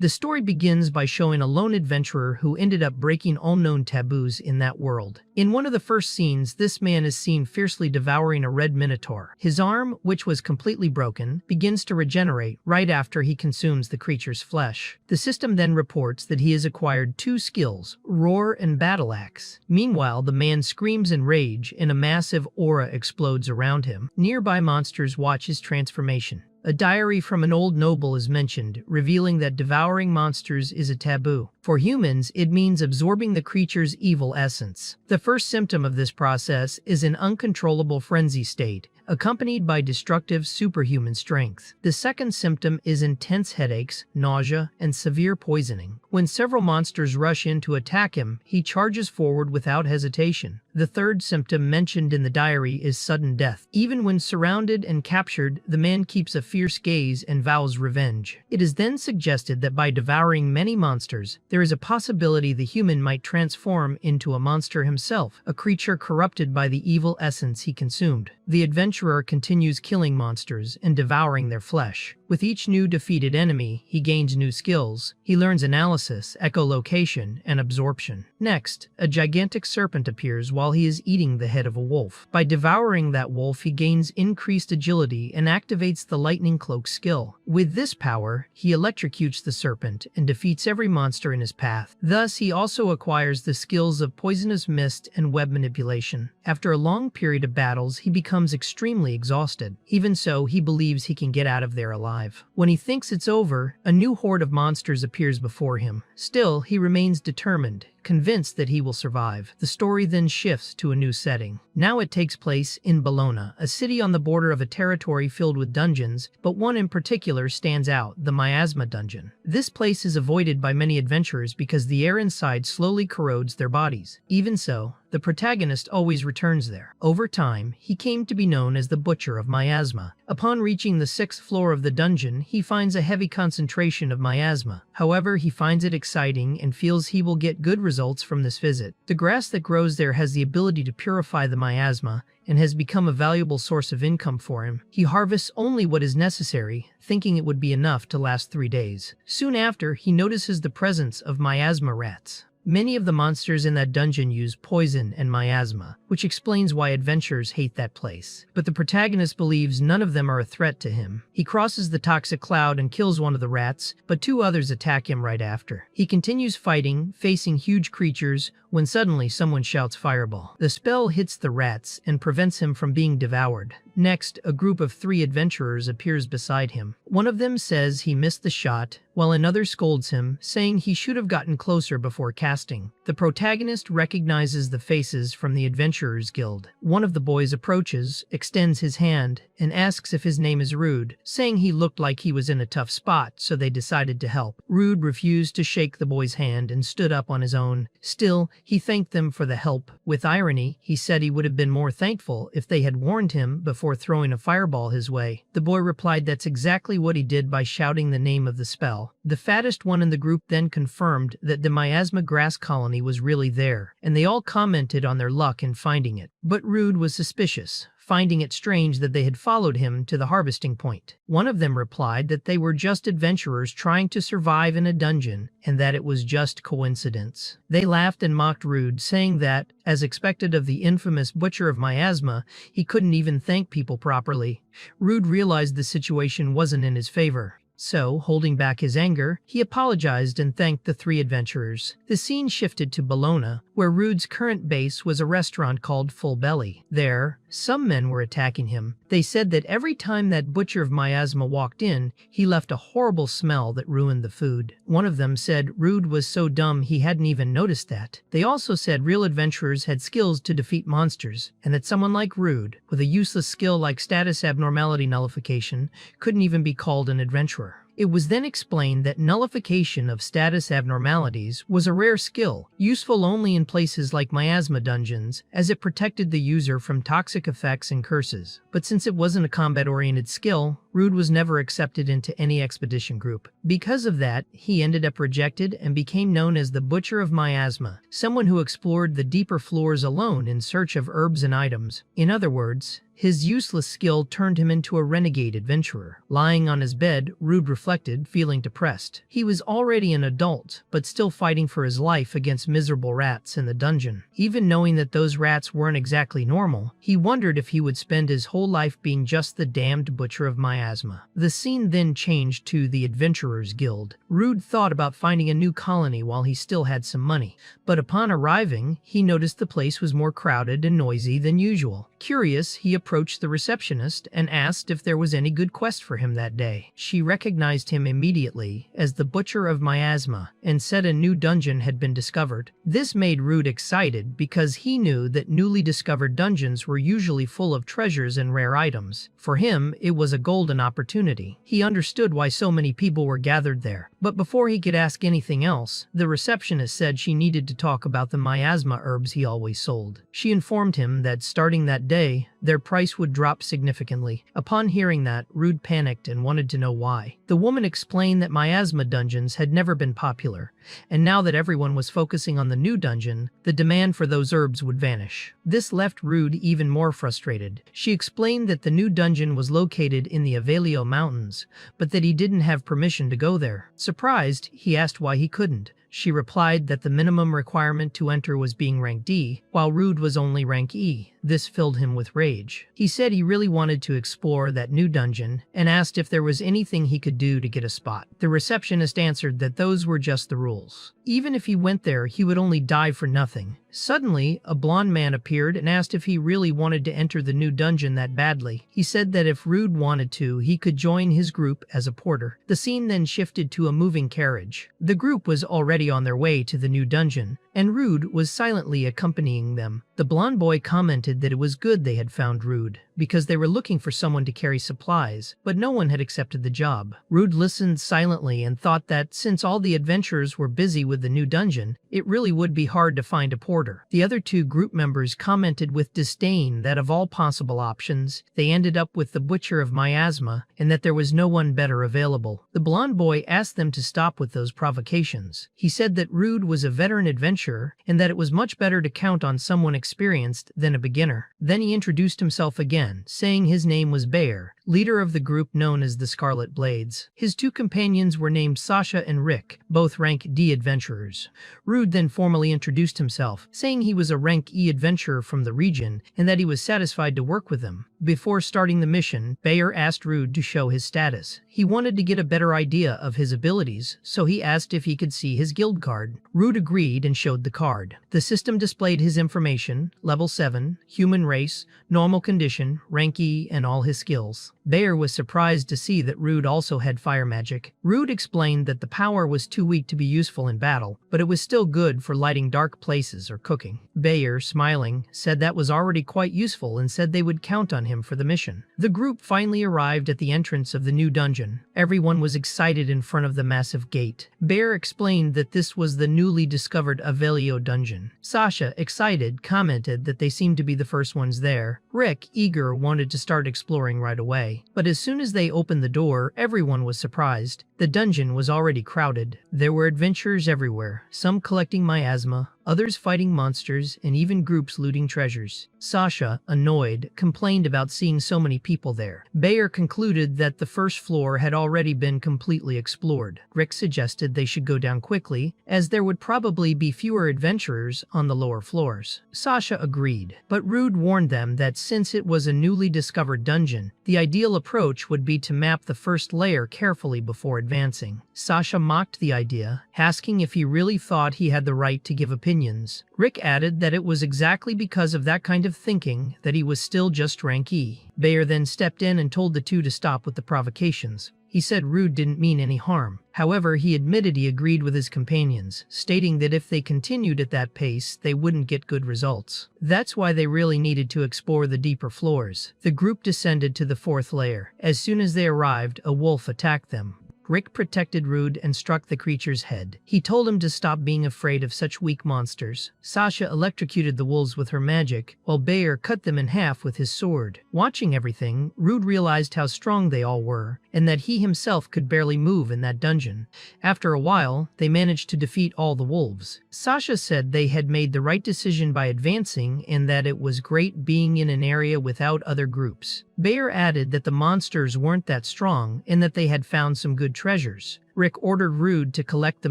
The story begins by showing a lone adventurer who ended up breaking all known taboos in that world. In one of the first scenes, this man is seen fiercely devouring a red minotaur. His arm, which was completely broken, begins to regenerate right after he consumes the creature's flesh. The system then reports that he has acquired two skills, Roar and Battle Axe. Meanwhile, the man screams in rage and a massive aura explodes around him. Nearby monsters watch his transformation. A diary from an old noble is mentioned, revealing that devouring monsters is a taboo. For humans, it means absorbing the creature's evil essence. The first symptom of this process is an uncontrollable frenzy state, accompanied by destructive superhuman strength. The second symptom is intense headaches, nausea, and severe poisoning. When several monsters rush in to attack him, he charges forward without hesitation. The third symptom mentioned in the diary is sudden death. Even when surrounded and captured, the man keeps a fierce gaze and vows revenge. It is then suggested that by devouring many monsters, there is a possibility the human might transform into a monster himself, a creature corrupted by the evil essence he consumed. The adventurer continues killing monsters and devouring their flesh. With each new defeated enemy, he gains new skills. He learns analysis, echolocation, and absorption. Next, a gigantic serpent appears while he is eating the head of a wolf. By devouring that wolf, he gains increased agility and activates the lightning cloak skill. With this power, he electrocutes the serpent and defeats every monster in his path. Thus, he also acquires the skills of poisonous mist and web manipulation. After a long period of battles, he becomes extremely exhausted. Even so, he believes he can get out of there alive. When he thinks it's over, a new horde of monsters appears before him. Still, he remains determined, convinced that he will survive. The story then shifts to a new setting. Now it takes place in Bologna, a city on the border of a territory filled with dungeons, but one in particular stands out, the Miasma dungeon. This place is avoided by many adventurers because the air inside slowly corrodes their bodies. Even so, the protagonist always returns there. Over time, he came to be known as the Butcher of Miasma. Upon reaching the 6th floor of the dungeon, he finds a heavy concentration of miasma. However, he finds it exciting and feels he will get good results from this visit. The grass that grows there has the ability to purify the miasma and has become a valuable source of income for him. He harvests only what is necessary, thinking it would be enough to last 3 days. Soon after, he notices the presence of miasma rats. Many of the monsters in that dungeon use poison and miasma, which explains why adventurers hate that place. But the protagonist believes none of them are a threat to him. He crosses the toxic cloud and kills one of the rats, but 2 others attack him right after. He continues fighting, facing huge creatures, when suddenly someone shouts fireball. The spell hits the rats and prevents him from being devoured. Next, a group of 3 adventurers appears beside him. One of them says he missed the shot, while another scolds him, saying he should have gotten closer before casting. The protagonist recognizes the faces from the Adventurers Guild. One of the boys approaches, extends his hand, and asks if his name is Rude, saying he looked like he was in a tough spot, so they decided to help. Rude refused to shake the boy's hand and stood up on his own. Still, he thanked them for the help. With irony, he said he would have been more thankful if they had warned him before throwing a fireball his way. The boy replied that's exactly what he did by shouting the name of the spell. The fattest one in the group then confirmed that the miasma grass colony was really there, and they all commented on their luck in finding it. But Rude was suspicious, finding it strange that they had followed him to the harvesting point. One of them replied that they were just adventurers trying to survive in a dungeon, and that it was just coincidence. They laughed and mocked Rude, saying that, as expected of the infamous Butcher of Miasma, he couldn't even thank people properly. Rude realized the situation wasn't in his favor. So, holding back his anger, he apologized and thanked the 3 adventurers. The scene shifted to Bologna, where Rude's current base was a restaurant called Full Belly. There, some men were attacking him. They said that every time that Butcher of Miasma walked in, he left a horrible smell that ruined the food. One of them said Rude was so dumb he hadn't even noticed that. They also said real adventurers had skills to defeat monsters, and that someone like Rude, with a useless skill like status abnormality nullification, couldn't even be called an adventurer. It was then explained that nullification of status abnormalities was a rare skill, useful only in places like miasma dungeons, as it protected the user from toxic effects and curses. But since it wasn't a combat-oriented skill, Rude was never accepted into any expedition group. Because of that, he ended up rejected and became known as the Butcher of Miasma, someone who explored the deeper floors alone in search of herbs and items. In other words, His useless skill turned him into a renegade adventurer. Lying on his bed, Rude reflected, feeling depressed. He was already an adult, but still fighting for his life against miserable rats in the dungeon. Even knowing that those rats weren't exactly normal, he wondered if he would spend his whole life being just the damned butcher of Miasma. The scene then changed to the Adventurers Guild. Rude thought about finding a new colony while he still had some money, but upon arriving, he noticed the place was more crowded and noisy than usual. Curious, he approached the receptionist and asked if there was any good quest for him that day. She recognized him immediately as the Butcher of Miasma and said a new dungeon had been discovered. This made Rude excited because he knew that newly discovered dungeons were usually full of treasures and rare items. For him, it was a golden opportunity. He understood why so many people were gathered there. But before he could ask anything else, the receptionist said she needed to talk about the miasma herbs he always sold. She informed him that starting that day, their price would drop significantly. Upon hearing that, Rude panicked and wanted to know why. The woman explained that miasma dungeons had never been popular, and now that everyone was focusing on the new dungeon, the demand for those herbs would vanish. This left Rude even more frustrated. She explained that the new dungeon was located in the Yahello mountains, but that he didn't have permission to go there. Surprised, he asked why he couldn't. She replied that the minimum requirement to enter was being rank D, while Rude was only rank E. This filled him with rage. He said he really wanted to explore that new dungeon and asked if there was anything he could do to get a spot. The receptionist answered that those were just the rules. Even if he went there, he would only die for nothing. Suddenly, a blonde man appeared and asked if he really wanted to enter the new dungeon that badly. He said that if Rude wanted to, he could join his group as a porter. The scene then shifted to a moving carriage. The group was already on their way to the new dungeon, and Rude was silently accompanying them. The blonde boy commented that it was good they had found Rude, because they were looking for someone to carry supplies, but no one had accepted the job. Rude listened silently and thought that since all the adventurers were busy with the new dungeon, it really would be hard to find a porter. The other two group members commented with disdain that of all possible options, they ended up with the Butcher of Miasma, and that there was no one better available. The blonde boy asked them to stop with those provocations. He said that Rude was a veteran adventurer, and that it was much better to count on someone experienced than a beginner. Then he introduced himself again, saying his name was Bear, leader of the group known as the Scarlet Blades. His two companions were named Sasha and Rick, both rank D adventurers. Rude then formally introduced himself, saying he was a rank E adventurer from the region and that he was satisfied to work with them. Before starting the mission, Bear asked Rude to show his status. He wanted to get a better idea of his abilities, so he asked if he could see his guild card. Rude agreed and showed the card. The system displayed his information, level 7, human race, normal condition, rank E, and all his skills. Bear was surprised to see that Rude also had fire magic. Rude explained that the power was too weak to be useful in battle, but it was still good for lighting dark places or cooking. Bear, smiling, said that was already quite useful and said they would count on him for the mission. The group finally arrived at the entrance of the new dungeon. Everyone was excited in front of the massive gate. Bear explained that this was the newly discovered Yahello dungeon. Sasha, excited, commented that they seemed to be the first ones there. Rick, eager, wanted to start exploring right away. But as soon as they opened the door, everyone was surprised. The dungeon was already crowded. There were adventurers everywhere, some collecting miasma, others fighting monsters, and even groups looting treasures. Sasha, annoyed, complained about seeing so many people there. Bear concluded that the first floor had already been completely explored. Rick suggested they should go down quickly, as there would probably be fewer adventurers on the lower floors. Sasha agreed, but Rude warned them that since it was a newly discovered dungeon, the ideal approach would be to map the first layer carefully before advancing. Sasha mocked the idea, asking if he really thought he had the right to give opinions. Rick added that it was exactly because of that kind of thinking that he was still just rank E. Bear then stepped in and told the two to stop with the provocations. He said Rude didn't mean any harm. However, he admitted he agreed with his companions, stating that if they continued at that pace, they wouldn't get good results. That's why they really needed to explore the deeper floors. The group descended to the fourth layer. As soon as they arrived, a wolf attacked them. Rick protected Rude and struck the creature's head. He told him to stop being afraid of such weak monsters. Sasha electrocuted the wolves with her magic, while Bayer cut them in half with his sword. Watching everything, Rude realized how strong they all were, and that he himself could barely move in that dungeon. After a while, they managed to defeat all the wolves. Sasha said they had made the right decision by advancing and that it was great being in an area without other groups. Bayer added that the monsters weren't that strong and that they had found some good treasures. Rick ordered Rude to collect the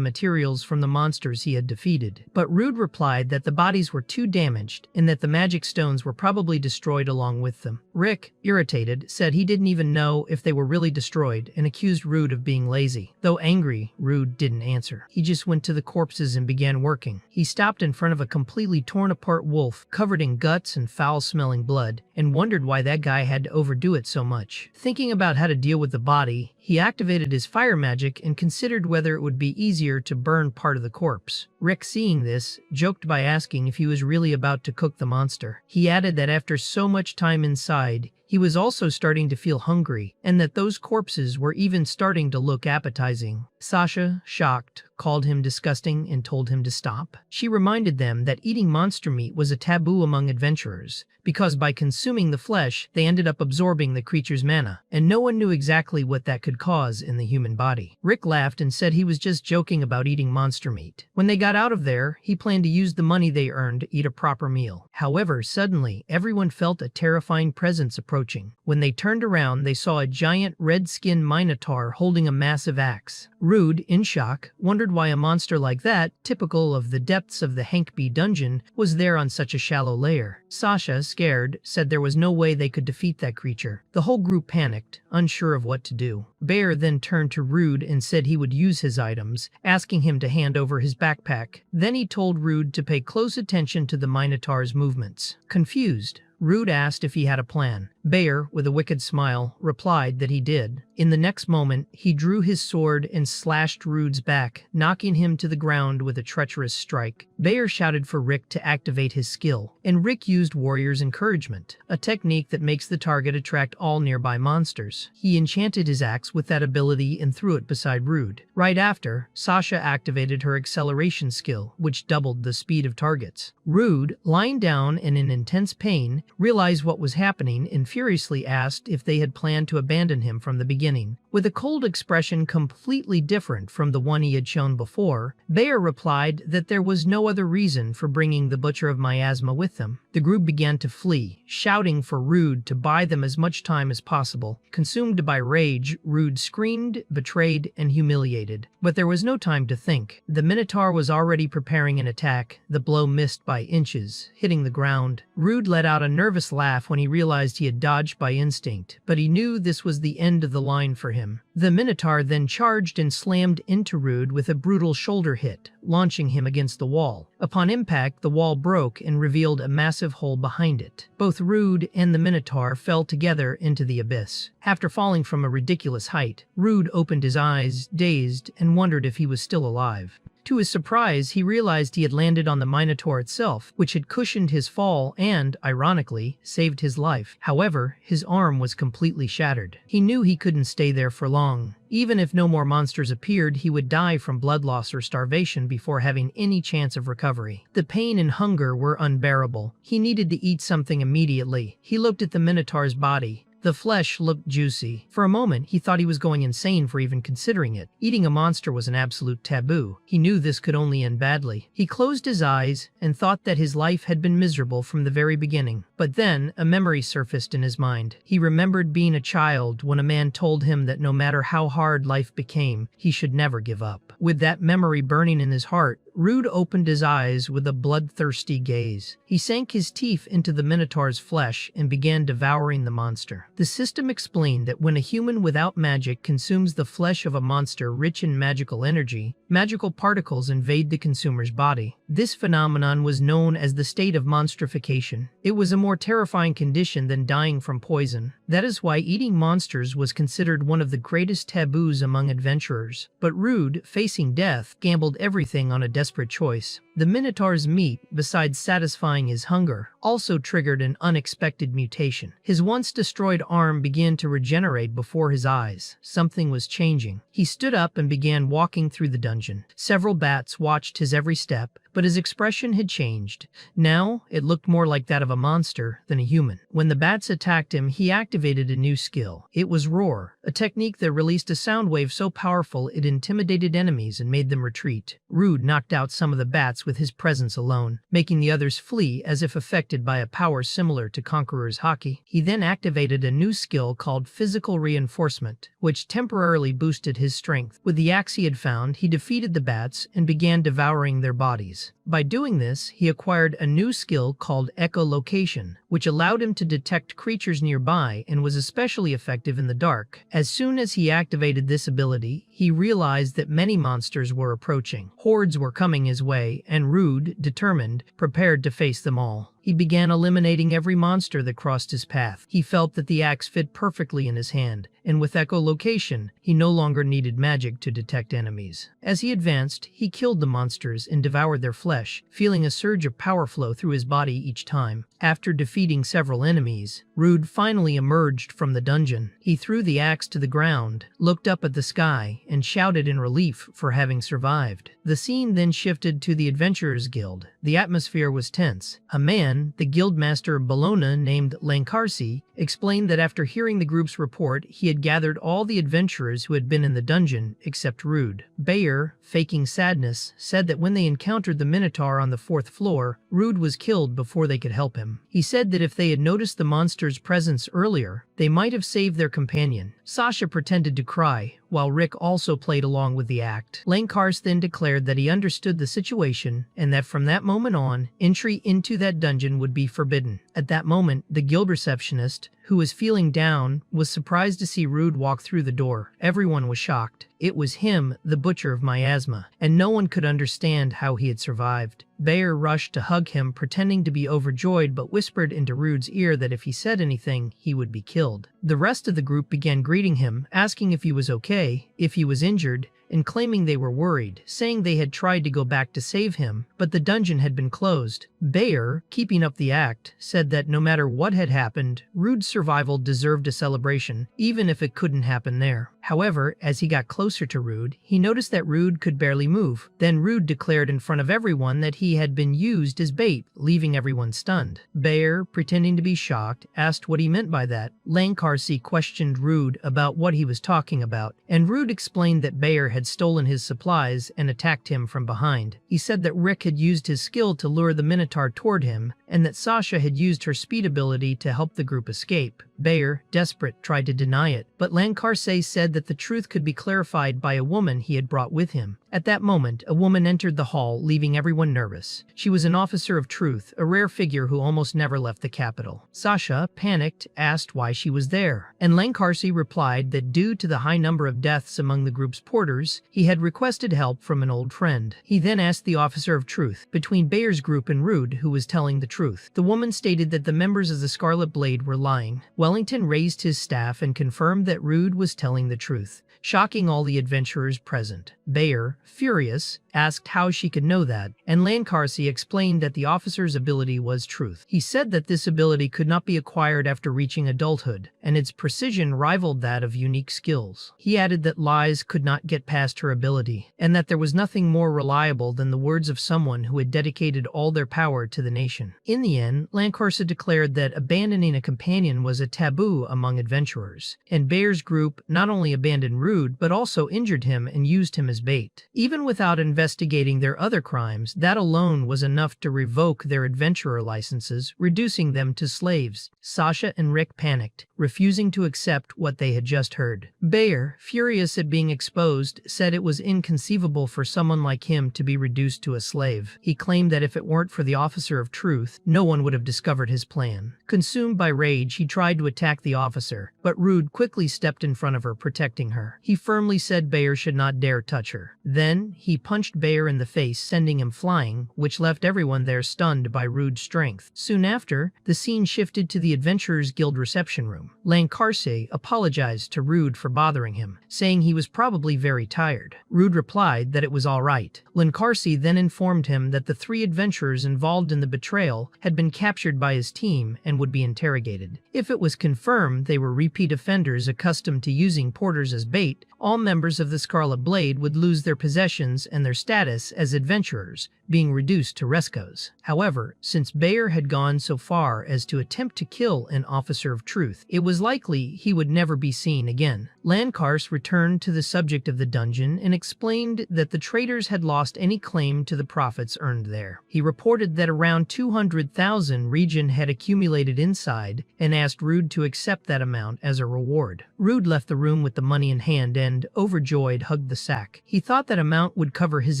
materials from the monsters he had defeated, but Rude replied that the bodies were too damaged and that the magic stones were probably destroyed along with them. Rick, irritated, said he didn't even know if they were really destroyed and accused Rude of being lazy. Though angry, Rude didn't answer. He just went to the corpses and began working. He stopped in front of a completely torn apart wolf covered in guts and foul-smelling blood and wondered why that guy had to overdo it so much. Thinking about how to deal with the body, he activated his fire magic and considered whether it would be easier to burn part of the corpse. Rick, seeing this, joked by asking if he was really about to cook the monster. He added that after so much time inside, he was also starting to feel hungry, and that those corpses were even starting to look appetizing. Sasha, shocked, called him disgusting and told him to stop. She reminded them that eating monster meat was a taboo among adventurers, because by consuming the flesh, they ended up absorbing the creature's mana, and no one knew exactly what that could cause in the human body. Rick laughed and said he was just joking about eating monster meat. When they got out of there, he planned to use the money they earned to eat a proper meal. However, suddenly, everyone felt a terrifying presence approaching. When they turned around, they saw a giant red-skinned minotaur holding a massive axe. Rude, in shock, wondered why a monster like that, typical of the depths of the Hankby dungeon, was there on such a shallow layer. Sasha, scared, said there was no way they could defeat that creature. The whole group panicked, unsure of what to do. Bayer then turned to Rude and said he would use his items, asking him to hand over his backpack. Then he told Rude to pay close attention to the Minotaur's movements. Confused, Rude asked if he had a plan. Bayer, with a wicked smile, replied that he did. In the next moment, he drew his sword and slashed Rude's back, knocking him to the ground with a treacherous strike. Bayer shouted for Rick to activate his skill, and Rick used Warrior's Encouragement, a technique that makes the target attract all nearby monsters. He enchanted his axe with that ability and threw it beside Rude. Right after, Sasha activated her acceleration skill, which doubled the speed of targets. Rude, lying down and in intense pain, realized what was happening and furiously asked if they had planned to abandon him from the beginning. With a cold expression completely different from the one he had shown before, Bayer replied that there was no other reason for bringing the Butcher of Miasma with them. The group began to flee, shouting for Rude to buy them as much time as possible. Consumed by rage, Rude screamed, betrayed, and humiliated. But there was no time to think. The Minotaur was already preparing an attack. The blow missed by inches, hitting the ground. Rude let out a nervous laugh when he realized he had dodged by instinct, but he knew this was the end of the line for him. The Minotaur then charged and slammed into Rude with a brutal shoulder hit, launching him against the wall. Upon impact, the wall broke and revealed a massive hole behind it. Both Rude and the Minotaur fell together into the abyss. After falling from a ridiculous height, Rude opened his eyes, dazed, and wondered if he was still alive. To his surprise, he realized he had landed on the Minotaur itself, which had cushioned his fall and, ironically, saved his life. However, his arm was completely shattered. He knew he couldn't stay there for long. Even if no more monsters appeared, he would die from blood loss or starvation before having any chance of recovery. The pain and hunger were unbearable. He needed to eat something immediately. He looked at the Minotaur's body. The flesh looked juicy. For a moment, he thought he was going insane for even considering it. Eating a monster was an absolute taboo. He knew this could only end badly. He closed his eyes and thought that his life had been miserable from the very beginning. But then, a memory surfaced in his mind. He remembered being a child when a man told him that no matter how hard life became, he should never give up. With that memory burning in his heart, Rude opened his eyes with a bloodthirsty gaze. He sank his teeth into the Minotaur's flesh and began devouring the monster. The system explained that when a human without magic consumes the flesh of a monster rich in magical energy, magical particles invade the consumer's body. This phenomenon was known as the state of monstrification. It was a more terrifying condition than dying from poison. That is why eating monsters was considered one of the greatest taboos among adventurers. But Rude, facing death, gambled everything on a desperate choice. The Minotaur's meat, besides satisfying his hunger, also triggered an unexpected mutation. His once destroyed arm began to regenerate before his eyes. Something was changing. He stood up and began walking through the dungeon. Several bats watched his every step, but his expression had changed. Now, it looked more like that of a monster than a human. When the bats attacked him, he activated a new skill. It was Roar, a technique that released a sound wave so powerful it intimidated enemies and made them retreat. Rude knocked out some of the bats with his presence alone, making the others flee as if affected by a power similar to Conqueror's Haki. He then activated a new skill called Physical Reinforcement, which temporarily boosted his strength. With the axe he had found, he defeated the bats and began devouring their bodies. By doing this, he acquired a new skill called Echolocation, which allowed him to detect creatures nearby and was especially effective in the dark. As soon as he activated this ability, he realized that many monsters were approaching. Hordes were coming his way, and Rude, determined, prepared to face them all. He began eliminating every monster that crossed his path. He felt that the axe fit perfectly in his hand, and with echolocation, he no longer needed magic to detect enemies. As he advanced, he killed the monsters and devoured their flesh, feeling a surge of power flow through his body each time. After defeating several enemies, Rude finally emerged from the dungeon. He threw the axe to the ground, looked up at the sky, and shouted in relief for having survived. The scene then shifted to the Adventurers Guild. The atmosphere was tense. A man, the guildmaster of Bologna named Lancarsi, explained that after hearing the group's report, he had gathered all the adventurers who had been in the dungeon except Rude. Bayer, faking sadness, said that when they encountered the Minotaur on the 4th floor, Rude was killed before they could help him. He said that if they had noticed the monster's presence earlier, they might have saved their companion. Sasha pretended to cry, while Rick also played along with the act. Lankars then declared that he understood the situation and that from that moment on, entry into that dungeon would be forbidden. At that moment, the guild receptionist, who was feeling down, was surprised to see Rude walk through the door. Everyone was shocked. It was him, the butcher of Miasma, and no one could understand how he had survived. Bayer rushed to hug him, pretending to be overjoyed, but whispered into Rude's ear that if he said anything, he would be killed. The rest of the group began greeting him, asking if he was okay, if he was injured, and claiming they were worried, saying they had tried to go back to save him, but the dungeon had been closed. Bayer, keeping up the act, said that no matter what had happened, Rude's survival deserved a celebration, even if it couldn't happen there. However, as he got closer to Rude, he noticed that Rude could barely move. Then Rude declared in front of everyone that he had been used as bait, leaving everyone stunned. Bayer, pretending to be shocked, asked what he meant by that. Lancarsi questioned Rude about what he was talking about, and Rude explained that Bayer had stolen his supplies and attacked him from behind. He said that Rick had used his skill to lure the Minotaur toward him, and that Sasha had used her speed ability to help the group escape. Bayer, desperate, tried to deny it, but Lancarse said that the truth could be clarified by a woman he had brought with him. At that moment, a woman entered the hall, leaving everyone nervous. She was an officer of truth, a rare figure who almost never left the capital. Sasha, panicked, asked why she was there, and Lancarse replied that due to the high number of deaths among the group's porters, he had requested help from an old friend. He then asked the officer of truth, between Bayer's group and Rude, who was telling the truth. The woman stated that the members of the Scarlet Blade were lying. Wellington raised his staff and confirmed that Rude was telling the truth, shocking all the adventurers present. Bayer, furious, asked how she could know that, and Lancarse explained that the officer's ability was truth. He said that this ability could not be acquired after reaching adulthood, and its precision rivaled that of unique skills. He added that lies could not get past her ability, and that there was nothing more reliable than the words of someone who had dedicated all their power to the nation. In the end, Lancarse declared that abandoning a companion was a taboo among adventurers, and Bayer's group not only abandoned Rude, but also injured him and used him as bait. Even without investigating their other crimes, that alone was enough to revoke their adventurer licenses, reducing them to slaves. Sasha and Rick panicked, refusing to accept what they had just heard. Bayer, furious at being exposed, said it was inconceivable for someone like him to be reduced to a slave. He claimed that if it weren't for the officer of truth, no one would have discovered his plan. Consumed by rage, he tried to attack the officer, but Rude quickly stepped in front of her, protecting her. He firmly said Bayer should not dare touch her. Then, he punched Bayer in the face, sending him flying, which left everyone there stunned by Rude's strength. Soon after, the scene shifted to the Adventurers Guild reception room. Lancarse apologized to Rude for bothering him, saying he was probably very tired. Rude replied that it was all right. Lancarse then informed him that the 3 adventurers involved in the betrayal had been captured by his team and would be interrogated. If it was confirmed they were repeat offenders accustomed to using porters as bait, all members of the Scarlet Blade would lose their possessions and their status as adventurers, being reduced to rescos. However, since Bayer had gone so far as to attempt to kill an officer of truth, it was likely he would never be seen again. Lancarse returned to the subject of the dungeon and explained that the traitors had lost any claim to the profits earned there. He reported that around 200,000 region had accumulated inside and asked Rude to accept that amount as a reward. Rude left the room with the money in hand and, overjoyed, hugged the sack. He thought that amount would cover his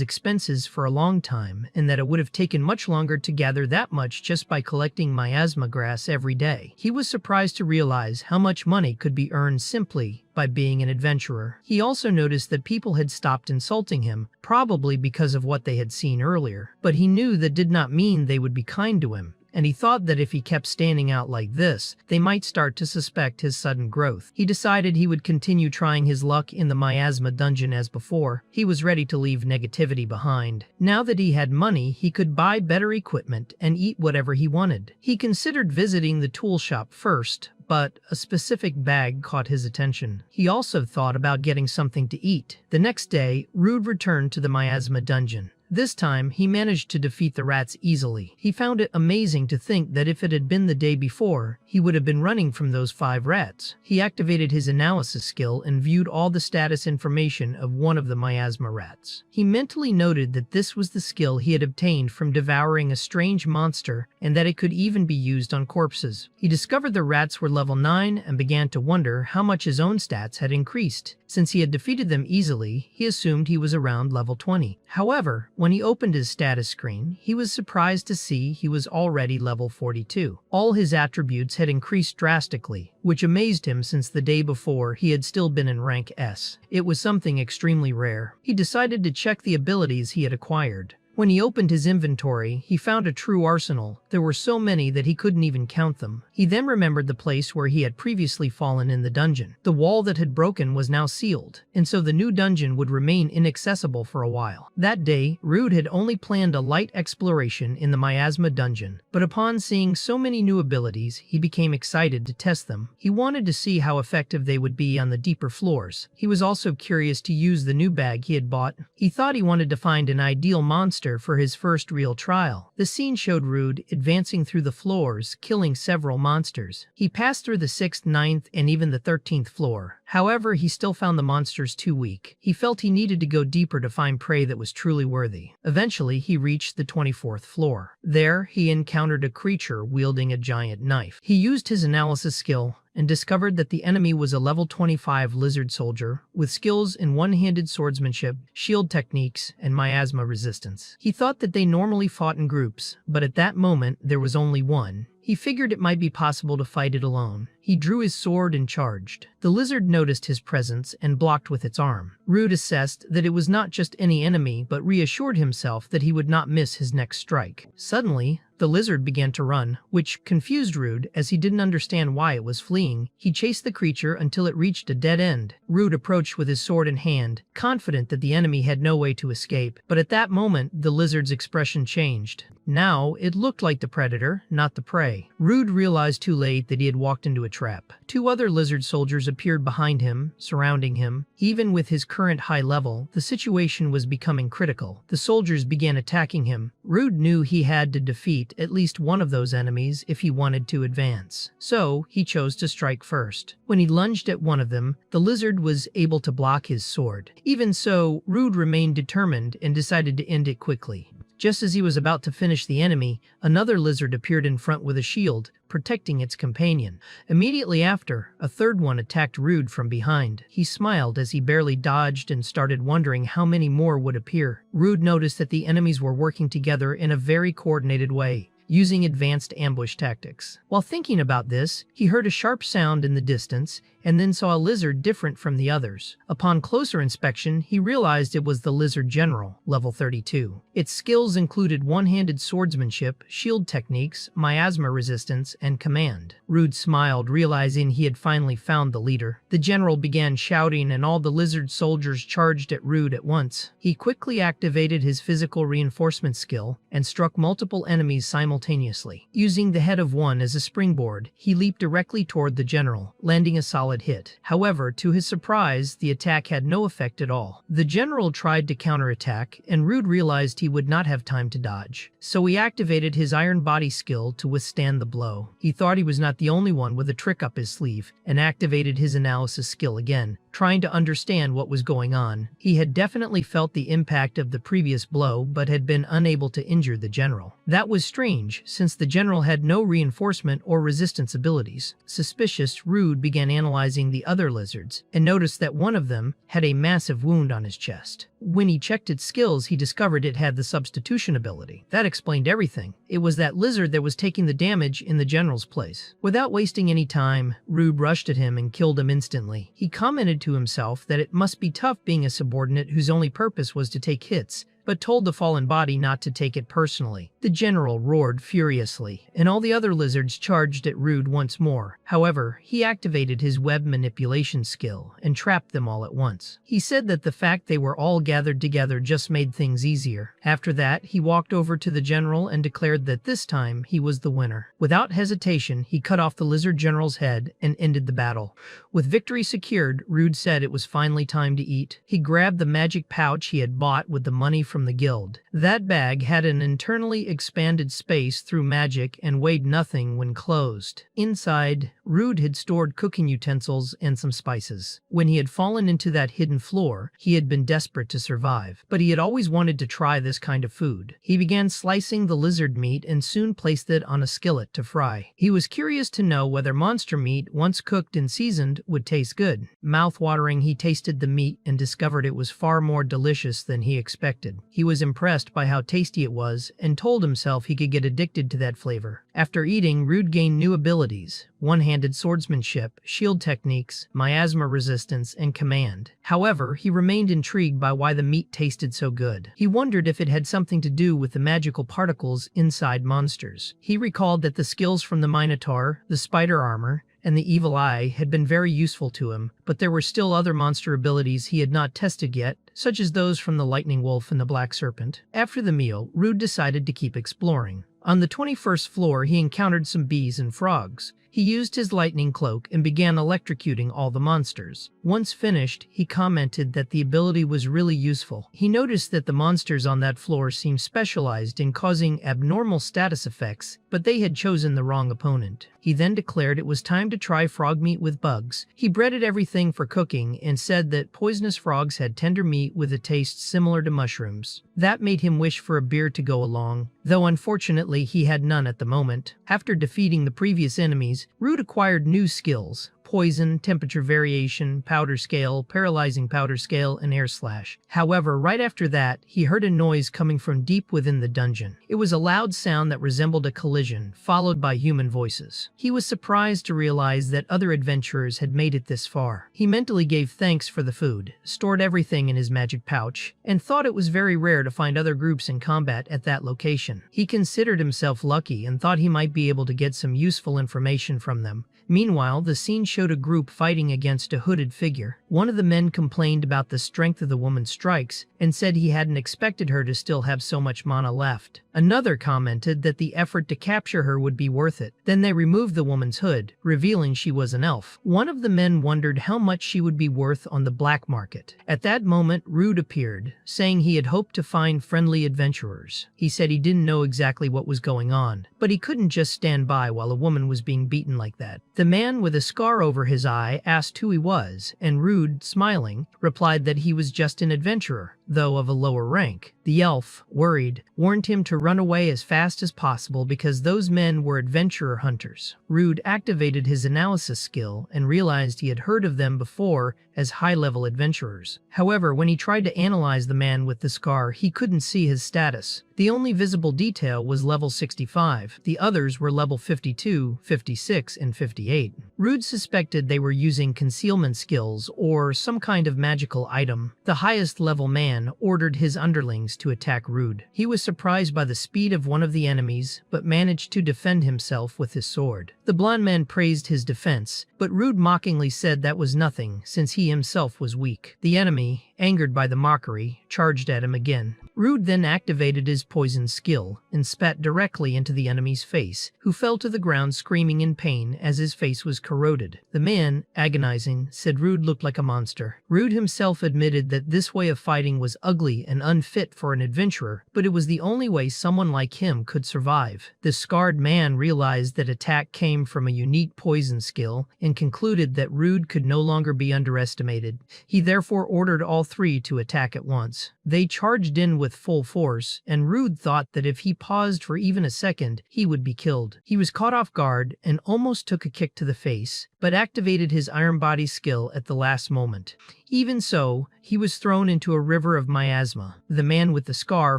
expenses for a long time, and that it would have taken much longer to gather that much just by collecting miasma grass every day. He was surprised to realize how much money could be earned simply by being an adventurer. He also noticed that people had stopped insulting him, probably because of what they had seen earlier. But he knew that did not mean they would be kind to him, and he thought that if he kept standing out like this, they might start to suspect his sudden growth. He decided he would continue trying his luck in the miasma dungeon as before. He was ready to leave negativity behind. Now that he had money, he could buy better equipment and eat whatever he wanted. He considered visiting the tool shop first, but a specific bag caught his attention. He also thought about getting something to eat. The next day, Rude returned to the miasma dungeon. This time, he managed to defeat the rats easily. He found it amazing to think that if it had been the day before, he would have been running from those 5 rats. He activated his analysis skill and viewed all the status information of one of the miasma rats. He mentally noted that this was the skill he had obtained from devouring a strange monster and that it could even be used on corpses. He discovered the rats were level 9 and began to wonder how much his own stats had increased. Since he had defeated them easily, he assumed he was around level 20. However, when he opened his status screen, he was surprised to see he was already level 42. All his attributes had increased drastically, which amazed him since the day before he had still been in rank S. It was something extremely rare. He decided to check the abilities he had acquired. When he opened his inventory, he found a true arsenal. There were so many that he couldn't even count them. He then remembered the place where he had previously fallen in the dungeon. The wall that had broken was now sealed, and so the new dungeon would remain inaccessible for a while. That day, Rude had only planned a light exploration in the miasma dungeon, but upon seeing so many new abilities, he became excited to test them. He wanted to see how effective they would be on the deeper floors. He was also curious to use the new bag he had bought. He thought he wanted to find an ideal monster for his first real trial. The scene showed Rude advancing through the floors, killing several monsters. He passed through the 6th, 9th, and even the 13th floor. However, he still found the monsters too weak. He felt he needed to go deeper to find prey that was truly worthy. Eventually, he reached the 24th floor. There, he encountered a creature wielding a giant knife. He used his analysis skill and discovered that the enemy was a level 25 lizard soldier with skills in one-handed swordsmanship, shield techniques, and miasma resistance. He thought that they normally fought in groups, but at that moment there was only one. He figured it might be possible to fight it alone. He drew his sword and charged. The lizard noticed his presence and blocked with its arm. Rude assessed that it was not just any enemy, but reassured himself that he would not miss his next strike. Suddenly, the lizard began to run, which confused Rude as he didn't understand why it was fleeing. He chased the creature until it reached a dead end. Rude approached with his sword in hand, confident that the enemy had no way to escape. But at that moment, the lizard's expression changed. Now, it looked like the predator, not the prey. Rude realized too late that he had walked into a trap. 2 other lizard soldiers appeared behind him, surrounding him. Even with his current high level, the situation was becoming critical. The soldiers began attacking him. Rude knew he had to defeat at least one of those enemies if he wanted to advance. So, he chose to strike first. When he lunged at one of them, the lizard was able to block his sword. Even so, Rude remained determined and decided to end it quickly. Just as he was about to finish the enemy, another lizard appeared in front with a shield, protecting its companion. Immediately after, a third one attacked Rude from behind. He smiled as he barely dodged and started wondering how many more would appear. Rude noticed that the enemies were working together in a very coordinated way. using advanced ambush tactics. While thinking about this, he heard a sharp sound in the distance and then saw a lizard different from the others. Upon closer inspection, he realized it was the Lizard General, level 32. Its skills included one-handed swordsmanship, shield techniques, miasma resistance, and command. Rude smiled, realizing he had finally found the leader. The general began shouting and all the lizard soldiers charged at Rude at once. He quickly activated his physical reinforcement skill and struck multiple enemies simultaneously. Using the head of one as a springboard, he leaped directly toward the general, landing a solid hit. However, to his surprise, the attack had no effect at all. The general tried to counterattack, and Rude realized he would not have time to dodge. So he activated his iron body skill to withstand the blow. He thought he was not the only one with a trick up his sleeve, and activated his analysis skill again, trying to understand what was going on. He had definitely felt the impact of the previous blow, but had been unable to injure the general. That was strange, since the general had no reinforcement or resistance abilities. Suspicious, Rude began analyzing the other lizards, and noticed that one of them had a massive wound on his chest. When he checked its skills, he discovered it had the substitution ability. That explained everything. It was that lizard that was taking the damage in the general's place. Without wasting any time, Rude rushed at him and killed him instantly. He commented to himself that it must be tough being a subordinate whose only purpose was to take hits, but told the fallen body not to take it personally. The general roared furiously, and all the other lizards charged at Rude once more. However, he activated his web manipulation skill and trapped them all at once. He said that the fact they were all gathered together just made things easier. After that, he walked over to the general and declared that this time he was the winner. Without hesitation, he cut off the lizard general's head and ended the battle. With victory secured, Rude said it was finally time to eat. He grabbed the magic pouch he had bought with the money from the guild. That bag had an internally expanded space through magic and weighed nothing when closed. Inside, Rude had stored cooking utensils and some spices. When he had fallen into that hidden floor, he had been desperate to survive, but he had always wanted to try this kind of food. He began slicing the lizard meat and soon placed it on a skillet to fry. He was curious to know whether monster meat, once cooked and seasoned, would taste good. Mouth-watering, he tasted the meat and discovered it was far more delicious than he expected. He was impressed by how tasty it was and told himself he could get addicted to that flavor. After eating, Rude gained new abilities: one-handed swordsmanship, shield techniques, miasma resistance, and command. However, he remained intrigued by why the meat tasted so good. He wondered if it had something to do with the magical particles inside monsters. He recalled that the skills from the Minotaur, the spider armor, and the evil eye had been very useful to him, but there were still other monster abilities he had not tested yet, such as those from the lightning wolf and the black serpent. After the meal, Rude decided to keep exploring. On the 21st floor, he encountered some bees and frogs. He used his lightning cloak and began electrocuting all the monsters. Once finished, he commented that the ability was really useful. He noticed that the monsters on that floor seemed specialized in causing abnormal status effects, but they had chosen the wrong opponent. He then declared it was time to try frog meat with bugs. He breaded everything for cooking and said that poisonous frogs had tender meat with a taste similar to mushrooms. That made him wish for a beer to go along, though unfortunately he had none at the moment. After defeating the previous enemies, Rude acquired new skills: poison, temperature variation, powder scale, paralyzing powder scale, and air slash. However, right after that, he heard a noise coming from deep within the dungeon. It was a loud sound that resembled a collision, followed by human voices. He was surprised to realize that other adventurers had made it this far. He mentally gave thanks for the food, stored everything in his magic pouch, and thought it was very rare to find other groups in combat at that location. He considered himself lucky and thought he might be able to get some useful information from them. Meanwhile, the scene showed a group fighting against a hooded figure. One of the men complained about the strength of the woman's strikes and said he hadn't expected her to still have so much mana left. Another commented that the effort to capture her would be worth it. Then they removed the woman's hood, revealing she was an elf. One of the men wondered how much she would be worth on the black market. At that moment, Rude appeared, saying he had hoped to find friendly adventurers. He said he didn't know exactly what was going on, but he couldn't just stand by while a woman was being beaten like that. The man with a scar over his eye asked who he was, and Rude Rude, smiling, replied that he was just an adventurer, though of a lower rank. The elf, worried, warned him to run away as fast as possible because those men were adventurer hunters. Rude activated his analysis skill and realized he had heard of them before as high-level adventurers. However, when he tried to analyze the man with the scar, he couldn't see his status. The only visible detail was level 65. The others were level 52, 56, and 58. Rude suspected they were using concealment skills or some kind of magical item. The highest level man ordered his underlings to attack Rude. He was surprised by the speed of one of the enemies, but managed to defend himself with his sword. The blonde man praised his defense, but Rude mockingly said that was nothing, since he himself was weak. The enemy, angered by the mockery, charged at him again. Rude then activated his poison skill and spat directly into the enemy's face, who fell to the ground screaming in pain as his face was corroded. The man, agonizing, said Rude looked like a monster. Rude himself admitted that this way of fighting was ugly and unfit for an adventurer, but it was the only way someone like him could survive. The scarred man realized that attack came from a unique poison skill and concluded that Rude could no longer be underestimated. He therefore ordered all three to attack at once. They charged in with full force, and Rude thought that if he paused for even a second, he would be killed. He was caught off guard and almost took a kick to the face, but activated his iron body skill at the last moment. Even so, he was thrown into a river of miasma. The man with the scar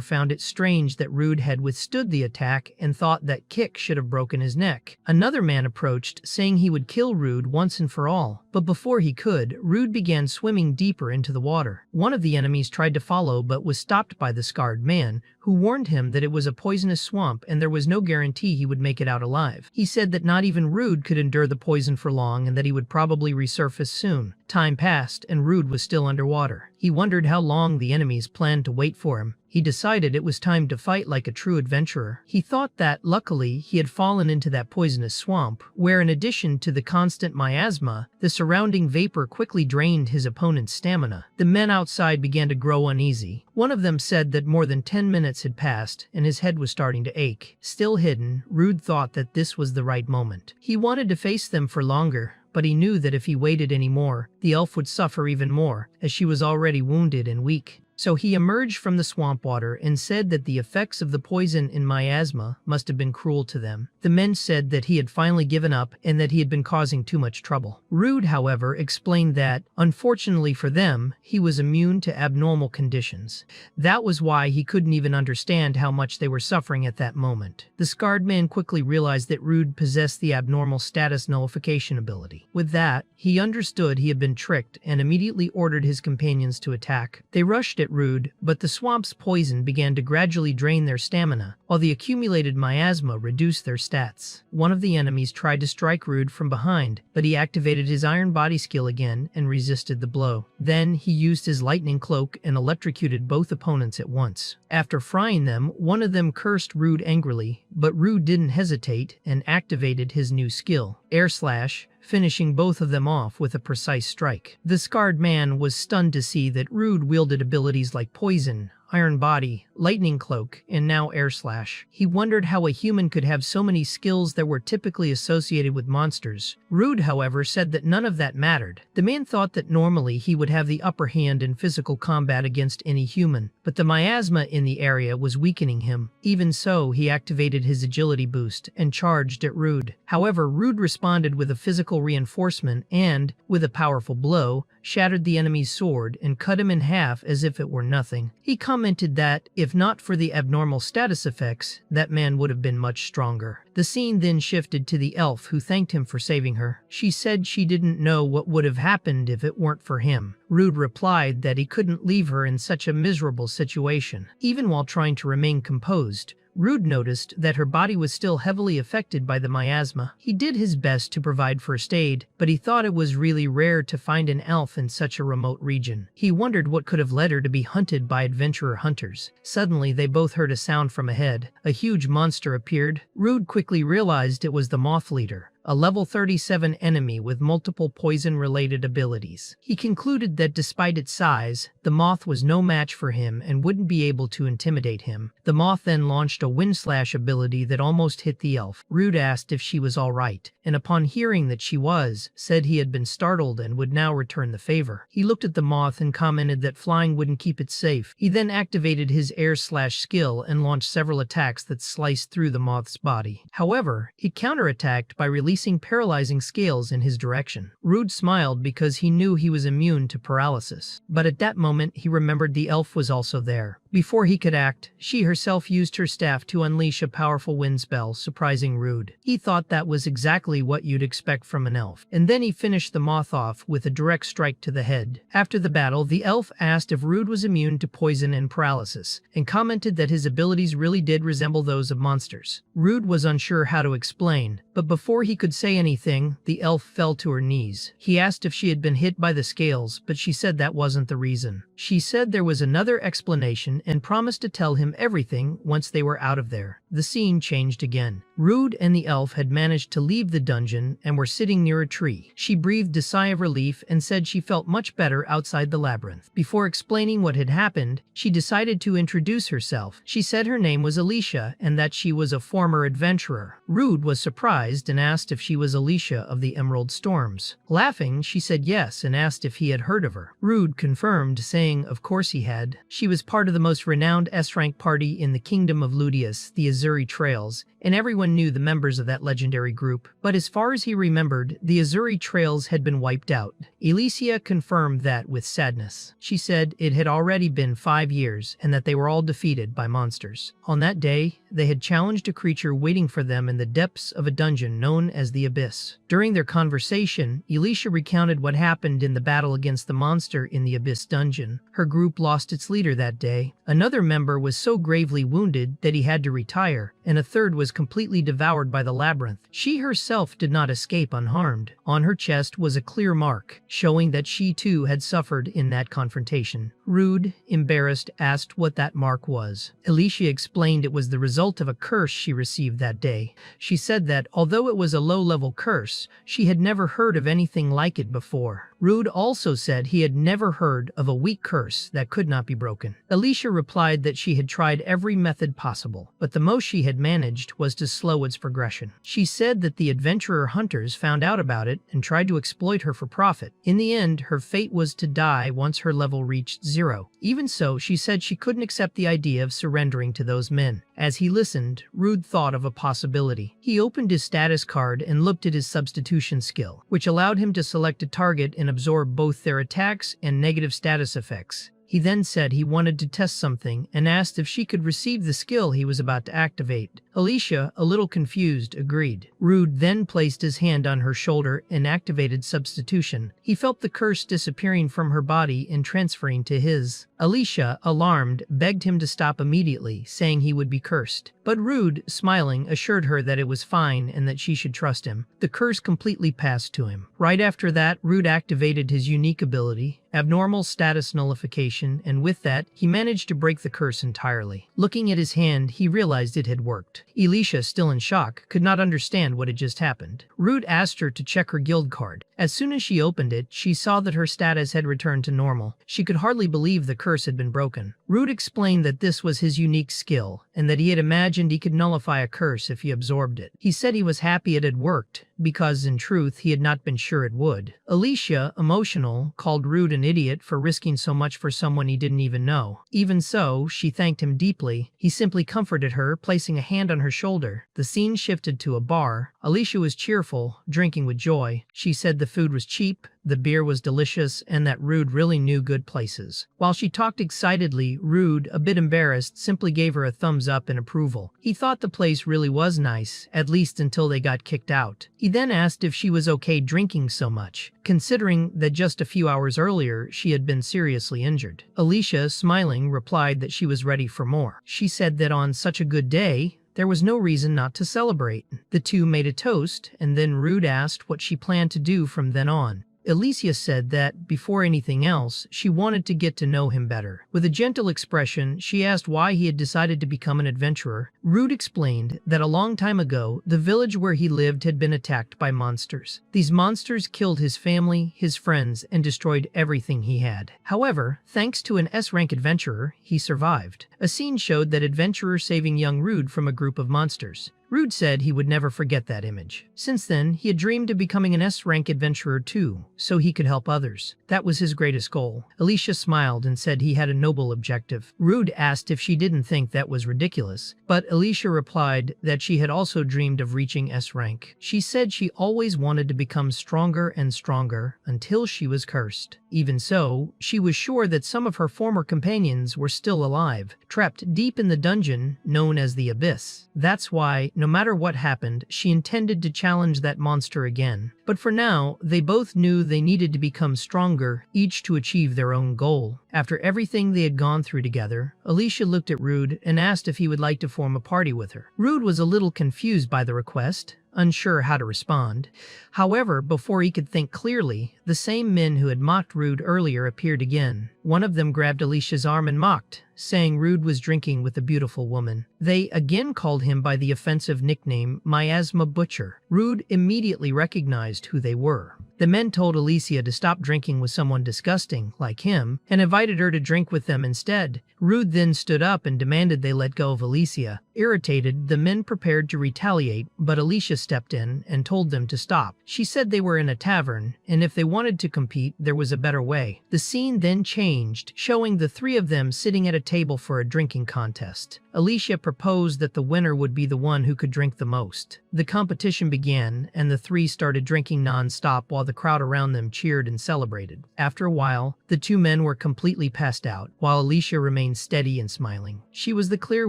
found it strange that Rude had withstood the attack and thought that kick should have broken his neck. Another man approached, saying he would kill Rude once and for all, but before he could, Rude began swimming deeper into the water. One of the enemies tried to follow but was stopped by the scarred man, who warned him that it was a poisonous swamp and there was no guarantee he would make it out alive. He said that not even Rude could endure the poison for long and that he would probably resurface soon. Time passed and Rude was still underwater. He wondered how long the enemies planned to wait for him. He decided it was time to fight like a true adventurer. He thought that, luckily, he had fallen into that poisonous swamp, where in addition to the constant miasma, the surrounding vapor quickly drained his opponent's stamina. The men outside began to grow uneasy. One of them said that more than 10 minutes had passed and his head was starting to ache. Still hidden, Rude thought that this was the right moment. He wanted to face them for longer, but he knew that if he waited any more, the elf would suffer even more, as she was already wounded and weak. So he emerged from the swamp water and said that the effects of the poison in miasma must have been cruel to them. The men said that he had finally given up and that he had been causing too much trouble. Rude, however, explained that, unfortunately for them, he was immune to abnormal conditions. That was why he couldn't even understand how much they were suffering at that moment. The scarred man quickly realized that Rude possessed the abnormal status nullification ability. With that, he understood he had been tricked and immediately ordered his companions to attack. They rushed at Rude, but the swamp's poison began to gradually drain their stamina, while the accumulated miasma reduced their stats. One of the enemies tried to strike Rude from behind, but he activated his iron body skill again and resisted the blow. Then he used his lightning cloak and electrocuted both opponents at once. After frying them, one of them cursed Rude angrily, but Rude didn't hesitate and activated his new skill, Air Slash, finishing both of them off with a precise strike. The scarred man was stunned to see that Rude wielded abilities like poison, iron body, lightning cloak, and now air slash. He wondered how a human could have so many skills that were typically associated with monsters. Rude, however, said that none of that mattered. The man thought that normally he would have the upper hand in physical combat against any human, but the miasma in the area was weakening him. Even so, he activated his agility boost and charged at Rude. However, Rude responded with a physical reinforcement and, with a powerful blow, shattered the enemy's sword and cut him in half as if it were nothing. He commented that, if not for the abnormal status effects, that man would have been much stronger. The scene then shifted to the elf who thanked him for saving her. She said she didn't know what would have happened if it weren't for him. Rude replied that he couldn't leave her in such a miserable situation. Even while trying to remain composed, Rude noticed that her body was still heavily affected by the miasma. He did his best to provide first aid, but he thought it was really rare to find an elf in such a remote region. He wondered what could have led her to be hunted by adventurer hunters. Suddenly, they both heard a sound from ahead. A huge monster appeared. Rude quickly realized it was the moth leader, a level 37 enemy with multiple poison-related abilities. He concluded that despite its size, the moth was no match for him and wouldn't be able to intimidate him. The moth then launched a wind-slash ability that almost hit the elf. Rude asked if she was alright, and upon hearing that she was, said he had been startled and would now return the favor. He looked at the moth and commented that flying wouldn't keep it safe. He then activated his air-slash skill and launched several attacks that sliced through the moth's body. However, he counterattacked by releasing paralyzing scales in his direction. Rude smiled because he knew he was immune to paralysis. But at that moment, he remembered the elf was also there. Before he could act, she herself used her staff to unleash a powerful wind spell, surprising Rude. He thought that was exactly what you'd expect from an elf. And then he finished the moth off with a direct strike to the head. After the battle, the elf asked if Rude was immune to poison and paralysis, and commented that his abilities really did resemble those of monsters. Rude was unsure how to explain, but before he could say anything, the elf fell to her knees. He asked if she had been hit by the scales, but she said that wasn't the reason. She said there was another explanation and promised to tell him everything once they were out of there. The scene changed again. Rude and the elf had managed to leave the dungeon and were sitting near a tree. She breathed a sigh of relief and said she felt much better outside the labyrinth. Before explaining what had happened, she decided to introduce herself. She said her name was Alicia and that she was a former adventurer. Rude was surprised and asked if she was Alicia of the Emerald Storms. Laughing, she said yes and asked if he had heard of her. Rude confirmed, saying of course he had. She was part of the most renowned S-rank party in the Kingdom of Ludius, the Azuri Trails, and everyone knew the members of that legendary group. But as far as he remembered, the Azuri Trails had been wiped out. Alicia confirmed that with sadness. She said it had already been 5 years and that they were all defeated by monsters. On that day, they had challenged a creature waiting for them in the depths of a dungeon known as the Abyss. During their conversation, Alicia recounted what happened in the battle against the monster in the Abyss dungeon. Her group lost its leader that day. Another member was so gravely wounded that he had to retire, and a third was completely devoured by the labyrinth. She herself did not escape unharmed. On her chest was a clear mark, showing that she too had suffered in that confrontation. Rude, embarrassed, asked what that mark was. Alicia explained it was the result of a curse she received that day. She said that, although it was a low-level curse, she had never heard of anything like it before. Rude also said he had never heard of a weak curse that could not be broken. Alicia replied that she had tried every method possible, but the most she had managed was to slow its progression. She said that the adventurer hunters found out about it and tried to exploit her for profit. In the end, her fate was to die once her level reached 0. Even so, she said she couldn't accept the idea of surrendering to those men. As he listened, Rude thought of a possibility. He opened his status card and looked at his substitution skill, which allowed him to select a target and absorb both their attacks and negative status effects. He then said he wanted to test something and asked if she could receive the skill he was about to activate. Alicia, a little confused, agreed. Rude then placed his hand on her shoulder and activated substitution. He felt the curse disappearing from her body and transferring to his. Alicia, alarmed, begged him to stop immediately, saying he would be cursed. But Rude, smiling, assured her that it was fine and that she should trust him. The curse completely passed to him. Right after that, Rude activated his unique ability, Abnormal Status Nullification, and with that, he managed to break the curse entirely. Looking at his hand, he realized it had worked. Alicia, still in shock, could not understand what had just happened. Rude asked her to check her guild card. As soon as she opened it, she saw that her status had returned to normal. She could hardly believe the curse had been broken. Rude explained that this was his unique skill, and that he had imagined he could nullify a curse if he absorbed it. He said he was happy it had worked, because in truth he had not been sure it would. Alicia, emotional, called Rude an idiot for risking so much for someone he didn't even know. Even so, she thanked him deeply. He simply comforted her, placing a hand on her shoulder. The scene shifted to a bar. Alicia was cheerful, drinking with joy. She said the food was cheap, the beer was delicious, and that Rude really knew good places. While she talked excitedly, Rude, a bit embarrassed, simply gave her a thumbs up in approval. He thought the place really was nice, at least until they got kicked out. He then asked if she was okay drinking so much, considering that just a few hours earlier she had been seriously injured. Alicia, smiling, replied that she was ready for more. She said that on such a good day, there was no reason not to celebrate. The two made a toast, and then Rude asked what she planned to do from then on. Alicia said that, before anything else, she wanted to get to know him better. With a gentle expression, she asked why he had decided to become an adventurer. Rude explained that a long time ago, the village where he lived had been attacked by monsters. These monsters killed his family, his friends, and destroyed everything he had. However, thanks to an S-rank adventurer, he survived. A scene showed that adventurer saving young Rude from a group of monsters. Rude said he would never forget that image. Since then, he had dreamed of becoming an S-rank adventurer too, so he could help others. That was his greatest goal. Alicia smiled and said he had a noble objective. Rude asked if she didn't think that was ridiculous, but Alicia replied that she had also dreamed of reaching S-rank. She said she always wanted to become stronger and stronger until she was cursed. Even so, she was sure that some of her former companions were still alive, trapped deep in the dungeon known as the Abyss. That's why, no matter what happened, she intended to challenge that monster again. But for now, they both knew they needed to become stronger, each to achieve their own goal. After everything they had gone through together, Alicia looked at Rude and asked if he would like to form a party with her. Rude was a little confused by the request, unsure how to respond. However, before he could think clearly, the same men who had mocked Rude earlier appeared again. One of them grabbed Alicia's arm and mocked, saying Rude was drinking with a beautiful woman. They again called him by the offensive nickname Miasma Butcher. Rude immediately recognized who they were. The men told Alicia to stop drinking with someone disgusting like him and invited her to drink with them instead. Rude then stood up and demanded they let go of Alicia. Irritated, the men prepared to retaliate, but Alicia stepped in and told them to stop. She said they were in a tavern, and if they wanted to compete, there was a better way. The scene then changed, showing the three of them sitting at a table for a drinking contest. Alicia proposed that the winner would be the one who could drink the most. The competition began, and the three started drinking non-stop while the crowd around them cheered and celebrated. After a while, the two men were completely passed out, while Alicia remained steady and smiling. She was the clear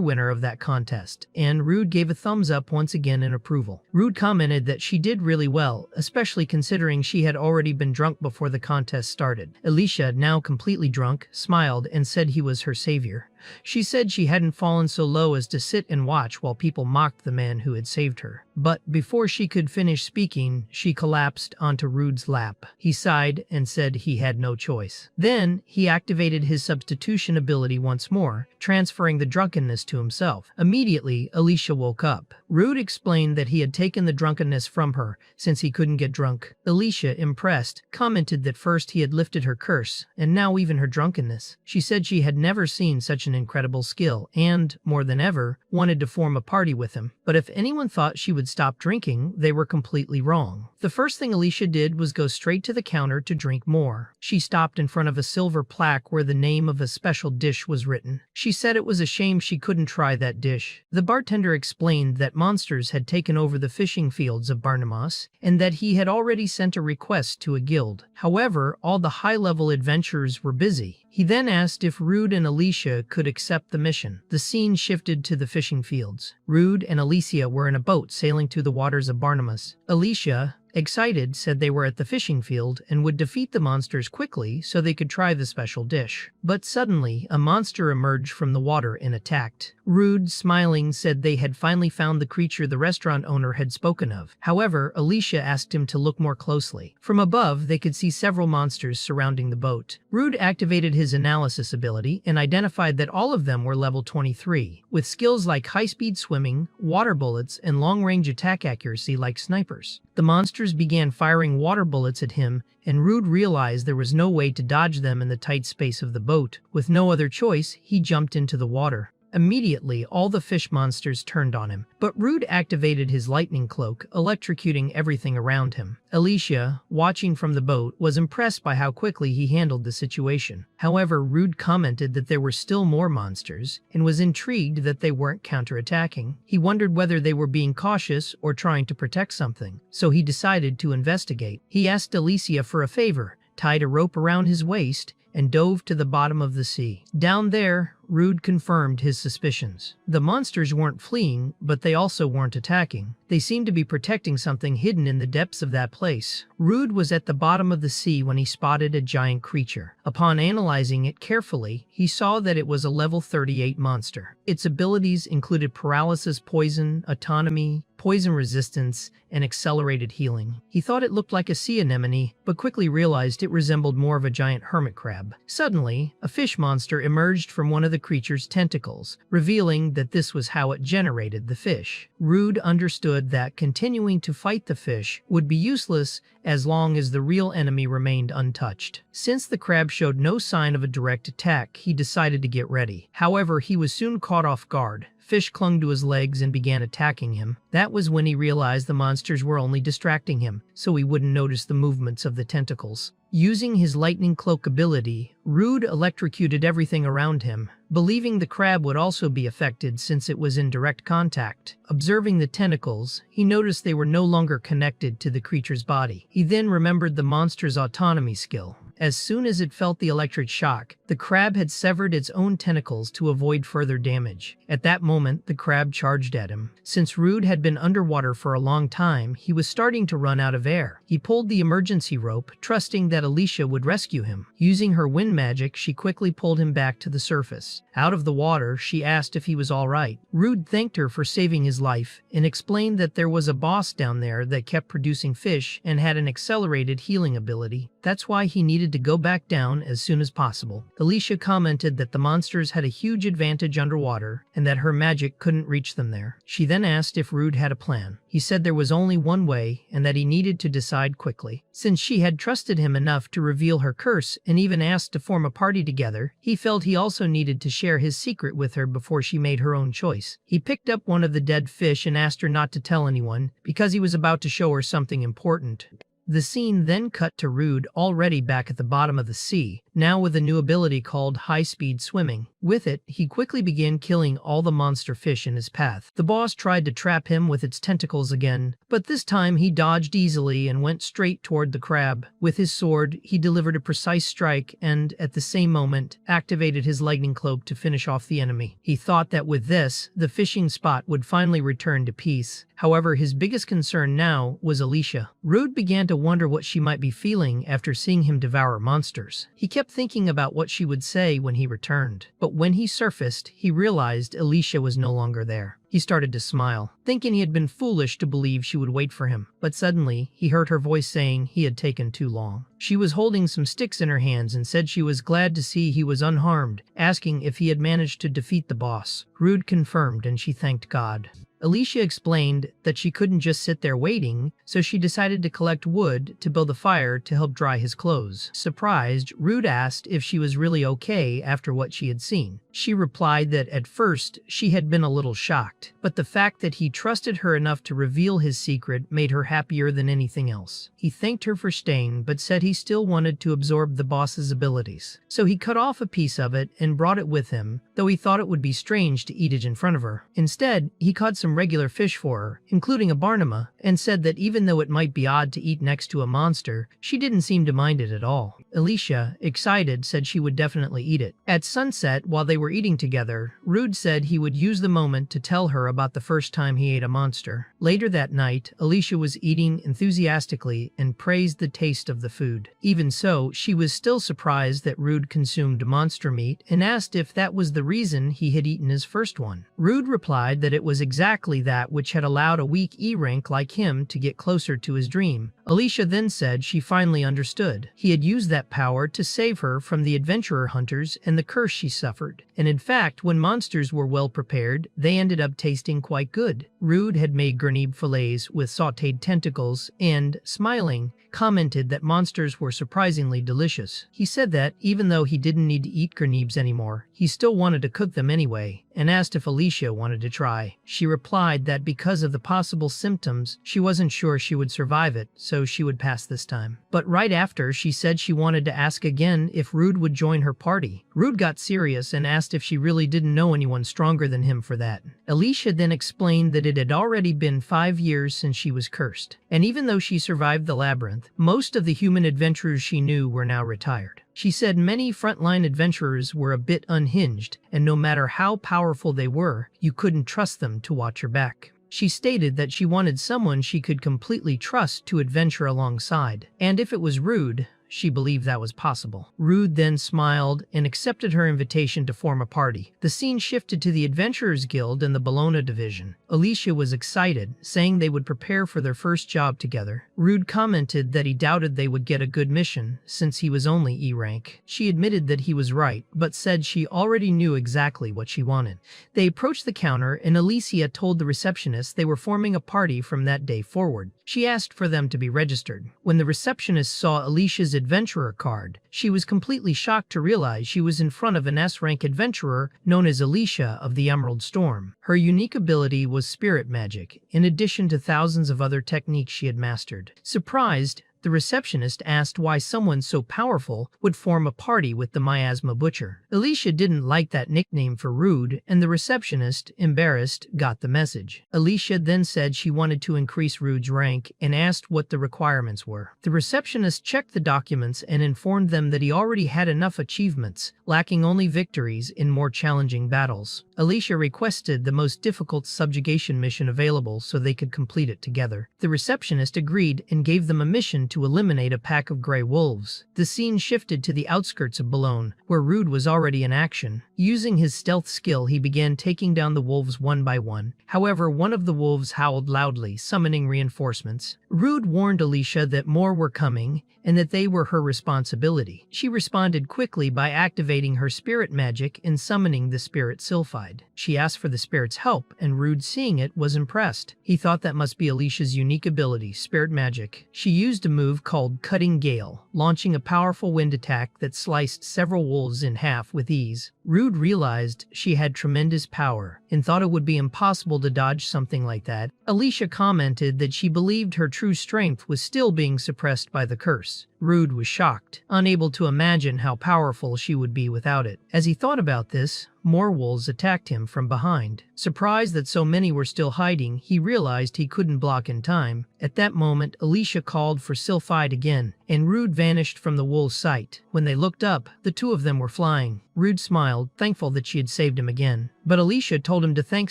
winner of that contest, and Rude gave a thumbs up once again in approval. Rude commented that she did really well, especially considering she had already been drunk before the contest started. Alicia, now completely drunk, smiled and said he was her savior. She said she hadn't fallen so low as to sit and watch while people mocked the man who had saved her. But before she could finish speaking, she collapsed onto Rude's lap. He sighed and said he had no choice. Then, he activated his substitution ability once more, transferring the drunkenness to himself. Immediately, Alicia woke up. Rude explained that he had taken the drunkenness from her since he couldn't get drunk. Alicia, impressed, commented that first he had lifted her curse, and now even her drunkenness. She said she had never seen such an incredible skill and, more than ever, wanted to form a party with him. But if anyone thought she would stop drinking, they were completely wrong. The first thing Alicia did was go straight to the counter to drink more. She stopped in front of a silver plaque where the name of a special dish was written. She said it was a shame she couldn't try that dish. The bartender explained that monsters had taken over the fishing fields of Barnamos, and that he had already sent a request to a guild. However, all the high-level adventurers were busy. He then asked if Rude and Alicia could accept the mission. The scene shifted to the fishing fields. Rude and Alicia were in a boat sailing through the waters of Barnamos. Alicia, excited, said they were at the fishing field and would defeat the monsters quickly so they could try the special dish. But suddenly, a monster emerged from the water and attacked. Rude, smiling, said they had finally found the creature the restaurant owner had spoken of. However, Alicia asked him to look more closely. From above, they could see several monsters surrounding the boat. Rude activated his analysis ability and identified that all of them were level 23, with skills like high-speed swimming, water bullets, and long-range attack accuracy like snipers. The monsters began firing water bullets at him, and Rude realized there was no way to dodge them in the tight space of the boat. With no other choice, he jumped into the water. Immediately, all the fish monsters turned on him, but Rude activated his lightning cloak, electrocuting everything around him. Alicia, watching from the boat, was impressed by how quickly he handled the situation. However, Rude commented that there were still more monsters, and was intrigued that they weren't counterattacking. He wondered whether they were being cautious or trying to protect something, so he decided to investigate. He asked Alicia for a favor, tied a rope around his waist, and dove to the bottom of the sea. Down there, Rude confirmed his suspicions. The monsters weren't fleeing, but they also weren't attacking. They seemed to be protecting something hidden in the depths of that place. Rude was at the bottom of the sea when he spotted a giant creature. Upon analyzing it carefully, he saw that it was a level 38 monster. Its abilities included paralysis, poison, autonomy, poison resistance, and accelerated healing. He thought it looked like a sea anemone, but quickly realized it resembled more of a giant hermit crab. Suddenly, a fish monster emerged from one of the creature's tentacles, revealing that this was how it generated the fish. Rude understood that continuing to fight the fish would be useless as long as the real enemy remained untouched. Since the crab showed no sign of a direct attack, he decided to get ready. However, he was soon caught off guard. Fish clung to his legs and began attacking him. That was when he realized the monsters were only distracting him, so he wouldn't notice the movements of the tentacles. Using his lightning cloak ability, Rude electrocuted everything around him, believing the crab would also be affected since it was in direct contact. Observing the tentacles, he noticed they were no longer connected to the creature's body. He then remembered the monster's autonomy skill. As soon as it felt the electric shock, the crab had severed its own tentacles to avoid further damage. At that moment, the crab charged at him. Since Rude had been underwater for a long time, he was starting to run out of air. He pulled the emergency rope, trusting that Alicia would rescue him. Using her wind magic, she quickly pulled him back to the surface. Out of the water, she asked if he was all right. Rude thanked her for saving his life and explained that there was a boss down there that kept producing fish and had an accelerated healing ability. That's why he needed to go back down as soon as possible. Alicia commented that the monsters had a huge advantage underwater and that her magic couldn't reach them there. She then asked if Rude had a plan. He said there was only one way and that he needed to decide quickly. Since she had trusted him enough to reveal her curse and even asked to form a party together, he felt he also needed to share his secret with her before she made her own choice. He picked up one of the dead fish and asked her not to tell anyone because he was about to show her something important. The scene then cut to Rude already back at the bottom of the sea, now with a new ability called high-speed swimming. With it, he quickly began killing all the monster fish in his path. The boss tried to trap him with its tentacles again, but this time he dodged easily and went straight toward the crab. With his sword, he delivered a precise strike and, at the same moment, activated his lightning cloak to finish off the enemy. He thought that with this, the fishing spot would finally return to peace. However, his biggest concern now was Alicia. Rude began to wonder what she might be feeling after seeing him devour monsters. He kept thinking about what she would say when he returned. But when he surfaced, he realized Alicia was no longer there. He started to smile, thinking he had been foolish to believe she would wait for him. But suddenly, he heard her voice saying he had taken too long. She was holding some sticks in her hands and said she was glad to see he was unharmed, asking if he had managed to defeat the boss. Rude confirmed and she thanked God. Alicia explained that she couldn't just sit there waiting, so she decided to collect wood to build a fire to help dry his clothes. Surprised, Rude asked if she was really okay after what she had seen. She replied that at first she had been a little shocked, but the fact that he trusted her enough to reveal his secret made her happier than anything else. He thanked her for staying, but said he still wanted to absorb the boss's abilities. So he cut off a piece of it and brought it with him, though he thought it would be strange to eat it in front of her. Instead, he caught some regular fish for her, including a barnama, and said that even though it might be odd to eat next to a monster, she didn't seem to mind it at all. Alicia, excited, said she would definitely eat it. At sunset, while they were eating together, Rude said he would use the moment to tell her about the first time he ate a monster. Later that night, Alicia was eating enthusiastically and praised the taste of the food. Even so, she was still surprised that Rude consumed monster meat and asked if that was the reason he had eaten his first one. Rude replied that it was exactly that which had allowed a weak E rank like him to get closer to his dream. Alicia then said she finally understood. He had used that power to save her from the adventurer hunters and the curse she suffered. And in fact, when monsters were well prepared, they ended up tasting quite good. Rude had made grenade fillets with sautéed tentacles and, smiling, commented that monsters were surprisingly delicious. He said that, even though he didn't need to eat grenades anymore, he still wanted to cook them anyway, and asked if Alicia wanted to try. She replied that because of the possible symptoms, she wasn't sure she would survive it, so she would pass this time. But right after, she said she wanted to ask again if Rude would join her party. Rude got serious and asked if she really didn't know anyone stronger than him for that. Alicia then explained that it had already been 5 years since she was cursed, and even though she survived the labyrinth, most of the human adventurers she knew were now retired. She said many frontline adventurers were a bit unhinged, and no matter how powerful they were, you couldn't trust them to watch your back. She stated that she wanted someone she could completely trust to adventure alongside, and if it was Rude, she believed that was possible. Rude then smiled and accepted her invitation to form a party. The scene shifted to the Adventurers Guild and the Bologna division. Alicia was excited, saying they would prepare for their first job together. Rude commented that he doubted they would get a good mission, since he was only E rank. She admitted that he was right, but said she already knew exactly what she wanted. They approached the counter, and Alicia told the receptionist they were forming a party from that day forward. She asked for them to be registered. When the receptionist saw Alicia's adventurer card, she was completely shocked to realize she was in front of an S-rank adventurer known as Alicia of the Emerald Storm. Her unique ability was spirit magic, in addition to thousands of other techniques she had mastered. Surprised, the receptionist asked why someone so powerful would form a party with the Miasma Butcher. Alicia didn't like that nickname for Rude, and the receptionist, embarrassed, got the message. Alicia then said she wanted to increase Rude's rank and asked what the requirements were. The receptionist checked the documents and informed them that he already had enough achievements, lacking only victories in more challenging battles. Alicia requested the most difficult subjugation mission available so they could complete it together. The receptionist agreed and gave them a mission to eliminate a pack of gray wolves. The scene shifted to the outskirts of Bologna, where Rude was already in action. Using his stealth skill, he began taking down the wolves one by one. However, one of the wolves howled loudly, summoning reinforcements. Rude warned Alicia that more were coming and that they were her responsibility. She responded quickly by activating her spirit magic and summoning the spirit Sylphide. She asked for the spirit's help, and Rude, seeing it, was impressed. He thought that must be Alicia's unique ability, spirit magic. She used a move called Cutting Gale, launching a powerful wind attack that sliced several wolves in half with ease. Rude realized she had tremendous power and thought it would be impossible to dodge something like that. Alicia commented that she believed her true strength was still being suppressed by the curse. Rude was shocked, unable to imagine how powerful she would be without it. As he thought about this, more wolves attacked him from behind. Surprised that so many were still hiding, he realized he couldn't block in time. At that moment, Alicia called for Sylphide again, and Rude vanished from the wolves' sight. When they looked up, the two of them were flying. Rude smiled, thankful that she had saved him again. But Alicia told him to thank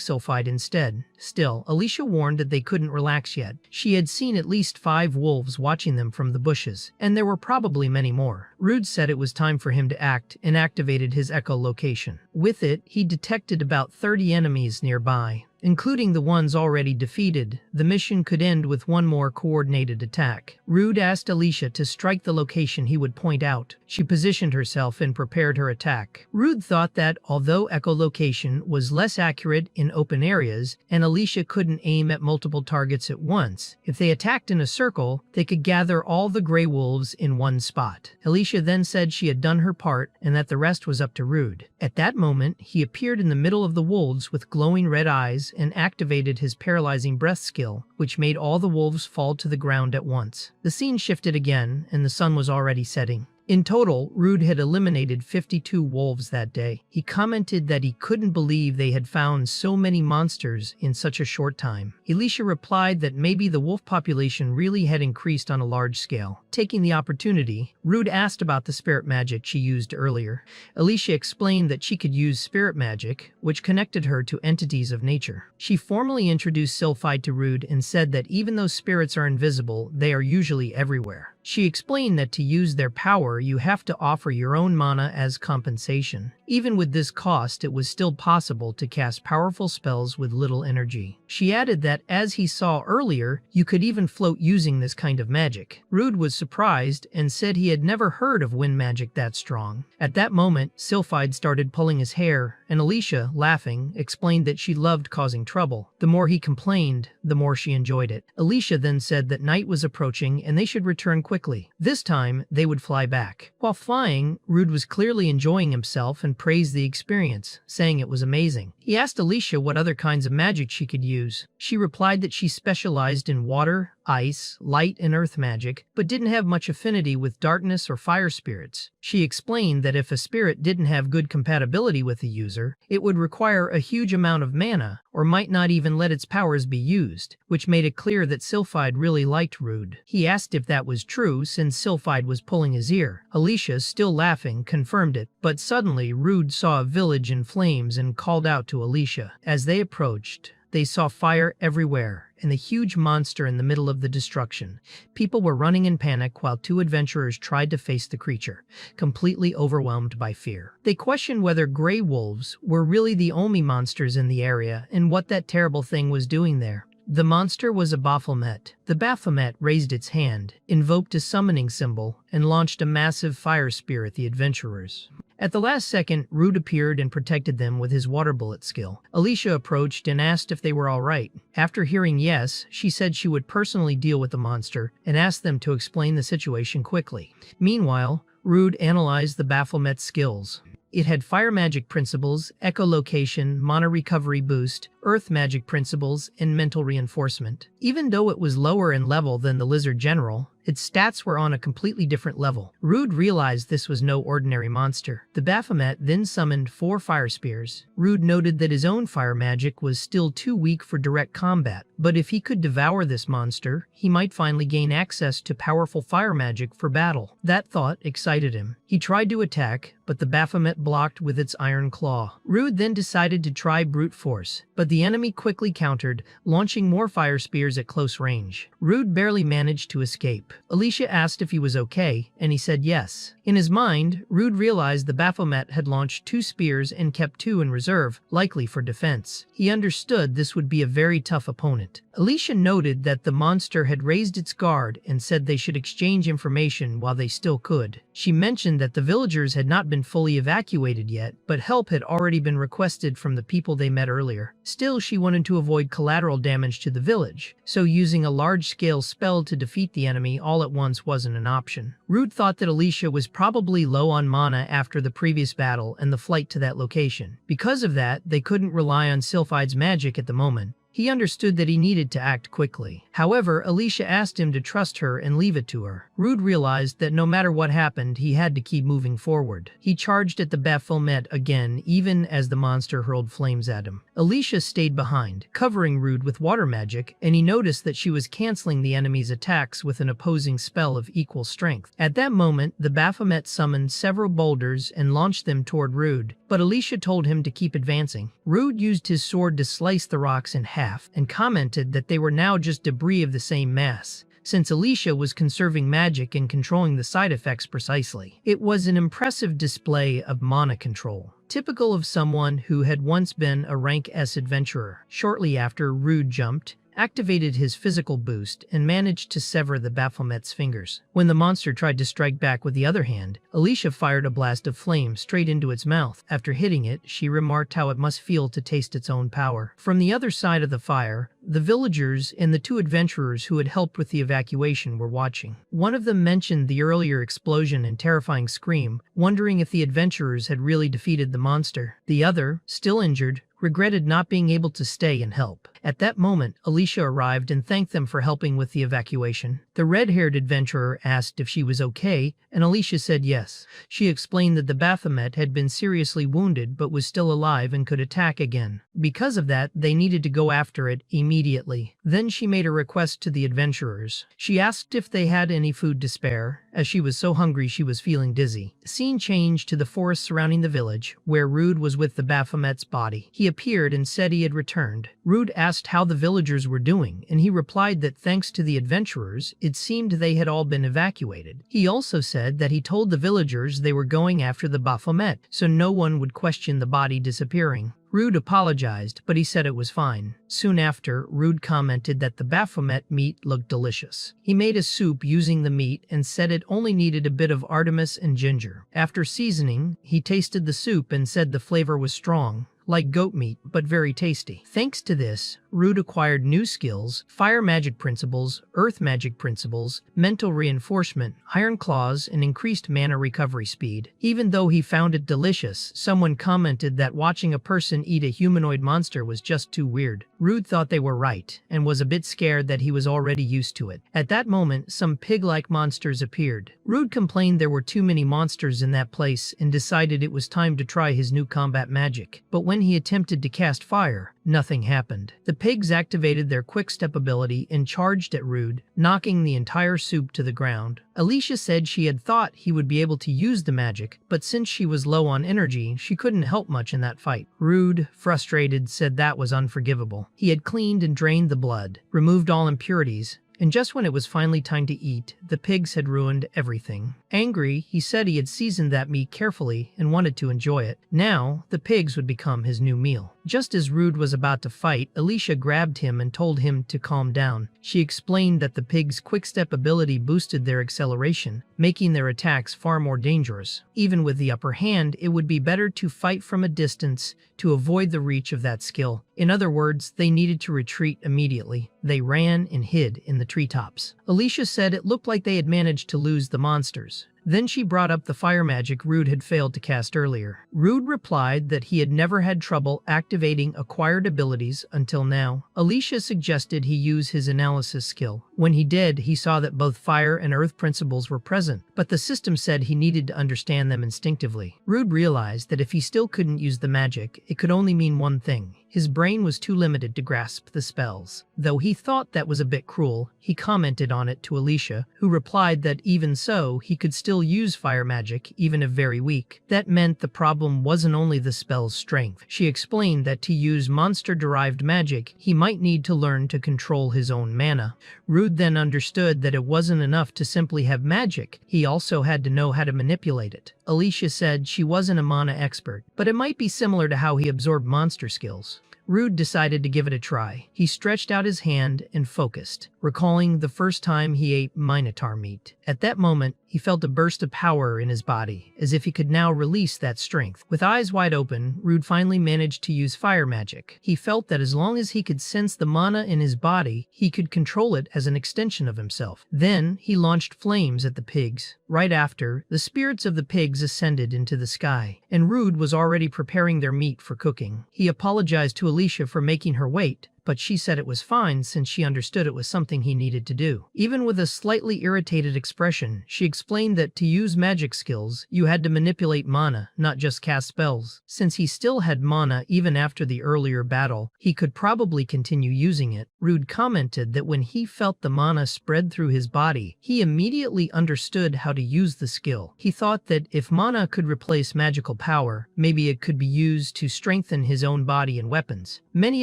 Sylphide instead. Still, Alicia warned that they couldn't relax yet. She had seen at least 5 wolves watching them from the bushes, and there were probably many more. Rude said it was time for him to act and activated his echolocation. With it, he detected about 30 enemies nearby, including the ones already defeated. The mission could end with one more coordinated attack. Rude asked Alicia to strike the location he would point out. She positioned herself and prepared her attack. Rude thought that, although echolocation was less accurate in open areas, and Alicia couldn't aim at multiple targets at once, if they attacked in a circle, they could gather all the gray wolves in one spot. Alicia then said she had done her part and that the rest was up to Rude. At that moment, he appeared in the middle of the wolves with glowing red eyes and activated his paralyzing breath skill, which made all the wolves fall to the ground at once. The scene shifted again, and the sun was already setting. In total, Rude had eliminated 52 wolves that day. He commented that he couldn't believe they had found so many monsters in such a short time. Alicia replied that maybe the wolf population really had increased on a large scale. Taking the opportunity, Rude asked about the spirit magic she used earlier. Alicia explained that she could use spirit magic, which connected her to entities of nature. She formally introduced Sylphide to Rude and said that even though spirits are invisible, they are usually everywhere. She explained that to use their power, you have to offer your own mana as compensation. Even with this cost, it was still possible to cast powerful spells with little energy. She added that, as he saw earlier, you could even float using this kind of magic. Rude was surprised and said he had never heard of wind magic that strong. At that moment, Sylphide started pulling his hair, and Alicia, laughing, explained that she loved causing trouble. The more he complained, the more she enjoyed it. Alicia then said that night was approaching and they should return quickly. This time, they would fly back. While flying, Rude was clearly enjoying himself and praised the experience, saying it was amazing. He asked Alicia what other kinds of magic she could use. She replied that she specialized in water, ice, light, and earth magic, but didn't have much affinity with darkness or fire spirits. She explained that if a spirit didn't have good compatibility with the user, it would require a huge amount of mana, or might not even let its powers be used, which made it clear that Sylphide really liked Rude. He asked if that was true since Sylphide was pulling his ear. Alicia, still laughing, confirmed it, but suddenly Rude saw a village in flames and called out to Alicia. As they approached, They saw fire everywhere and the huge monster in the middle of the destruction. People were running in panic while two adventurers tried to face the creature, completely overwhelmed by fear. They questioned whether gray wolves were really the only monsters in the area and what that terrible thing was doing there. The monster was a Baphomet. The Baphomet raised its hand, invoked a summoning symbol, and launched a massive fire spear at the adventurers. At the last second, Rude appeared and protected them with his water bullet skill. Alicia approached and asked if they were all right. After hearing yes, she said she would personally deal with the monster and asked them to explain the situation quickly. Meanwhile, Rude analyzed the Baphomet's skills. It had fire magic principles, echolocation, mana recovery boost, earth magic principles, and mental reinforcement. Even though it was lower in level than the lizard general, its stats were on a completely different level. Rude realized this was no ordinary monster. The Baphomet then summoned 4 fire spears. Rude noted that his own fire magic was still too weak for direct combat, but if he could devour this monster, he might finally gain access to powerful fire magic for battle. That thought excited him. He tried to attack, but the Baphomet blocked with its iron claw. Rude then decided to try brute force, but the enemy quickly countered, launching more fire spears at close range. Rude barely managed to escape. Alicia asked if he was okay, and he said yes. In his mind, Rude realized the Baphomet had launched 2 spears and kept 2 in reserve, likely for defense. He understood this would be a very tough opponent. Alicia noted that the monster had raised its guard and said they should exchange information while they still could. She mentioned that the villagers had not been fully evacuated yet, but help had already been requested from the people they met earlier. Still, she wanted to avoid collateral damage to the village, so using a large-scale spell to defeat the enemy all at once wasn't an option. Rude thought that Alicia was probably low on mana after the previous battle and the flight to that location. Because of that, they couldn't rely on Sylphide's magic at the moment. He understood that he needed to act quickly. However, Alicia asked him to trust her and leave it to her. Rude realized that no matter what happened, he had to keep moving forward. He charged at the Baphomet again, even as the monster hurled flames at him. Alicia stayed behind, covering Rude with water magic, and he noticed that she was canceling the enemy's attacks with an opposing spell of equal strength. At that moment, the Baphomet summoned several boulders and launched them toward Rude, but Alicia told him to keep advancing. Rude used his sword to slice the rocks in half and commented that they were now just debris of the same mass, since Alicia was conserving magic and controlling the side effects precisely. It was an impressive display of mana control, typical of someone who had once been a rank S adventurer. Shortly after, Rude jumped, activated his physical boost, and managed to sever the Baphomet's fingers. When the monster tried to strike back with the other hand, Alicia fired a blast of flame straight into its mouth. After hitting it, she remarked how it must feel to taste its own power. From the other side of the fire, the villagers and the 2 adventurers who had helped with the evacuation were watching. One of them mentioned the earlier explosion and terrifying scream, wondering if the adventurers had really defeated the monster. The other, still injured, regretted not being able to stay and help. At that moment, Alicia arrived and thanked them for helping with the evacuation. The red-haired adventurer asked if she was okay, and Alicia said yes. She explained that the Baphomet had been seriously wounded but was still alive and could attack again. Because of that, they needed to go after it immediately. Then she made a request to the adventurers. She asked if they had any food to spare, as she was so hungry she was feeling dizzy. The scene changed to the forest surrounding the village, where Rude was with the Baphomet's body. He appeared and said he had returned. Rude asked how the villagers were doing, and he replied that thanks to the adventurers, it seemed they had all been evacuated. He also said that he told the villagers they were going after the Baphomet, so no one would question the body disappearing. Rude apologized, but he said it was fine. Soon after, Rude commented that the Baphomet meat looked delicious. He made a soup using the meat and said it only needed a bit of Artemis and ginger. After seasoning, he tasted the soup and said the flavor was strong, like goat meat, but very tasty. Thanks to this, Rude acquired new skills, fire magic principles, earth magic principles, mental reinforcement, iron claws, and increased mana recovery speed. Even though he found it delicious, someone commented that watching a person eat a humanoid monster was just too weird. Rude thought they were right, and was a bit scared that he was already used to it. At that moment, some pig-like monsters appeared. Rude complained there were too many monsters in that place and decided it was time to try his new combat magic. But when he attempted to cast fire, Nothing happened. The pigs activated their quick-step ability and charged at Rude, knocking the entire soup to the ground. Alicia said she had thought he would be able to use the magic, but since she was low on energy, she couldn't help much in that fight. Rude, frustrated, said that was unforgivable. He had cleaned and drained the blood, removed all impurities, and just when it was finally time to eat, the pigs had ruined everything. Angry, he said he had seasoned that meat carefully and wanted to enjoy it. Now, the pigs would become his new meal. Just as Rude was about to fight, Alicia grabbed him and told him to calm down. She explained that the pigs' quick-step ability boosted their acceleration, making their attacks far more dangerous. Even with the upper hand, it would be better to fight from a distance to avoid the reach of that skill. In other words, they needed to retreat immediately. They ran and hid in the treetops. Alicia said it looked like they had managed to lose the monsters. Then she brought up the fire magic Rude had failed to cast earlier. Rude replied that he had never had trouble activating acquired abilities until now. Alicia suggested he use his analysis skill. When he did, he saw that both fire and earth principles were present, but the system said he needed to understand them instinctively. Rude realized that if he still couldn't use the magic, it could only mean one thing. His brain was too limited to grasp the spells. Though he thought that was a bit cruel, he commented on it to Alicia, who replied that even so, he could still use fire magic, even if very weak. That meant the problem wasn't only the spell's strength. She explained that to use monster-derived magic, he might need to learn to control his own mana. Rude then understood that it wasn't enough to simply have magic, he also had to know how to manipulate it. Alicia said she wasn't a mana expert, but it might be similar to how he absorbed monster skills. Rude decided to give it a try. He stretched out his hand and focused, recalling the first time he ate minotaur meat. At that moment, he felt a burst of power in his body, as if he could now release that strength. With eyes wide open, Rude finally managed to use fire magic. He felt that as long as he could sense the mana in his body, he could control it as an extension of himself. Then, he launched flames at the pigs. Right after, the spirits of the pigs ascended into the sky, and Rude was already preparing their meat for cooking. He apologized to Alicia for making her wait, but she said it was fine since she understood it was something he needed to do. Even with a slightly irritated expression, she explained that to use magic skills, you had to manipulate mana, not just cast spells. Since he still had mana even after the earlier battle, he could probably continue using it. Rude commented that when he felt the mana spread through his body, he immediately understood how to use the skill. He thought that if mana could replace magical power, maybe it could be used to strengthen his own body and weapons. Many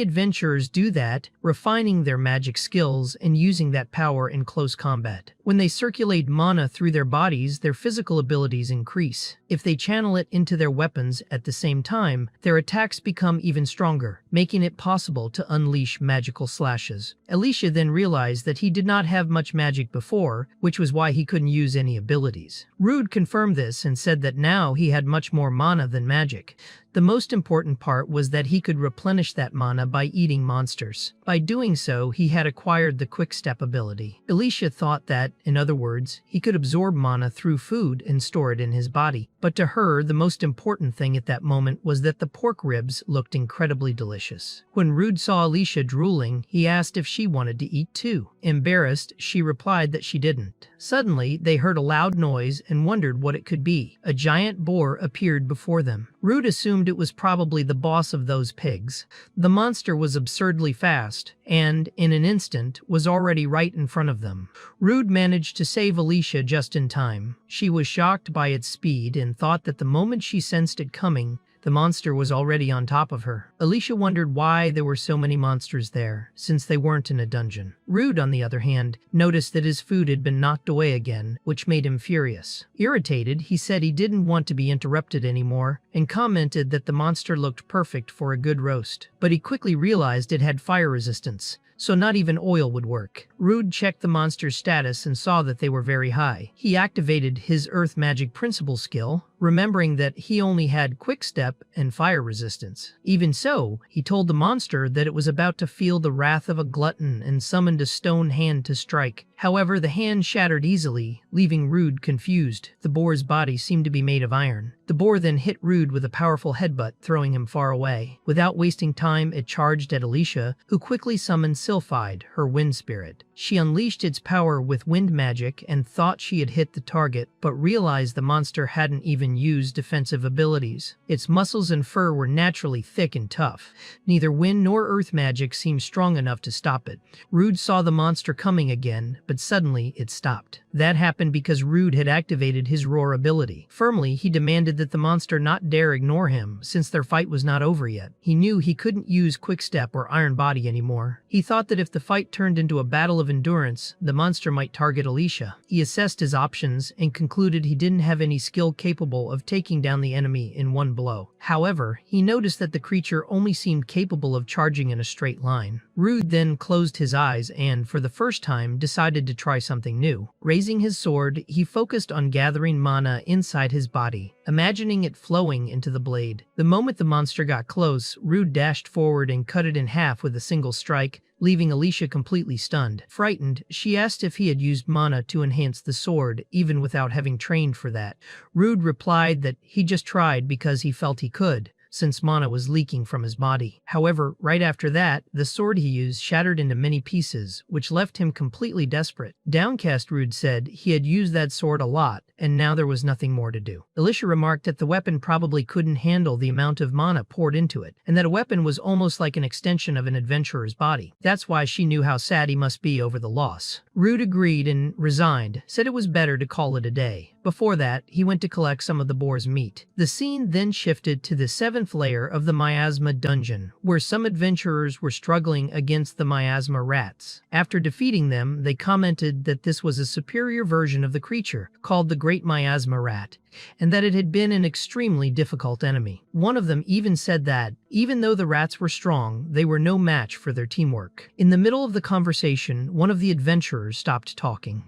adventurers do that, refining their magic skills and using that power in close combat. When they circulate mana through their bodies, their physical abilities increase. If they channel it into their weapons at the same time, their attacks become even stronger, making it possible to unleash magical slashes. Alicia then realized that he did not have much magic before, which was why he couldn't use any abilities. Rude confirmed this and said that now he had much more mana than magic. The most important part was that he could replenish that mana by eating monsters. By doing so, he had acquired the quick step ability. Alicia thought that, in other words, he could absorb mana through food and store it in his body. But to her, the most important thing at that moment was that the pork ribs looked incredibly delicious. When Rude saw Alicia drooling, he asked if she wanted to eat too. Embarrassed, she replied that she didn't. Suddenly, they heard a loud noise and wondered what it could be. A giant boar appeared before them. Rude assumed it was probably the boss of those pigs. The monster was absurdly fast, and, in an instant, was already right in front of them. Rude managed to save Alicia just in time. She was shocked by its speed and thought that the moment she sensed it coming, the monster was already on top of her. Alicia wondered why there were so many monsters there, since they weren't in a dungeon. Rude, on the other hand, noticed that his food had been knocked away again, which made him furious. Irritated, he said he didn't want to be interrupted anymore, and commented that the monster looked perfect for a good roast. But he quickly realized it had fire resistance, so not even oil would work. Rude checked the monster's status and saw that they were very high. He activated his Earth Magic Principle skill, remembering that he only had Quick Step and fire resistance. Even so, he told the monster that it was about to feel the wrath of a glutton and summoned a stone hand to strike. However, the hand shattered easily, leaving Rude confused. The boar's body seemed to be made of iron. The The boar then hit Rude with a powerful headbutt, throwing him far away. Without wasting time, it charged at Alicia, who quickly summoned Sylphide, her wind spirit. She unleashed its power with wind magic and thought she had hit the target, but realized the monster hadn't even used defensive abilities. Its muscles and fur were naturally thick and tough. Neither wind nor earth magic seemed strong enough to stop it. Rude saw the monster coming again, but suddenly it stopped. That happened because Rude had activated his roar ability. Firmly, he demanded that the monster not dare ignore him, since their fight was not over yet. He knew he couldn't use Quickstep or Iron Body anymore. He thought that if the fight turned into a battle of endurance, the monster might target Alicia. He assessed his options and concluded he didn't have any skill capable of taking down the enemy in one blow. However, he noticed that the creature only seemed capable of charging in a straight line. Rude then closed his eyes and, for the first time, decided to try something new. Raising his sword, he focused on gathering mana inside his body, imagining it flowing into the blade. The moment the monster got close, Rude dashed forward and cut it in half with a single strike, leaving Alicia completely stunned. Frightened, she asked if he had used mana to enhance the sword, even without having trained for that. Rude replied that he just tried because he felt he could, since mana was leaking from his body. However, right after that, the sword he used shattered into many pieces, which left him completely desperate. Downcast, Rude said he had used that sword a lot, and now there was nothing more to do. Alicia remarked that the weapon probably couldn't handle the amount of mana poured into it, and that a weapon was almost like an extension of an adventurer's body. That's why she knew how sad he must be over the loss. Rude agreed and resigned, said it was better to call it a day. Before that, he went to collect some of the boar's meat. The scene then shifted to the 7th layer of the Miasma dungeon, where some adventurers were struggling against the Miasma rats. After defeating them, they commented that this was a superior version of the creature, called the Great Miasma Rat, and that it had been an extremely difficult enemy. One of them even said that, even though the rats were strong, they were no match for their teamwork. In the middle of the conversation, one of the adventurers stopped talking.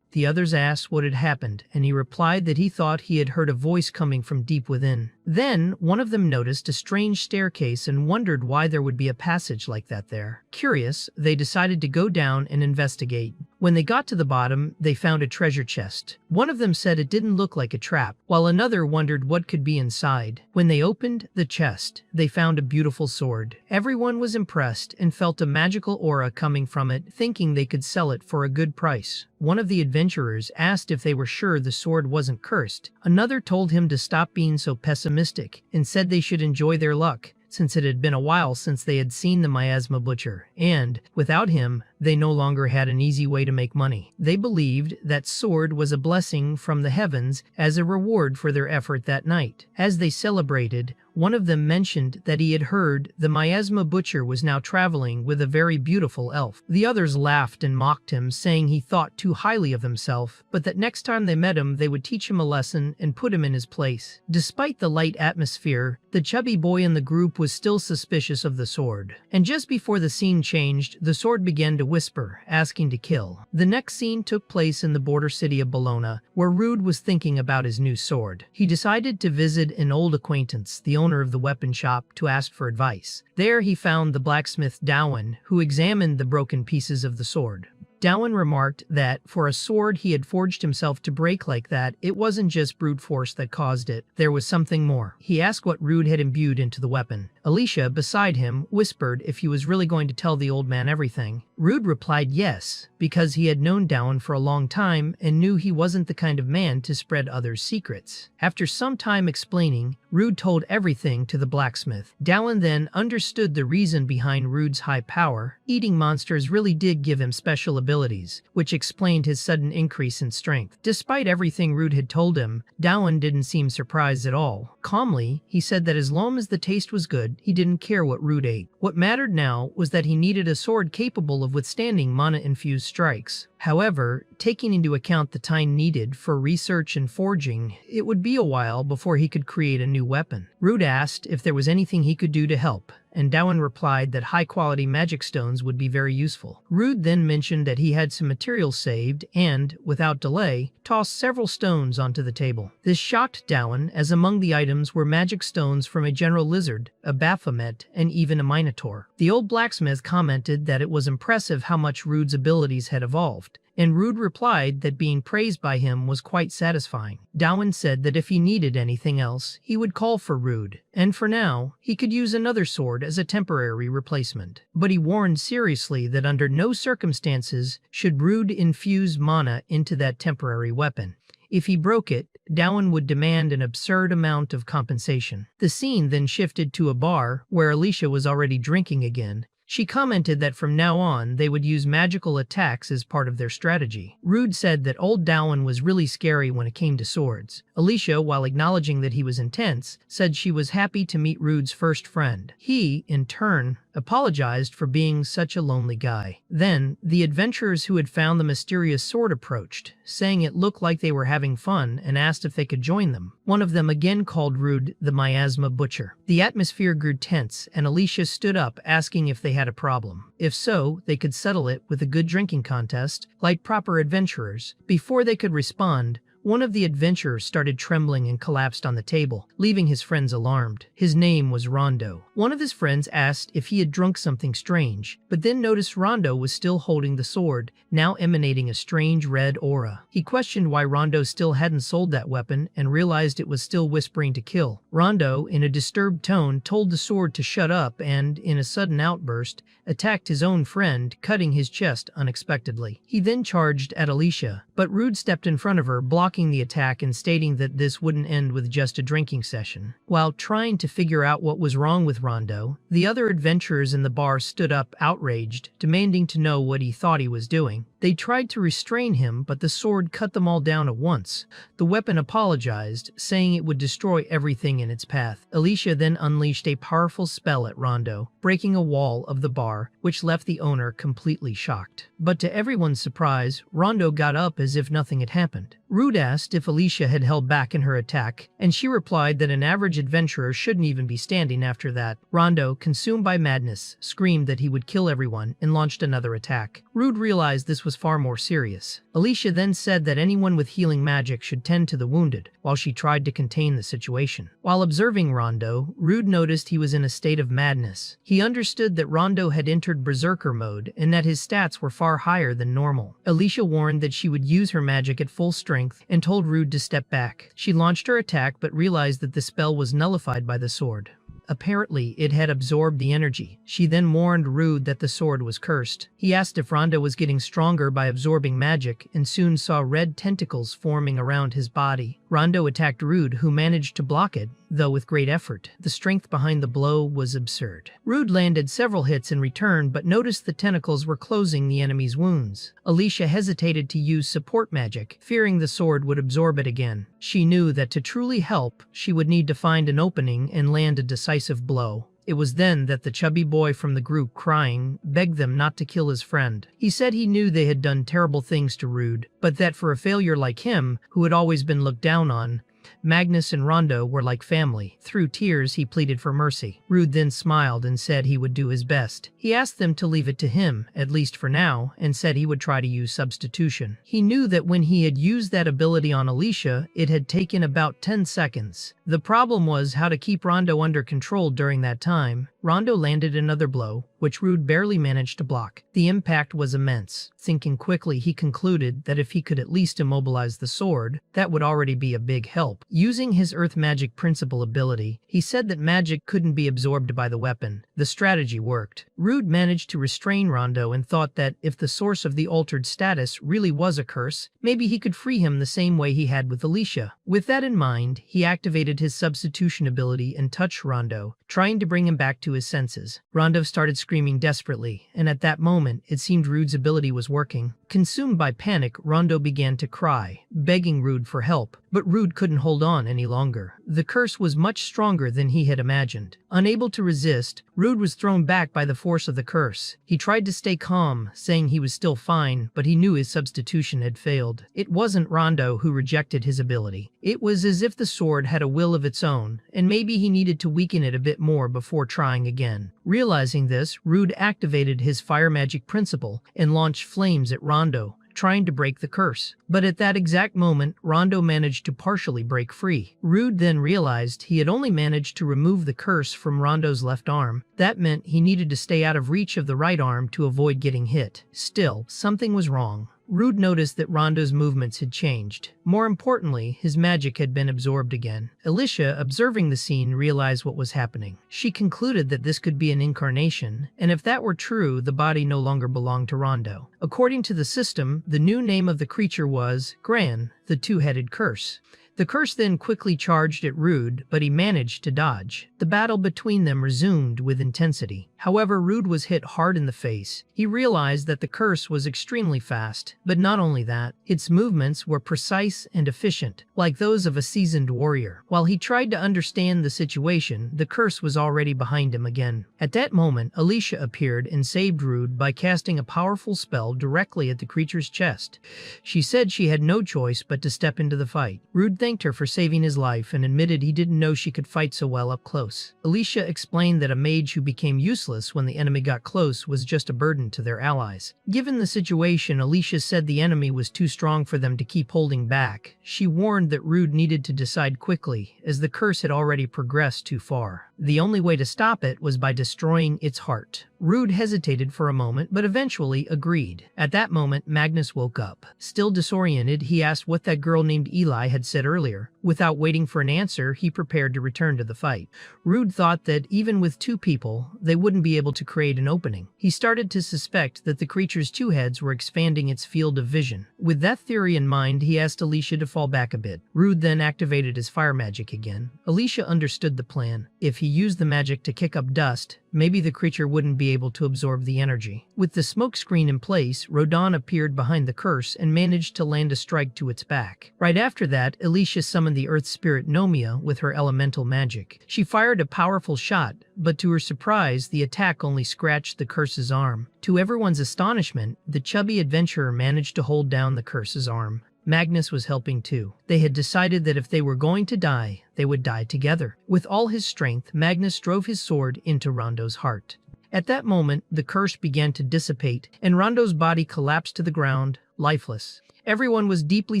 The others asked what had happened, and he replied that he thought he had heard a voice coming from deep within. Then, one of them noticed a strange staircase and wondered why there would be a passage like that there. Curious, they decided to go down and investigate. When they got to the bottom, they found a treasure chest. One of them said it didn't look like a trap, while another wondered what could be inside. When they opened the chest, they found a beautiful sword. Everyone was impressed and felt a magical aura coming from it, thinking they could sell it for a good price. One of the adventurers asked if they were sure the sword wasn't cursed. Another told him to stop being so pessimistic and said they should enjoy their luck, since it had been a while since they had seen the Miasma Butcher, and, without him, they no longer had an easy way to make money. They believed that sword was a blessing from the heavens as a reward for their effort that night. As they celebrated, one of them mentioned that he had heard the Miasma Butcher was now traveling with a very beautiful elf. The others laughed and mocked him, saying he thought too highly of himself, but that next time they met him, they would teach him a lesson and put him in his place. Despite the light atmosphere, the chubby boy in the group was still suspicious of the sword. And just before the scene changed, the sword began to whisper, asking to kill. The next scene took place in the border city of Bologna, where Rude was thinking about his new sword. He decided to visit an old acquaintance, the owner of the weapon shop, to ask for advice. There he found the blacksmith Dowen, who examined the broken pieces of the sword. Dowen remarked that, for a sword he had forged himself to break like that, it wasn't just brute force that caused it. There was something more. He asked what Rude had imbued into the weapon. Alicia, beside him, whispered if he was really going to tell the old man everything. Rude replied yes, because he had known Dowen for a long time and knew he wasn't the kind of man to spread others' secrets. After some time explaining, Rude told everything to the blacksmith. Dowen then understood the reason behind Rude's high power. Eating monsters really did give him special abilities, which explained his sudden increase in strength. Despite everything Rude had told him, Dowen didn't seem surprised at all. Calmly, he said that as long as the taste was good, he didn't care what Rude ate. What mattered now was that he needed a sword capable of withstanding mana-infused strikes. However, taking into account the time needed for research and forging, it would be a while before he could create a new weapon. Rude asked if there was anything he could do to help, and Dowen replied that high-quality magic stones would be very useful. Rude then mentioned that he had some materials saved and, without delay, tossed several stones onto the table. This shocked Dowen, as among the items were magic stones from a general lizard, a Baphomet, and even a minotaur. The old blacksmith commented that it was impressive how much Rude's abilities had evolved, and Rude replied that being praised by him was quite satisfying. Dawan said that if he needed anything else, he would call for Rude, and for now, he could use another sword as a temporary replacement. But he warned seriously that under no circumstances should Rude infuse mana into that temporary weapon. If he broke it, Dawan would demand an absurd amount of compensation. The scene then shifted to a bar where Alicia was already drinking again. She commented that from now on they would use magical attacks as part of their strategy. Rude said that old Dawan was really scary when it came to swords. Alicia, while acknowledging that he was intense, said she was happy to meet Rude's first friend. He, in turn, apologized for being such a lonely guy. Then, the adventurers who had found the mysterious sword approached, saying it looked like they were having fun and asked if they could join them. One of them again called Rude the Miasma Butcher. The atmosphere grew tense and Alicia stood up asking if they had a problem. If so, they could settle it with a good drinking contest, like proper adventurers. Before they could respond, one of the adventurers started trembling and collapsed on the table, leaving his friends alarmed. His name was Rondo. One of his friends asked if he had drunk something strange, but then noticed Rondo was still holding the sword, now emanating a strange red aura. He questioned why Rondo still hadn't sold that weapon and realized it was still whispering to kill. Rondo, in a disturbed tone, told the sword to shut up and, in a sudden outburst, attacked his own friend, cutting his chest unexpectedly. He then charged at Alicia, but Rude stepped in front of her, blocking the attack and stating that this wouldn't end with just a drinking session. While trying to figure out what was wrong with Rondo, the other adventurers in the bar stood up, outraged, demanding to know what he thought he was doing. They tried to restrain him, but the sword cut them all down at once. The weapon apologized, saying it would destroy everything in its path. Alicia then unleashed a powerful spell at Rondo, breaking a wall of the bar, which left the owner completely shocked. But to everyone's surprise, Rondo got up as if nothing had happened. Rude asked if Alicia had held back in her attack, and she replied that an average adventurer shouldn't even be standing after that. Rondo, consumed by madness, screamed that he would kill everyone and launched another attack. Rude realized this was far more serious. Alicia then said that anyone with healing magic should tend to the wounded, while she tried to contain the situation. While observing Rondo, Rude noticed he was in a state of madness. He understood that Rondo had entered berserker mode and that his stats were far higher than normal. Alicia warned that she would use her magic at full strength and told Rude to step back. She launched her attack but realized that the spell was nullified by the sword. Apparently, it had absorbed the energy. She then warned Rude that the sword was cursed. He asked if Rondo was getting stronger by absorbing magic and soon saw red tentacles forming around his body. Rondo attacked Rude, who managed to block it, though with great effort. The strength behind the blow was absurd. Rude landed several hits in return but noticed the tentacles were closing the enemy's wounds. Alicia hesitated to use support magic, fearing the sword would absorb it again. She knew that to truly help, she would need to find an opening and land a decisive blow. It was then that the chubby boy from the group, crying, begged them not to kill his friend. He said he knew they had done terrible things to Rude, but that for a failure like him, who had always been looked down on, Magnus and Rondo were like family. Through tears, he pleaded for mercy. Rude then smiled and said he would do his best. He asked them to leave it to him, at least for now, and said he would try to use substitution. He knew that when he had used that ability on Alicia, it had taken about 10 seconds. The problem was how to keep Rondo under control during that time. Rondo landed another blow, which Rude barely managed to block. The impact was immense. Thinking quickly, he concluded that if he could at least immobilize the sword, that would already be a big help. Using his Earth Magic Principle ability, he said that magic couldn't be absorbed by the weapon. The strategy worked. Rude managed to restrain Rondo and thought that if the source of the altered status really was a curse, maybe he could free him the same way he had with Alicia. With that in mind, he activated his substitution ability and touched Rondo, trying to bring him back to his senses. Rondo started screaming desperately, and at that moment, it seemed Rude's ability was working. Consumed by panic, Rondo began to cry, begging Rude for help, but Rude couldn't hold on any longer. The curse was much stronger than he had imagined. Unable to resist, Rude was thrown back by the force of the curse. He tried to stay calm, saying he was still fine, but he knew his substitution had failed. It wasn't Rondo who rejected his ability. It was as if the sword had a will of its own, and maybe he needed to weaken it a bit more before trying again. Realizing this, Rude activated his fire magic principle and launched flames at Rondo, trying to break the curse. But at that exact moment, Rondo managed to partially break free. Rude then realized he had only managed to remove the curse from Rondo's left arm. That meant he needed to stay out of reach of the right arm to avoid getting hit. Still, something was wrong. Rude noticed that Rondo's movements had changed. More importantly, his magic had been absorbed again. Alicia, observing the scene, realized what was happening. She concluded that this could be an incarnation, and if that were true, the body no longer belonged to Rondo. According to the system, the new name of the creature was Gran, the two-headed curse. The curse then quickly charged at Rude, but he managed to dodge. The battle between them resumed with intensity. However, Rude was hit hard in the face. He realized that the curse was extremely fast, but not only that, its movements were precise and efficient, like those of a seasoned warrior. While he tried to understand the situation, the curse was already behind him again. At that moment, Alicia appeared and saved Rude by casting a powerful spell directly at the creature's chest. She said she had no choice but to step into the fight. Rude thanked her for saving his life and admitted he didn't know she could fight so well up close. Alicia explained that a mage who became useless when the enemy got close was just a burden to their allies. Given the situation, Alicia said the enemy was too strong for them to keep holding back. She warned that Rude needed to decide quickly, as the curse had already progressed too far. The only way to stop it was by destroying its heart. Rude hesitated for a moment, but eventually agreed. At that moment, Magnus woke up. Still disoriented, he asked what that girl named Eli had said earlier. Without waiting for an answer, he prepared to return to the fight. Rude thought that even with two people, they wouldn't be able to create an opening. He started to suspect that the creature's two heads were expanding its field of vision. With that theory in mind, he asked Alicia to fall back a bit. Rude then activated his fire magic again. Alicia understood the plan. If he used the magic to kick up dust, maybe the creature wouldn't be able to absorb the energy. With the smoke screen in place, Rodon appeared behind the curse and managed to land a strike to its back. Right after that, Alicia summoned the earth spirit Nomia with her elemental magic. She fired a powerful shot, but to her surprise, the attack only scratched the curse's arm. To everyone's astonishment, the chubby adventurer managed to hold down the curse's arm. Magnus was helping too. They had decided that if they were going to die, they would die together. With all his strength, Magnus drove his sword into Rondo's heart. At that moment, the curse began to dissipate, and Rondo's body collapsed to the ground, lifeless. Everyone was deeply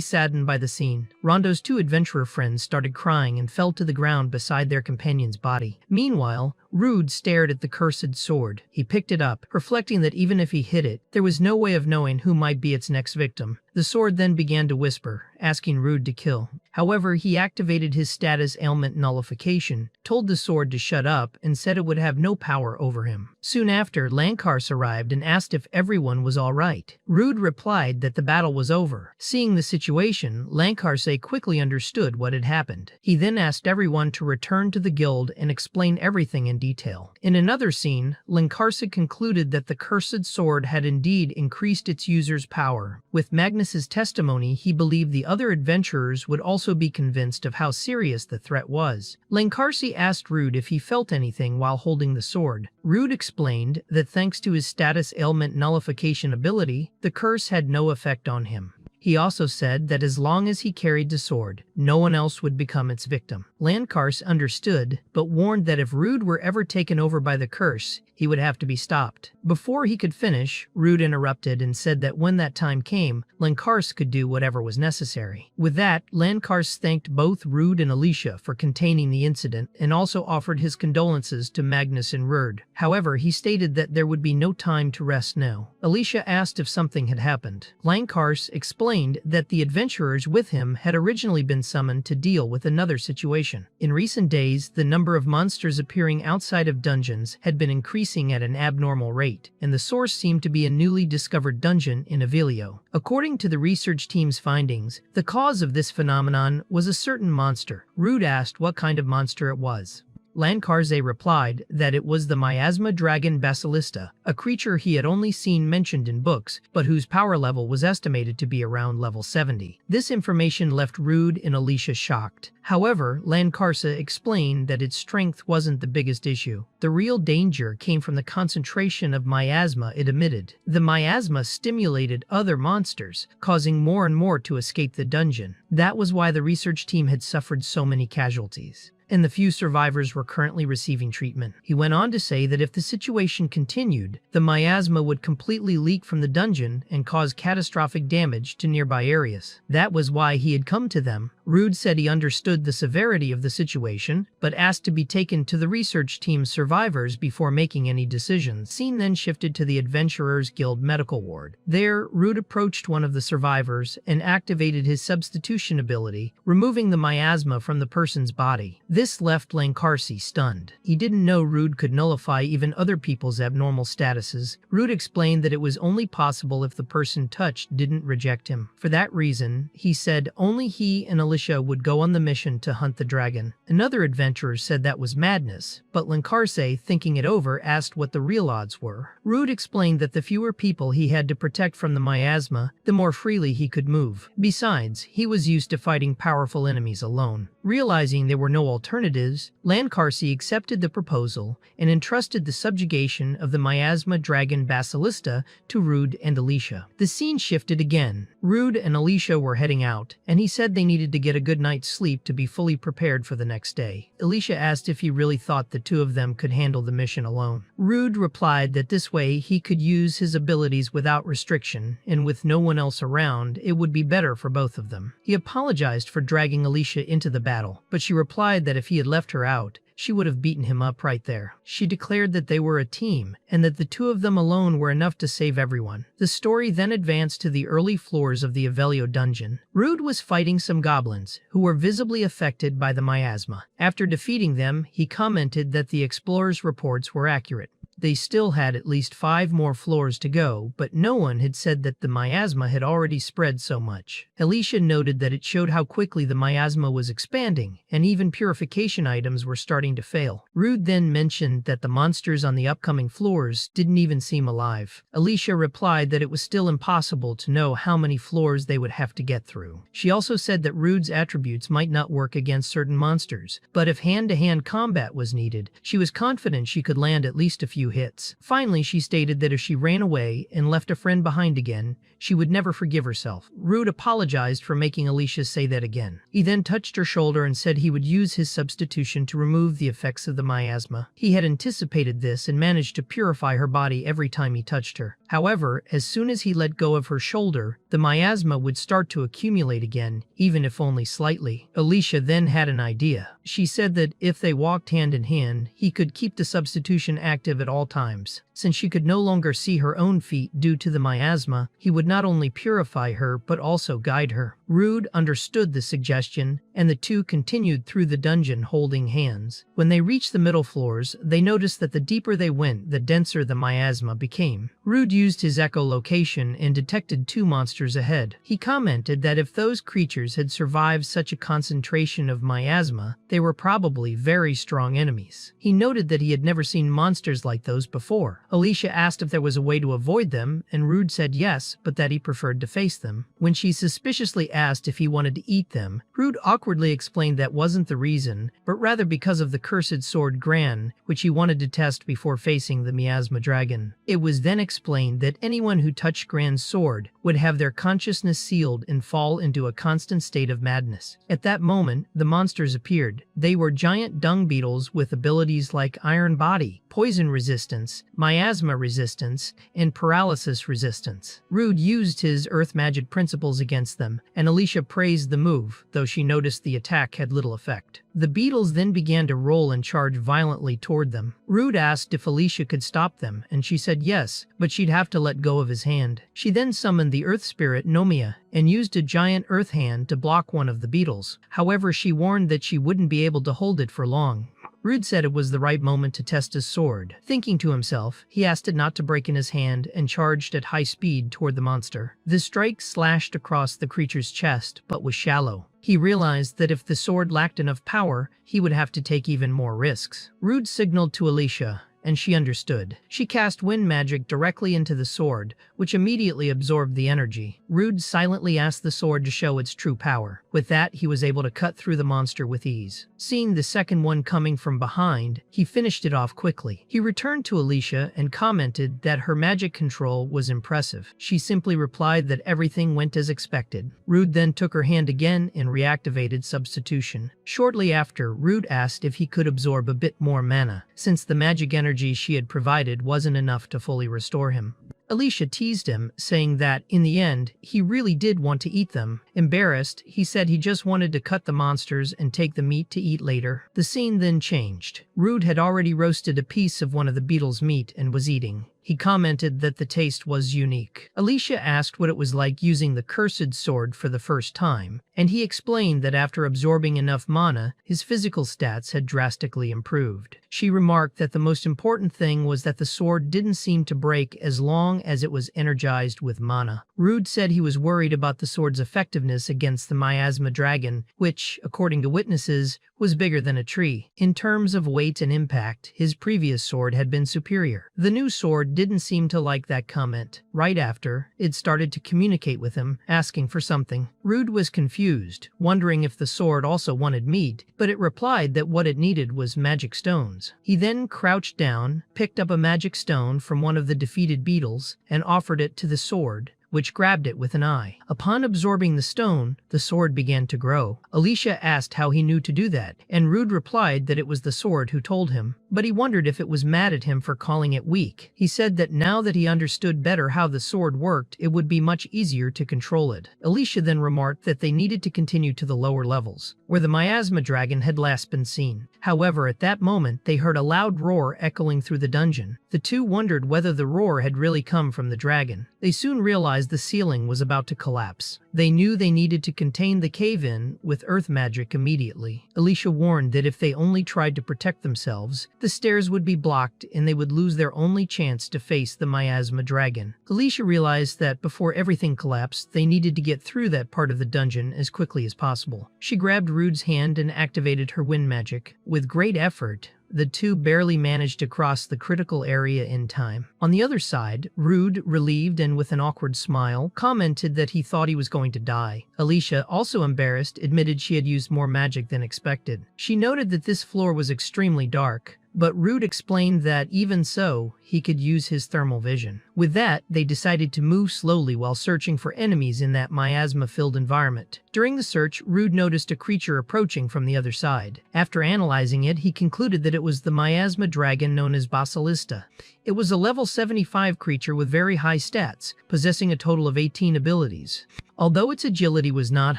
saddened by the scene. Rondo's two adventurer friends started crying and fell to the ground beside their companion's body. Meanwhile, Rude stared at the cursed sword. He picked it up, reflecting that even if he hit it, there was no way of knowing who might be its next victim. The sword then began to whisper, asking Rude to kill. However, he activated his status ailment nullification, told the sword to shut up, and said it would have no power over him. Soon after, Lankars arrived and asked if everyone was all right. Rude replied that the battle was over. Seeing the situation, Lankars quickly understood what had happened. He then asked everyone to return to the guild and explain everything in detail. In another scene, Lankarsa concluded that the cursed sword had indeed increased its user's power. With Magnus's testimony, he believed the other adventurers would also be convinced of how serious the threat was. Lankarsi asked Rude if he felt anything while holding the sword. Rude explained that thanks to his status ailment nullification ability, the curse had no effect on him. He also said that as long as he carried the sword, no one else would become its victim. Lankars understood, but warned that if Rude were ever taken over by the curse, he would have to be stopped. Before he could finish, Rude interrupted and said that when that time came, Lankars could do whatever was necessary. With that, Lankars thanked both Rude and Alicia for containing the incident and also offered his condolences to Magnus and Rude. However, he stated that there would be no time to rest now. Alicia asked if something had happened. Lankars explained that the adventurers with him had originally been summoned to deal with another situation. In recent days, the number of monsters appearing outside of dungeons had been increasing at an abnormal rate, and the source seemed to be a newly discovered dungeon in Avilio. According to the research team's findings, the cause of this phenomenon was a certain monster. Rude asked what kind of monster it was. Lankarze replied that it was the Miasma dragon Basilista, a creature he had only seen mentioned in books, but whose power level was estimated to be around level 70. This information left Rude and Alicia shocked. However, Lankarsa explained that its strength wasn't the biggest issue. The real danger came from the concentration of miasma it emitted. The miasma stimulated other monsters, causing more and more to escape the dungeon. That was why the research team had suffered so many casualties, and the few survivors were currently receiving treatment. He went on to say that if the situation continued, the miasma would completely leak from the dungeon and cause catastrophic damage to nearby areas. That was why he had come to them, Rude said he understood the severity of the situation, but asked to be taken to the research team's survivors before making any decisions. Scene then shifted to the Adventurers Guild medical ward. There, Rude approached one of the survivors and activated his substitution ability, removing the miasma from the person's body. This left Lancarsi stunned. He didn't know Rude could nullify even other people's abnormal statuses. Rude explained that it was only possible if the person touched didn't reject him. For that reason, he said only he and Alicia would go on the mission to hunt the dragon. Another adventurer said that was madness, but Lancarsi, thinking it over, asked what the real odds were. Rude explained that the fewer people he had to protect from the miasma, the more freely he could move. Besides, he was used to fighting powerful enemies alone. Realizing there were no alternatives, Lancarsi accepted the proposal and entrusted the subjugation of the miasma dragon Basilista to Rude and Alicia. The scene shifted again. Rude and Alicia were heading out, and he said they needed to get a good night's sleep to be fully prepared for the next day. Alicia asked if he really thought the two of them could handle the mission alone. Rude replied that this way he could use his abilities without restriction, and with no one else around, it would be better for both of them. He apologized for dragging Alicia into the battle, but she replied that if he had left her out, she would have beaten him up right there. She declared that they were a team, and that the two of them alone were enough to save everyone. The story then advanced to the early floors of the Yahello dungeon. Rude was fighting some goblins, who were visibly affected by the miasma. After defeating them, he commented that the explorers' reports were accurate. They still had at least 5 more floors to go, but no one had said that the miasma had already spread so much. Alicia noted that it showed how quickly the miasma was expanding, and even purification items were starting to fail. Rude then mentioned that the monsters on the upcoming floors didn't even seem alive. Alicia replied that it was still impossible to know how many floors they would have to get through. She also said that Rude's attributes might not work against certain monsters, but if hand-to-hand combat was needed, she was confident she could land at least a few hits. Finally, she stated that if she ran away and left a friend behind again, she would never forgive herself. Rude apologized for making Alicia say that again. He then touched her shoulder and said he would use his substitution to remove the effects of the miasma. He had anticipated this and managed to purify her body every time he touched her. However, as soon as he let go of her shoulder, the miasma would start to accumulate again, even if only slightly. Alicia then had an idea. She said that if they walked hand in hand, he could keep the substitution active at all times. Since she could no longer see her own feet due to the miasma, he would not only purify her but also guide her. Rude understood the suggestion, and the two continued through the dungeon holding hands. When they reached the middle floors, they noticed that the deeper they went, the denser the miasma became. Rude used his echolocation and detected 2 monsters ahead. He commented that if those creatures had survived such a concentration of miasma, they were probably very strong enemies. He noted that he had never seen monsters like those before. Alicia asked if there was a way to avoid them, and Rude said yes, but that he preferred to face them. When she suspiciously asked if he wanted to eat them, Rude awkwardly explained that wasn't the reason, but rather because of the cursed sword Gran, which he wanted to test before facing the miasma dragon. It was then explained that anyone who touched Gran's sword would have their consciousness sealed and fall into a constant state of madness. At that moment, the monsters appeared. They were giant dung beetles with abilities like Iron Body, Poison Resistance, Miasma Resistance, and Paralysis Resistance. Rude used his earth magic principles against them, and Alicia praised the move, though she noticed the attack had little effect. The beetles then began to roll and charge violently toward them. Rude asked if Alicia could stop them, and she said yes, but she'd have to let go of his hand. She then summoned the earth spirit Nomia and used a giant earth hand to block one of the beetles. However, she warned that she wouldn't be able to hold it for long. Rude said it was the right moment to test his sword. Thinking to himself, he asked it not to break in his hand and charged at high speed toward the monster. The strike slashed across the creature's chest, but was shallow. He realized that if the sword lacked enough power, he would have to take even more risks. Rude signaled to Alicia, and she understood. She cast wind magic directly into the sword, which immediately absorbed the energy. Rude silently asked the sword to show its true power. With that, he was able to cut through the monster with ease. Seeing the second one coming from behind, he finished it off quickly. He returned to Alicia and commented that her magic control was impressive. She simply replied that everything went as expected. Rude then took her hand again and reactivated substitution. Shortly after, Rude asked if he could absorb a bit more mana, since the magic energy she had provided wasn't enough to fully restore him. Alicia teased him, saying that, in the end, he really did want to eat them. Embarrassed, he said he just wanted to cut the monsters and take the meat to eat later. The scene then changed. Rude had already roasted a piece of one of the beetle's meat and was eating. He commented that the taste was unique. Alicia asked what it was like using the cursed sword for the first time, and he explained that after absorbing enough mana, his physical stats had drastically improved. She remarked that the most important thing was that the sword didn't seem to break as long as it was energized with mana. Rude said he was worried about the sword's effectiveness against the Miasma dragon, which, according to witnesses, was bigger than a tree. In terms of weight and impact, his previous sword had been superior. The new sword didn't seem to like that comment. Right after, it started to communicate with him, asking for something. Rude was confused, wondering if the sword also wanted meat, but it replied that what it needed was magic stones. He then crouched down, picked up a magic stone from one of the defeated beetles, and offered it to the sword, which grabbed it with an eye. Upon absorbing the stone, the sword began to grow. Alicia asked how he knew to do that, and Rude replied that it was the sword who told him, but he wondered if it was mad at him for calling it weak. He said that now that he understood better how the sword worked, it would be much easier to control it. Alicia then remarked that they needed to continue to the lower levels, where the Miasma dragon had last been seen. However, at that moment, they heard a loud roar echoing through the dungeon. The two wondered whether the roar had really come from the dragon. They soon realized the ceiling was about to collapse. They knew they needed to contain the cave-in with earth magic immediately. Alicia warned that if they only tried to protect themselves, the stairs would be blocked and they would lose their only chance to face the Miasma dragon. Alicia realized that before everything collapsed, they needed to get through that part of the dungeon as quickly as possible. She grabbed Rude's hand and activated her wind magic. With great effort, the two barely managed to cross the critical area in time. On the other side, Rude, relieved and with an awkward smile, commented that he thought he was going to die. Alicia, also embarrassed, admitted she had used more magic than expected. She noted that this floor was extremely dark, but Rude explained that even so, he could use his thermal vision. With that, they decided to move slowly while searching for enemies in that miasma-filled environment. During the search, Rude noticed a creature approaching from the other side. After analyzing it, he concluded that it was the miasma dragon known as Basilista. It was a level 75 creature with very high stats, possessing a total of 18 abilities. Although its agility was not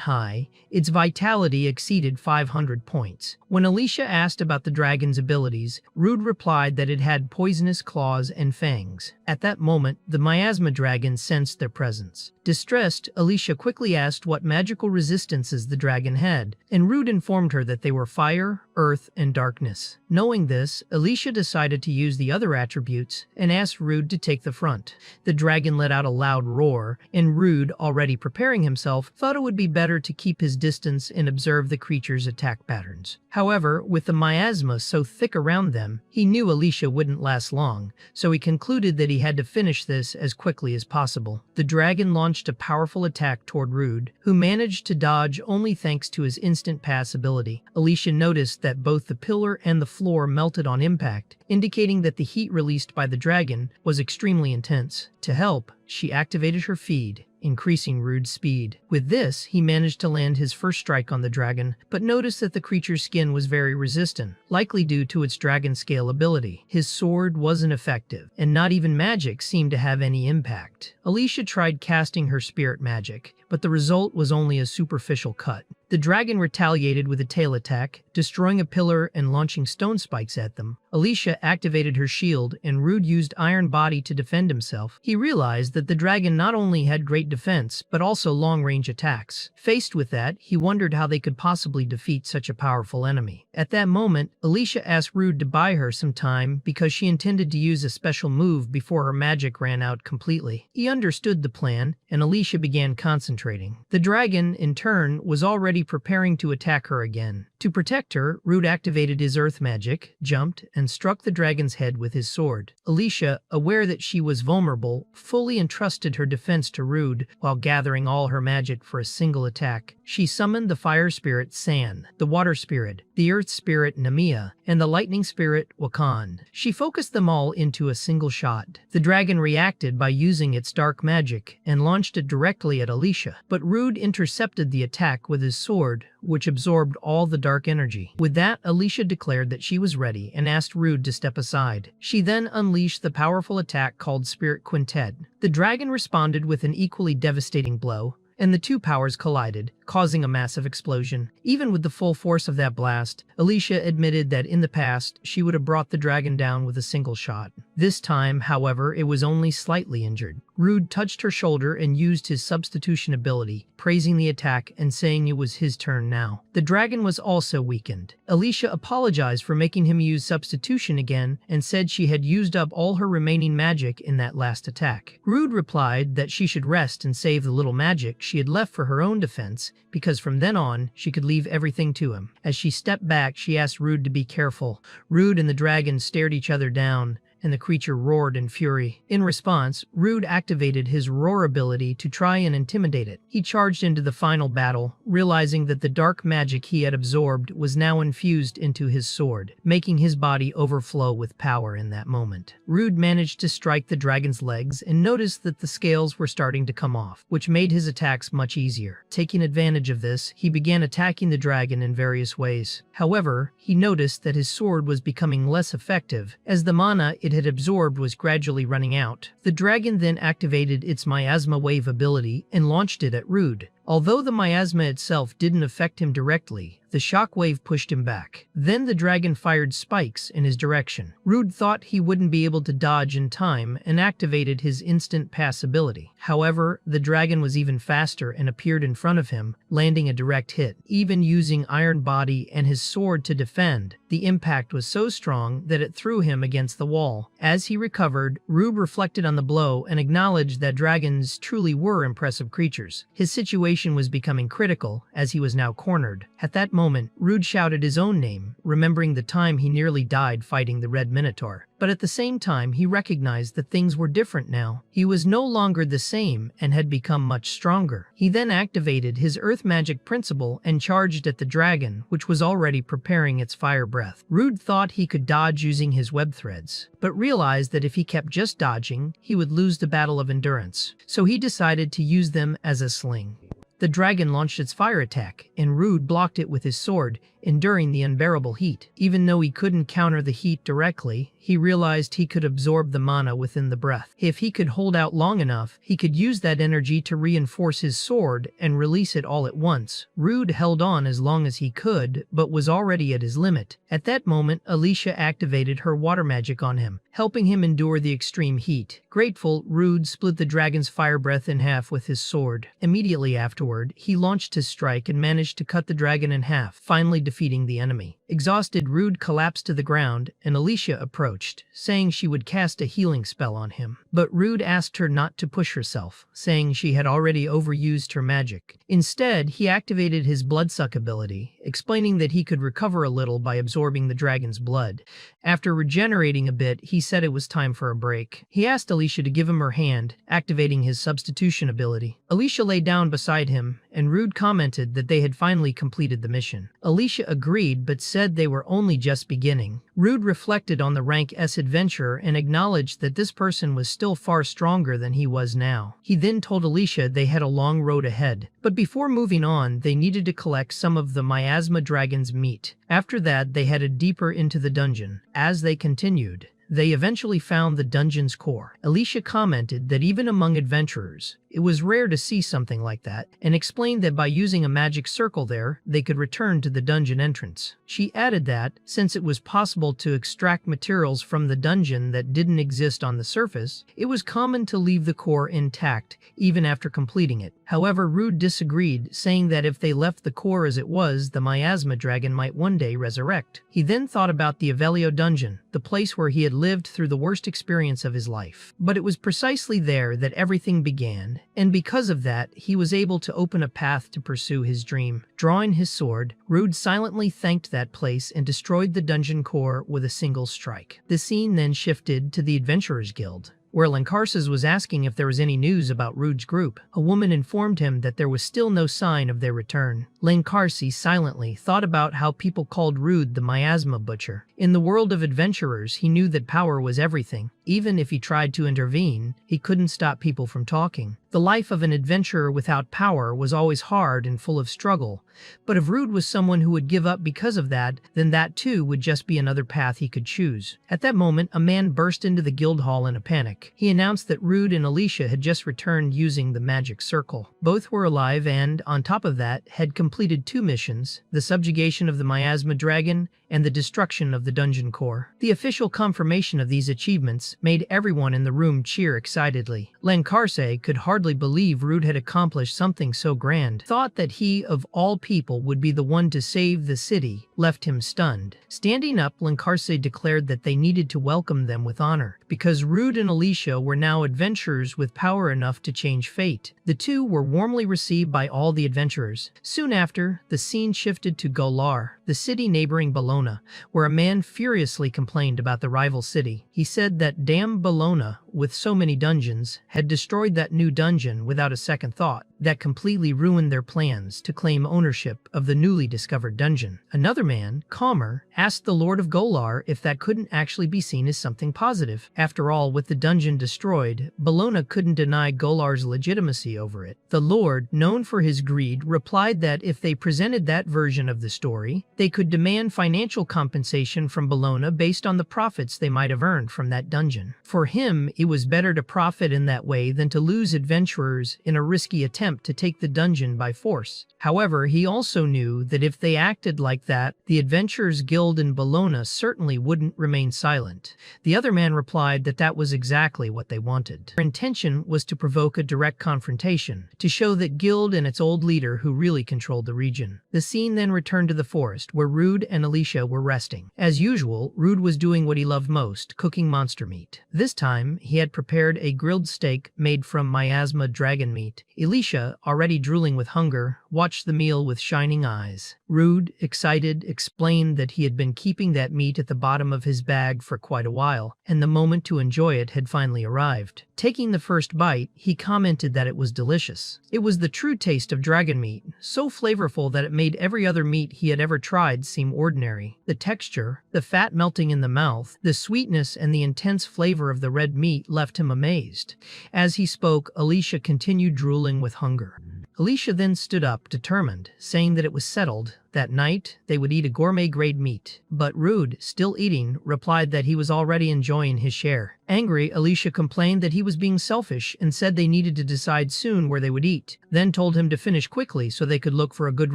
high, its vitality exceeded 500 points. When Alicia asked about the dragon's abilities, Rude replied that it had poisonous claws and fangs. At that moment, the miasma dragon sensed their presence. Distressed, Alicia quickly asked what magical resistances the dragon had, and Rude informed her that they were fire, earth, and darkness. Knowing this, Alicia decided to use the other attributes and asked Rude to take the front. The dragon let out a loud roar, and Rude, already preparing himself, thought it would be better to keep his distance and observe the creature's attack patterns. However, with the miasma so thick around them, he knew Alicia wouldn't last long, so he concluded that he had to finish this as quickly as possible. The dragon launched a powerful attack toward Rude, who managed to dodge only thanks to his instant pass ability. Alicia noticed that both the pillar and the floor melted on impact, indicating that the heat released by the dragon was extremely intense. To help, she activated her feed, increasing Rude's speed. With this, he managed to land his first strike on the dragon, but noticed that the creature's skin was very resistant, likely due to its dragon scale ability. His sword wasn't effective, and not even magic seemed to have any impact. Alicia tried casting her spirit magic, but the result was only a superficial cut. The dragon retaliated with a tail attack, destroying a pillar and launching stone spikes at them. Alicia activated her shield, and Rude used Iron Body to defend himself. He realized that the dragon not only had great defense, but also long-range attacks. Faced with that, he wondered how they could possibly defeat such a powerful enemy. At that moment, Alicia asked Rude to buy her some time because she intended to use a special move before her magic ran out completely. He understood the plan, and Alicia began concentrating. The dragon, in turn, was already preparing to attack her again. To protect her, Rude activated his earth magic, jumped, and struck the dragon's head with his sword. Alicia, aware that she was vulnerable, fully entrusted her defense to Rude while gathering all her magic for a single attack. She summoned the fire spirit San, the water spirit, the earth spirit Namia, and the lightning spirit Wakan. She focused them all into a single shot. The dragon reacted by using its dark magic and launched it directly at Alicia, but Rude intercepted the attack with his sword, which absorbed all the dark energy. With that, Alicia declared that she was ready and asked Rude to step aside. She then unleashed the powerful attack called Spirit Quintet. The dragon responded with an equally devastating blow, and the two powers collided, causing a massive explosion. Even with the full force of that blast, Alicia admitted that in the past, she would have brought the dragon down with a single shot. This time, however, it was only slightly injured. Rude touched her shoulder and used his substitution ability, praising the attack and saying it was his turn now. The dragon was also weakened. Alicia apologized for making him use substitution again and said she had used up all her remaining magic in that last attack. Rude replied that she should rest and save the little magic she had left for her own defense, because from then on, she could leave everything to him. As she stepped back, she asked Rude to be careful. Rude and the dragon stared each other down, and the creature roared in fury. In response, Rude activated his roar ability to try and intimidate it. He charged into the final battle, realizing that the dark magic he had absorbed was now infused into his sword, making his body overflow with power in that moment. Rude managed to strike the dragon's legs and noticed that the scales were starting to come off, which made his attacks much easier. Taking advantage of this, he began attacking the dragon in various ways. However, he noticed that his sword was becoming less effective, as the mana it had absorbed was gradually running out. The dragon then activated its Miasma wave ability and launched it at Rude. Although the miasma itself didn't affect him directly, the shockwave pushed him back. Then the dragon fired spikes in his direction. Rude thought he wouldn't be able to dodge in time and activated his instant pass ability. However, the dragon was even faster and appeared in front of him, landing a direct hit. Even using Iron Body and his sword to defend, the impact was so strong that it threw him against the wall. As he recovered, Rude reflected on the blow and acknowledged that dragons truly were impressive creatures. His situation was becoming critical, as he was now cornered. At that moment, Rude shouted his own name, remembering the time he nearly died fighting the Red Minotaur. But at the same time, he recognized that things were different now. He was no longer the same and had become much stronger. He then activated his earth magic principle and charged at the dragon, which was already preparing its fire breath. Rude thought he could dodge using his web threads, but realized that if he kept just dodging, he would lose the battle of endurance. So he decided to use them as a sling. The dragon launched its fire attack, and Rude blocked it with his sword, enduring the unbearable heat. Even though he couldn't counter the heat directly, he realized he could absorb the mana within the breath. If he could hold out long enough, he could use that energy to reinforce his sword and release it all at once. Rude held on as long as he could, but was already at his limit. At that moment, Alicia activated her water magic on him, helping him endure the extreme heat. Grateful, Rude split the dragon's fire breath in half with his sword. Immediately afterward, he launched his strike and managed to cut the dragon in half, finally defeating the enemy. Exhausted, Rude collapsed to the ground, and Alicia approached, saying she would cast a healing spell on him. But Rude asked her not to push herself, saying she had already overused her magic. Instead, he activated his bloodsuck ability, explaining that he could recover a little by absorbing the dragon's blood. After regenerating a bit, he said it was time for a break. He asked Alicia to give him her hand, activating his substitution ability. Alicia lay down beside him, and Rude commented that they had finally completed the mission. Alicia agreed, but said they were only just beginning. Rude reflected on the rank S adventurer and acknowledged that this person was still far stronger than he was now. He then told Alicia they had a long road ahead, but before moving on, they needed to collect some of the Miasma dragon's meat. After that, they headed deeper into the dungeon. As they continued, they eventually found the dungeon's core. Alicia commented that even among adventurers, it was rare to see something like that, and explained that by using a magic circle there, they could return to the dungeon entrance. She added that, since it was possible to extract materials from the dungeon that didn't exist on the surface, it was common to leave the core intact, even after completing it. However, Rude disagreed, saying that if they left the core as it was, the Miasma dragon might one day resurrect. He then thought about the Yahello dungeon, the place where he had lived through the worst experience of his life. But it was precisely there that everything began, and because of that, he was able to open a path to pursue his dream. Drawing his sword, Rude silently thanked that place and destroyed the dungeon core with a single strike. The scene then shifted to the Adventurers Guild, where Lancarses was asking if there was any news about Rude's group. A woman informed him that there was still no sign of their return. Lancarse silently thought about how people called Rude the Miasma Butcher. In the world of adventurers, he knew that power was everything. even if he tried to intervene, he couldn't stop people from talking. The life of an adventurer without power was always hard and full of struggle, but if Rude was someone who would give up because of that, then that too would just be another path he could choose. At that moment, a man burst into the guild hall in a panic. He announced that Rude and Alicia had just returned using the magic circle. Both were alive and, on top of that, had completed 2 missions, the subjugation of the Miasma dragon and the destruction of the dungeon core. The official confirmation of these achievements made everyone in the room cheer excitedly. Lancarse could hardly believe Rude had accomplished something so grand. Thought that he, of all people, would be the one to save the city, left him stunned. Standing up, Lancarse declared that they needed to welcome them with honor, because Rude and Alicia were now adventurers with power enough to change fate. The two were warmly received by all the adventurers. Soon after, the scene shifted to Golar, the city neighboring Bologna, where a man furiously complained about the rival city. He said that damn Bologna, with so many dungeons, had destroyed that new dungeon without a second thought. That completely ruined their plans to claim ownership of the newly discovered dungeon. Another man, calmer, asked the Lord of Golar if that couldn't actually be seen as something positive. After all, with the dungeon destroyed, Bologna couldn't deny Golar's legitimacy over it. The Lord, known for his greed, replied that if they presented that version of the story, they could demand financial compensation from Bologna based on the profits they might have earned from that dungeon. For him, it was better to profit in that way than to lose adventurers in a risky attempt to take the dungeon by force. However, he also knew that if they acted like that, the Adventurers Guild in Bologna certainly wouldn't remain silent. The other man replied that that was exactly what they wanted. Their intention was to provoke a direct confrontation, to show that Guild and its old leader who really controlled the region. The scene then returned to the forest, where Rude and Alicia were resting. As usual, Rude was doing what he loved most, cooking monster meat. This time, he had prepared a grilled steak made from Miasma dragon meat. Alicia, already drooling with hunger, watched the meal with shining eyes. Rude, excited, explained that he had been keeping that meat at the bottom of his bag for quite a while, and the moment to enjoy it had finally arrived. Taking the first bite, he commented that it was delicious. It was the true taste of dragon meat, so flavorful that it made every other meat he had ever tried seem ordinary. The texture, the fat melting in the mouth, the sweetness and the intense flavor of the red meat left him amazed. As he spoke, Alicia continued drooling with hunger. Alicia then stood up, determined, saying that it was settled. That night, they would eat a gourmet-grade meat. But Rude, still eating, replied that he was already enjoying his share. Angry, Alicia complained that he was being selfish and said they needed to decide soon where they would eat, then told him to finish quickly so they could look for a good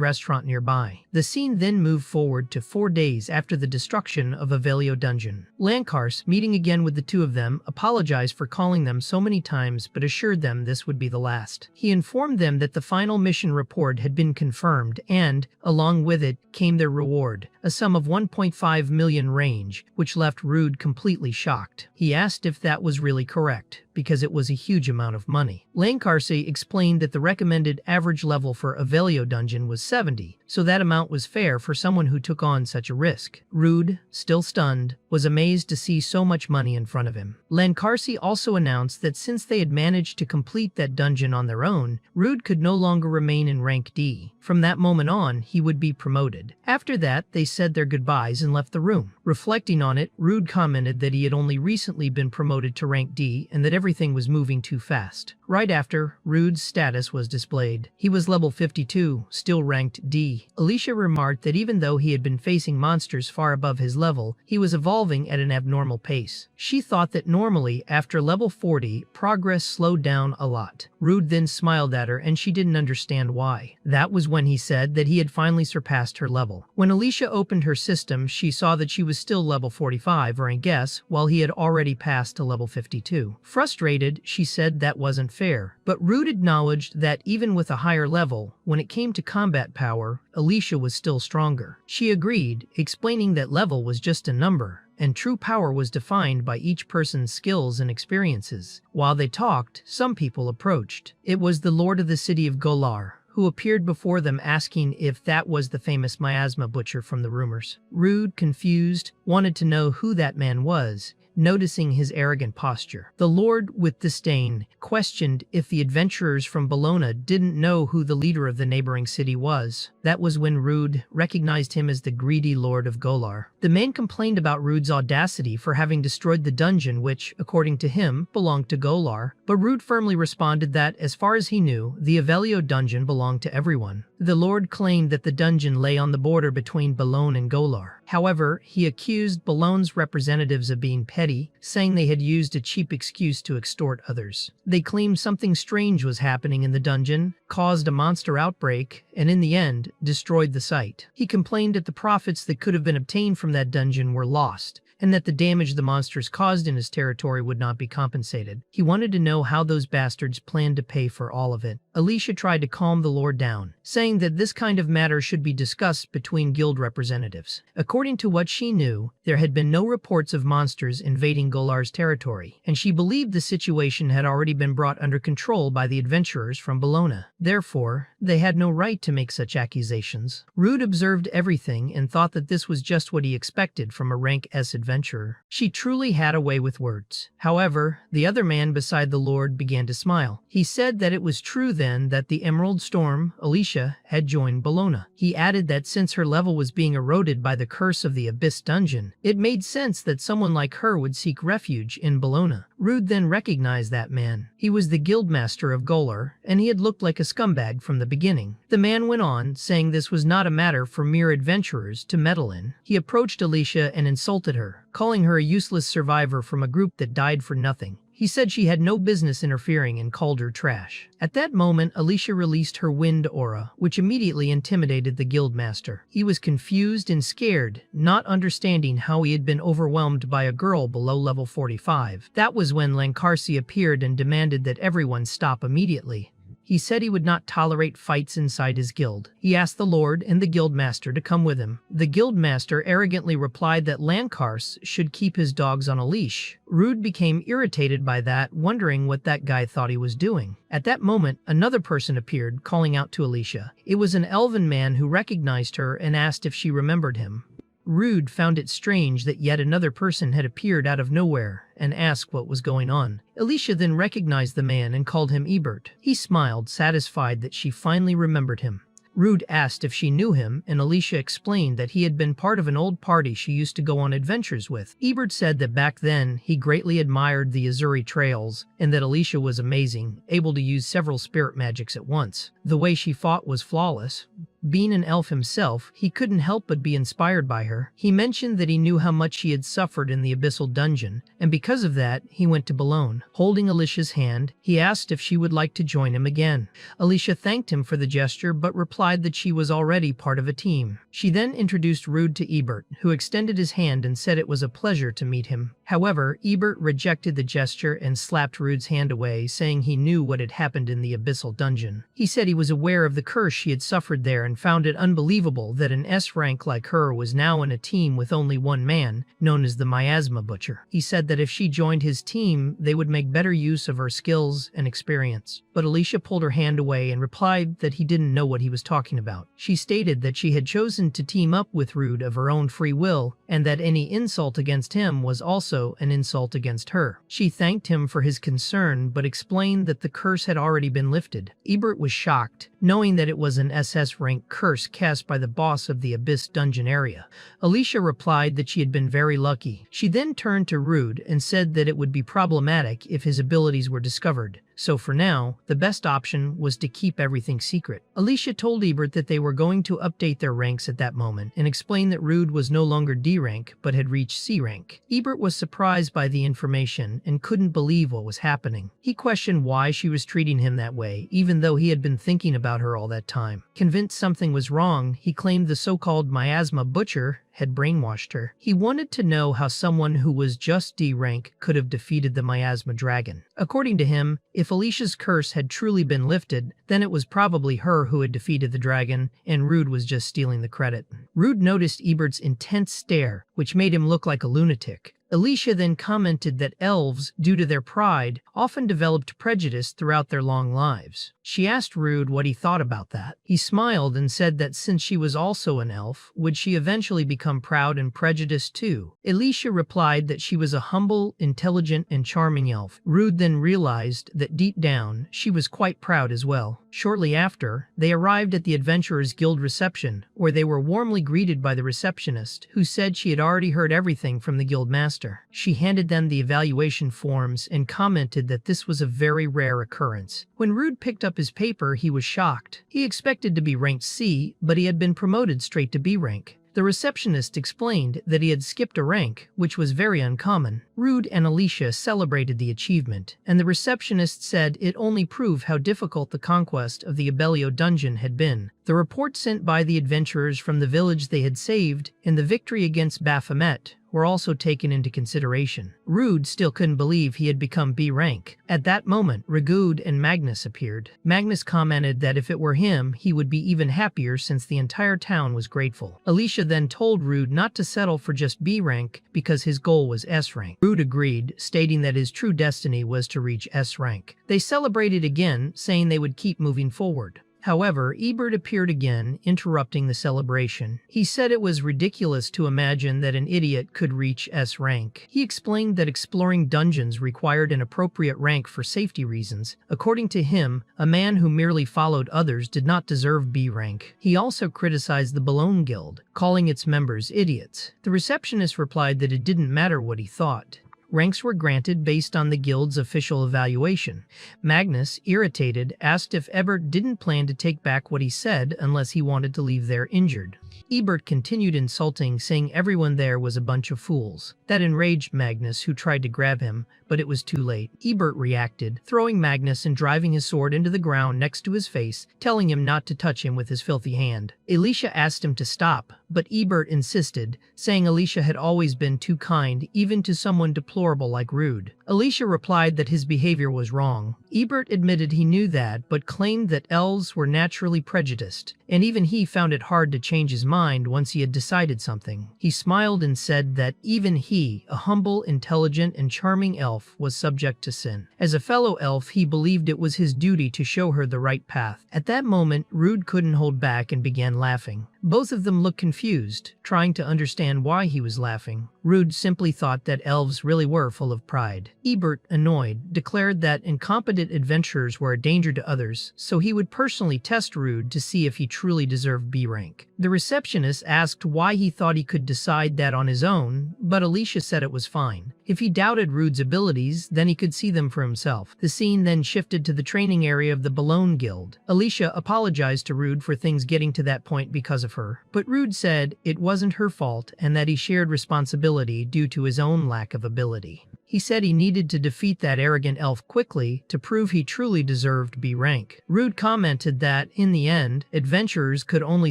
restaurant nearby. The scene then moved forward to 4 days after the destruction of Yahello dungeon. Lancarse, meeting again with the two of them, apologized for calling them so many times but assured them this would be the last. He informed them that the final mission report had been confirmed and, along with it, came their reward, a sum of 1.5 million range, which left Rude completely shocked. He asked if that was really correct, because it was a huge amount of money. Lancarse explained that the recommended average level for Yahello dungeon was 70, so that amount was fair for someone who took on such a risk. Rude, still stunned, was amazed to see so much money in front of him. Lancarse also announced that since they had managed to complete that dungeon on their own, Rude could no longer remain in rank D. From that moment on, he would be promoted. After that, they said their goodbyes and left the room. Reflecting on it, Rude commented that he had only recently been promoted to rank D and that everything was moving too fast. Right after, Rude's status was displayed. He was level 52, still ranked D. Alicia remarked that even though he had been facing monsters far above his level, he was evolving at an abnormal pace. She thought that normally, after level 40, progress slowed down a lot. Rude then smiled at her and she didn't understand why. That was when he said that he had finally surpassed her level. When Alicia opened her system, she saw that she was still level 45, or I guess, while he had already passed to level 52. Frustrated, she said that wasn't fair. But Rude acknowledged that even with a higher level, when it came to combat power, Alicia was still stronger. She agreed, explaining that level was just a number, and true power was defined by each person's skills and experiences. While they talked, some people approached. It was the Lord of the city of Golar, who appeared before them asking if that was the famous Miasma butcher from the rumors. Rude, confused, wanted to know who that man was, noticing his arrogant posture. The Lord, with disdain, questioned if the adventurers from Bologna didn't know who the leader of the neighboring city was. That was when Rude recognized him as the greedy Lord of Golar. The man complained about Rude's audacity for having destroyed the dungeon which, according to him, belonged to Golar, but Rude firmly responded that, as far as he knew, the Yahello dungeon belonged to everyone. The Lord claimed that the dungeon lay on the border between Bologna and Golar. However, he accused Bologna's representatives of being petty, saying they had used a cheap excuse to extort others. They claimed something strange was happening in the dungeon, caused a monster outbreak, and in the end, destroyed the site. He complained that the profits that could have been obtained from that dungeon were lost, and that the damage the monsters caused in his territory would not be compensated. He wanted to know how those bastards planned to pay for all of it. Alicia tried to calm the Lord down, saying that this kind of matter should be discussed between guild representatives. According to what she knew, there had been no reports of monsters invading Golar's territory, and she believed the situation had already been brought under control by the adventurers from Bologna. Therefore, they had no right to make such accusations. Rude observed everything and thought that this was just what he expected from a rank S adventurer. She truly had a way with words. However, the other man beside the Lord began to smile. He said that it was true then that the Emerald Storm, Alicia, had joined Bologna. He added that since her level was being eroded by the curse of the Abyss dungeon, it made sense that someone like her would seek refuge in Bologna. Rude then recognized that man. He was the guildmaster of Golar, and he had looked like a scumbag from the beginning. The man went on, saying this was not a matter for mere adventurers to meddle in. He approached Alicia and insulted her, calling her a useless survivor from a group that died for nothing. He said she had no business interfering and called her trash. At that moment, Alicia released her wind aura, which immediately intimidated the guildmaster. He was confused and scared, not understanding how he had been overwhelmed by a girl below level 45. That was when Lancarsi appeared and demanded that everyone stop immediately. He said he would not tolerate fights inside his guild. He asked the Lord and the guildmaster to come with him. The guildmaster arrogantly replied that Lancars should keep his dogs on a leash. Rude became irritated by that, wondering what that guy thought he was doing. At that moment, another person appeared, calling out to Alicia. It was an elven man who recognized her and asked if she remembered him. Rude found it strange that yet another person had appeared out of nowhere and asked what was going on. Alicia then recognized the man and called him Ebert. He smiled, satisfied that she finally remembered him. Rude asked if she knew him, and Alicia explained that he had been part of an old party she used to go on adventures with. Ebert said that back then, he greatly admired the Azuri trails, and that Alicia was amazing, able to use several spirit magics at once. The way she fought was flawless. Being an elf himself, he couldn't help but be inspired by her. He mentioned that he knew how much she had suffered in the Abyssal Dungeon, and because of that, he went to Bologna. Holding Alicia's hand, he asked if she would like to join him again. Alicia thanked him for the gesture but replied that she was already part of a team. She then introduced Rude to Ebert, who extended his hand and said it was a pleasure to meet him. However, Ebert rejected the gesture and slapped Rude's hand away, saying he knew what had happened in the Abyssal Dungeon. He said he was aware of the curse she had suffered there and found it unbelievable that an S rank like her was now in a team with only one man, known as the Miasma Butcher. He said that if she joined his team, they would make better use of her skills and experience. But Alicia pulled her hand away and replied that he didn't know what he was talking about. She stated that she had chosen to team up with Rude of her own free will, and that any insult against him was also an insult against her. She thanked him for his concern, but explained that the curse had already been lifted. Ebert was shocked, knowing that it was an SS rank curse cast by the boss of the Abyss dungeon area. Alicia replied that she had been very lucky. She then turned to Rude and said that it would be problematic if his abilities were discovered. So for now, the best option was to keep everything secret. Alicia told Ebert that they were going to update their ranks at that moment and explained that Rude was no longer D rank but had reached C rank. Ebert was surprised by the information and couldn't believe what was happening. He questioned why she was treating him that way, even though he had been thinking about her all that time. Convinced something was wrong, he claimed the so-called Miasma Butcher had brainwashed her. He wanted to know how someone who was just D rank could have defeated the Miasma Dragon. According to him, if Alicia's curse had truly been lifted, then it was probably her who had defeated the dragon, and Rude was just stealing the credit. Rude noticed Ebert's intense stare, which made him look like a lunatic. Alicia then commented that elves, due to their pride, often developed prejudice throughout their long lives. She asked Rude what he thought about that. He smiled and said that since she was also an elf, would she eventually become proud and prejudiced too? Alicia replied that she was a humble, intelligent, and charming elf. Rude then realized that deep down, she was quite proud as well. Shortly after, they arrived at the Adventurers Guild reception, where they were warmly greeted by the receptionist, who said she had already heard everything from the guild master. She handed them the evaluation forms and commented that this was a very rare occurrence. When Rude picked up his paper, he was shocked. He expected to be ranked C, but he had been promoted straight to B rank. The receptionist explained that he had skipped a rank, which was very uncommon. Rude and Alicia celebrated the achievement, and the receptionist said it only proved how difficult the conquest of the Abellio dungeon had been. The report sent by the adventurers from the village they had saved and the victory against Baphomet were also taken into consideration. Rude still couldn't believe he had become B rank. At that moment, Ragood and Magnus appeared. Magnus commented that if it were him, he would be even happier since the entire town was grateful. Alicia then told Rude not to settle for just B rank because his goal was S rank. Rude agreed, stating that his true destiny was to reach S rank. They celebrated again, saying they would keep moving forward. However, Ebert appeared again, interrupting the celebration. He said it was ridiculous to imagine that an idiot could reach S rank. He explained that exploring dungeons required an appropriate rank for safety reasons. According to him, a man who merely followed others did not deserve B rank. He also criticized the Bologna Guild, calling its members idiots. The receptionist replied that it didn't matter what he thought. Ranks were granted based on the guild's official evaluation. Magnus, irritated, asked if Ebert didn't plan to take back what he said unless he wanted to leave there injured. Ebert continued insulting, saying everyone there was a bunch of fools. That enraged Magnus, who tried to grab him, but it was too late. Ebert reacted, throwing Magnus and driving his sword into the ground next to his face, telling him not to touch him with his filthy hand. Alicia asked him to stop, but Ebert insisted, saying Alicia had always been too kind, even to someone deplorable like Rude. Alicia replied that his behavior was wrong. Ebert admitted he knew that, but claimed that elves were naturally prejudiced, and even he found it hard to change his mind once he had decided something. He smiled and said that even he, a humble, intelligent, and charming elf, was subject to sin. As a fellow elf, he believed it was his duty to show her the right path. At that moment, Rude couldn't hold back and began laughing. Both of them looked confused, trying to understand why he was laughing. Rude simply thought that elves really were full of pride. Ebert, annoyed, declared that incompetent adventurers were a danger to others, so he would personally test Rude to see if he truly deserved B rank. The receptionist asked why he thought he could decide that on his own, but Alicia said it was fine. If he doubted Rude's abilities, then he could see them for himself. The scene then shifted to the training area of the Bologna Guild. Alicia apologized to Rude for things getting to that point because of her, but Rude said it wasn't her fault and that he shared responsibility due to his own lack of ability. He said he needed to defeat that arrogant elf quickly to prove he truly deserved B rank. Rude commented that, in the end, adventurers could only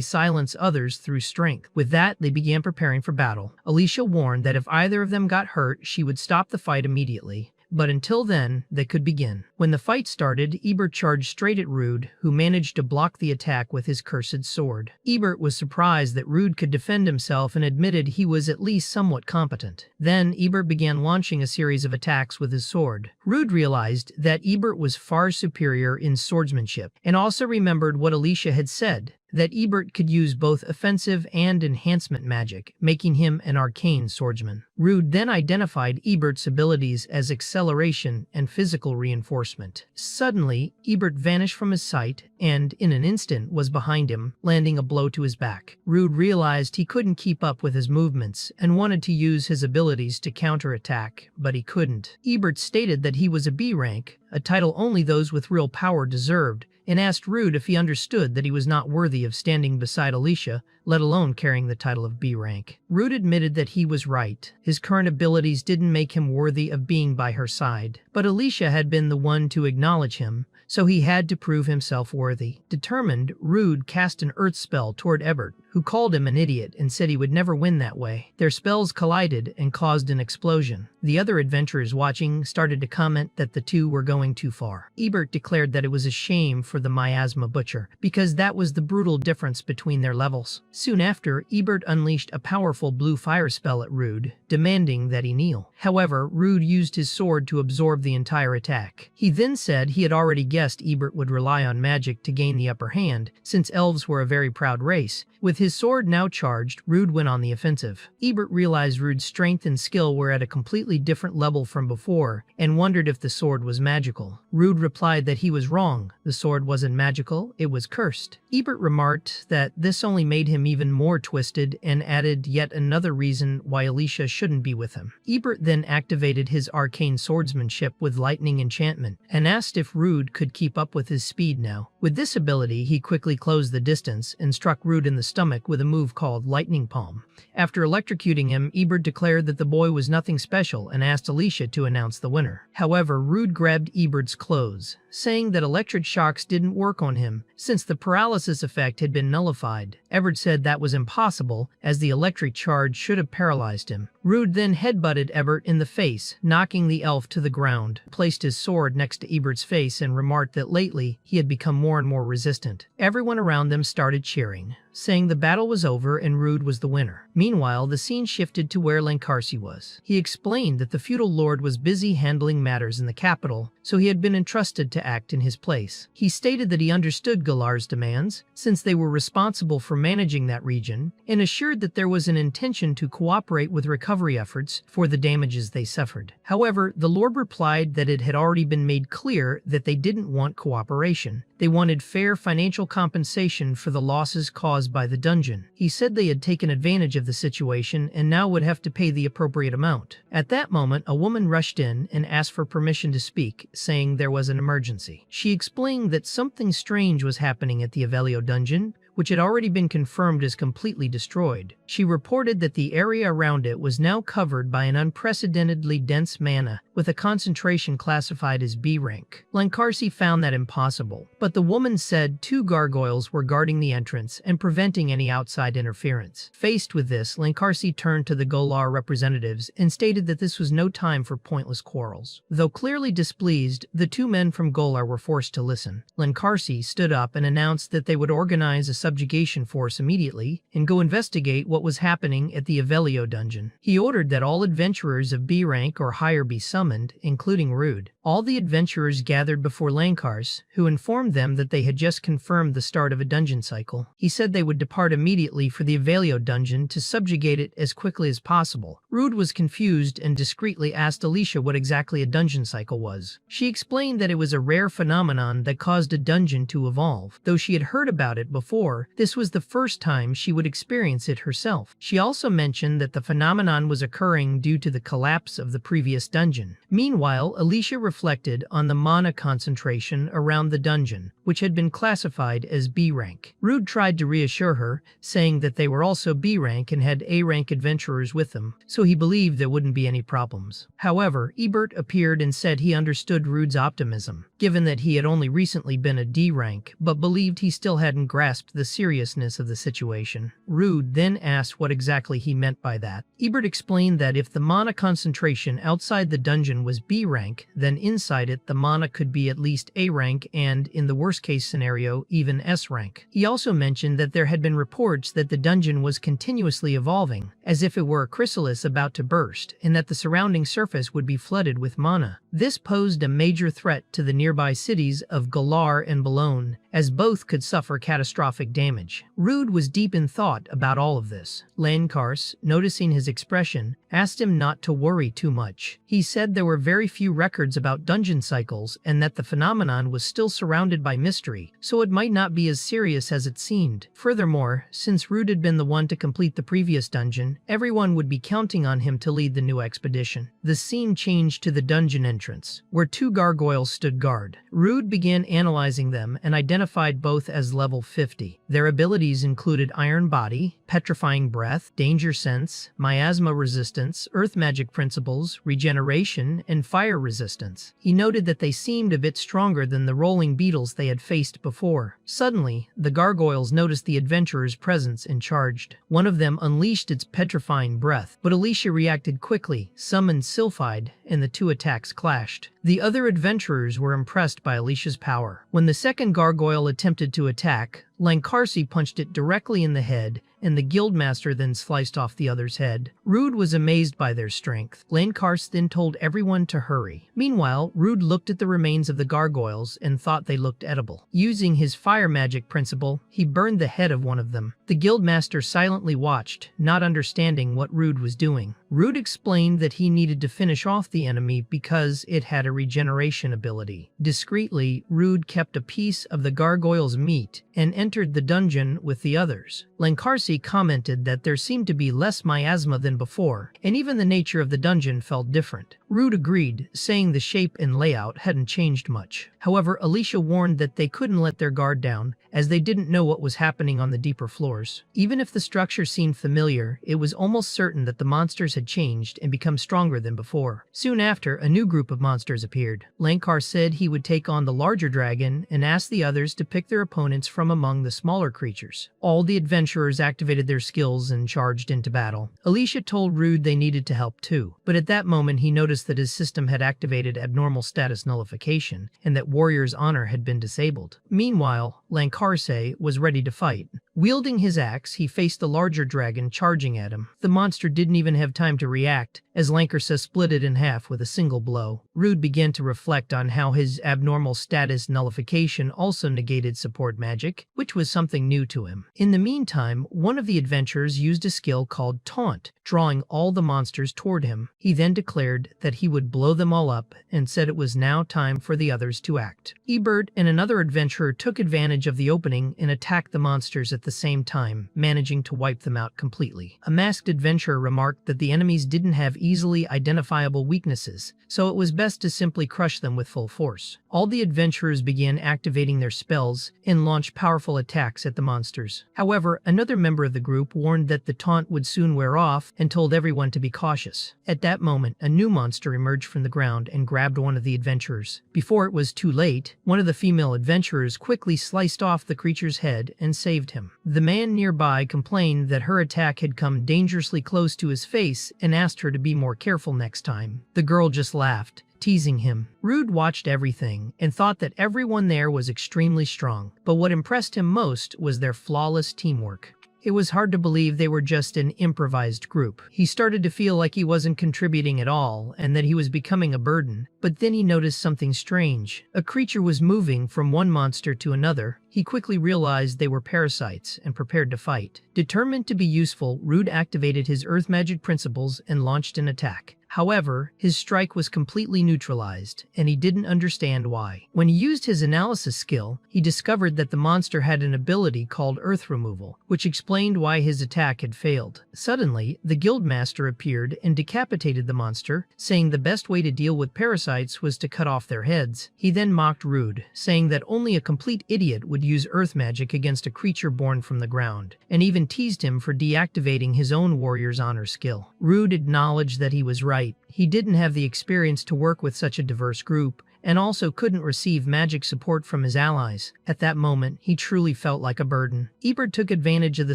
silence others through strength. With that, they began preparing for battle. Alicia warned that if either of them got hurt, she would stop the fight immediately. But until then, they could begin. When the fight started, Ebert charged straight at Rude, who managed to block the attack with his cursed sword. Ebert was surprised that Rude could defend himself and admitted he was at least somewhat competent. Then, Ebert began launching a series of attacks with his sword. Rude realized that Ebert was far superior in swordsmanship, and also remembered what Alicia had said, that Ebert could use both offensive and enhancement magic, making him an arcane swordsman. Rude then identified Ebert's abilities as acceleration and physical reinforcement. Suddenly, Ebert vanished from his sight and, in an instant, was behind him, landing a blow to his back. Rude realized he couldn't keep up with his movements and wanted to use his abilities to counterattack, but he couldn't. Ebert stated that he was a B rank, a title only those with real power deserved, and asked Rude if he understood that he was not worthy of standing beside Alicia, let alone carrying the title of B rank. Rude admitted that he was right. His current abilities didn't make him worthy of being by her side, but Alicia had been the one to acknowledge him, so he had to prove himself worthy. Determined, Rude cast an earth spell toward Ebert, who who called him an idiot and said he would never win that way. Their spells collided and caused an explosion. The other adventurers watching started to comment that the two were going too far. Ebert declared that it was a shame for the Miasma butcher, because that was the brutal difference between their levels. Soon after, Ebert unleashed a powerful blue fire spell at Rude, demanding that he kneel. However, Rude used his sword to absorb the entire attack. He then said he had already guessed Ebert would rely on magic to gain the upper hand, since elves were a very proud race. With his sword now charged, Rude went on the offensive. Ebert realized Rude's strength and skill were at a completely different level from before, and wondered if the sword was magical. Rude replied that he was wrong. The sword wasn't magical, it was cursed. Ebert remarked that this only made him even more twisted and added yet another reason why Alicia shouldn't be with him. Ebert then activated his arcane swordsmanship with lightning enchantment and asked if Rude could keep up with his speed now. With this ability, he quickly closed the distance and struck Rude in the stomach with a move called Lightning Palm. After electrocuting him, Ebert declared that the boy was nothing special and asked Alicia to announce the winner. However, Rude grabbed Ebert's clothes, saying that electric shocks didn't work on him since the paralysis effect had been nullified. Ebert said that was impossible, as the electric charge should have paralyzed him. Rude then headbutted Ebert in the face, knocking the elf to the ground, placed his sword next to Ebert's face and remarked that lately he had become more and more resistant. Everyone around them started cheering, saying the battle was over and Rude was the winner. Meanwhile, the scene shifted to where Lancarsi was. He explained that the feudal lord was busy handling matters in the capital, so he had been entrusted to act in his place. He stated that he understood Galar's demands, since they were responsible for managing that region, and assured that there was an intention to cooperate with recovery efforts for the damages they suffered. However, the lord replied that it had already been made clear that they didn't want cooperation. They wanted fair financial compensation for the losses caused by the dungeon. He said they had taken advantage of the situation and now would have to pay the appropriate amount. At that moment, a woman rushed in and asked for permission to speak, saying there was an emergency. She explained that something strange was happening at the Yahello dungeon, which had already been confirmed as completely destroyed. She reported that the area around it was now covered by an unprecedentedly dense mana, with a concentration classified as B rank. Lancarsi found that impossible, but the woman said 2 gargoyles were guarding the entrance and preventing any outside interference. Faced with this, Lancarsi turned to the Golar representatives and stated that this was no time for pointless quarrels. Though clearly displeased, the 2 men from Golar were forced to listen. Lancarsi stood up and announced that they would organize a subjugation force immediately and go investigate what was happening at the Yahello dungeon. He ordered that all adventurers of B rank or higher be summoned, including Rude. All the adventurers gathered before Lancarsi, who informed them that they had just confirmed the start of a dungeon cycle. He said they would depart immediately for the Yahello dungeon to subjugate it as quickly as possible. Rude was confused and discreetly asked Alicia what exactly a dungeon cycle was. She explained that it was a rare phenomenon that caused a dungeon to evolve. Though she had heard about it before, this was the first time she would experience it herself. She also mentioned that the phenomenon was occurring due to the collapse of the previous dungeon. Meanwhile, Alicia reflected on the mana concentration around the dungeon, which had been classified as B rank. Rude tried to reassure her, saying that they were also B rank and had A rank adventurers with them, so he believed there wouldn't be any problems. However, Ebert appeared and said he understood Rude's optimism, given that he had only recently been a D rank, but believed he still hadn't grasped the seriousness of the situation. Rude then asked what exactly he meant by that. Ebert explained that if the mana concentration outside the dungeon was B rank, then inside it the mana could be at least A rank and, in the worst case scenario, even S rank. He also mentioned that there had been reports that the dungeon was continuously evolving, as if it were a chrysalis about to burst, and that the surrounding surface would be flooded with mana. This posed a major threat to the nearby cities of Galar and Boulogne, as both could suffer catastrophic damage. Rude was deep in thought about all of this. Lancarsi, noticing his expression, asked him not to worry too much. He said there were very few records about dungeon cycles and that the phenomenon was still surrounded by mystery, so it might not be as serious as it seemed. Furthermore, since Rude had been the one to complete the previous dungeon, everyone would be counting on him to lead the new expedition. The scene changed to the dungeon entrance, where 2 gargoyles stood guard. Rude began analyzing them and identified both as level 50. Their abilities included Iron Body, petrifying breath, danger sense, miasma resistance, earth magic principles, regeneration, and fire resistance. He noted that they seemed a bit stronger than the rolling beetles they had faced before. Suddenly, the gargoyles noticed the adventurer's presence and charged. One of them unleashed its petrifying breath, but Alicia reacted quickly, summoned Sylphide, and the two attacks clashed. The other adventurers were impressed by Alicia's power. When the second gargoyle attempted to attack, Lancarsi punched it directly in the head, and the guildmaster then sliced off the other's head. Rude was amazed by their strength. Lancarsi then told everyone to hurry. Meanwhile, Rude looked at the remains of the gargoyles and thought they looked edible. Using his fire magic principle, he burned the head of one of them. The guildmaster silently watched, not understanding what Rude was doing. Rude explained that he needed to finish off the enemy because it had a regeneration ability. Discreetly, Rude kept a piece of the gargoyle's meat and entered the dungeon with the others. Lancarsi commented that there seemed to be less miasma than before, and even the nature of the dungeon felt different. Rude agreed, saying the shape and layout hadn't changed much. However, Alicia warned that they couldn't let their guard down, as they didn't know what was happening on the deeper floors. Even if the structure seemed familiar, it was almost certain that the monsters had changed and become stronger than before. Soon after, a new group of monsters appeared. Lankar said he would take on the larger dragon and asked the others to pick their opponents from among the smaller creatures. All the adventurers activated their skills and charged into battle. Alicia told Rude they needed to help too, but at that moment he noticed that his system had activated abnormal status nullification and that Warrior's honor had been disabled. Meanwhile, Lancarse was ready to fight. Wielding his axe, he faced the larger dragon charging at him. The monster didn't even have time to react, as Lancarse split it in half with a single blow. Rude began to reflect on how his abnormal status nullification also negated support magic, which was something new to him. In the meantime, one of the adventurers used a skill called Taunt, drawing all the monsters toward him. He then declared that he would blow them all up and said it was now time for the others to act. Ebert and another adventurer took advantage of the opening and attacked the monsters at the same time, managing to wipe them out completely. A masked adventurer remarked that the enemies didn't have easily identifiable weaknesses, so it was best to simply crush them with full force. All the adventurers began activating their spells and launched powerful attacks at the monsters. However, another member of the group warned that the taunt would soon wear off and told everyone to be cautious. At that moment, a new monster emerged from the ground and grabbed one of the adventurers. Before it was too late, one of the female adventurers quickly sliced off the creature's head and saved him. The man nearby complained that her attack had come dangerously close to his face and asked her to be more careful next time. The girl just laughed, teasing him. Rude watched everything and thought that everyone there was extremely strong, but what impressed him most was their flawless teamwork. It was hard to believe they were just an improvised group. He started to feel like he wasn't contributing at all and that he was becoming a burden, but then he noticed something strange. A creature was moving from one monster to another. He quickly realized they were parasites and prepared to fight. Determined to be useful, Rude activated his earth magic principles and launched an attack. However, his strike was completely neutralized, and he didn't understand why. When he used his analysis skill, he discovered that the monster had an ability called Earth Removal, which explained why his attack had failed. Suddenly, the guildmaster appeared and decapitated the monster, saying the best way to deal with parasites was to cut off their heads. He then mocked Rude, saying that only a complete idiot would use earth magic against a creature born from the ground, and even teased him for deactivating his own warrior's honor skill. Rude acknowledged that he was right. He didn't have the experience to work with such a diverse group, and also couldn't receive magic support from his allies. At that moment, he truly felt like a burden. Ebert took advantage of the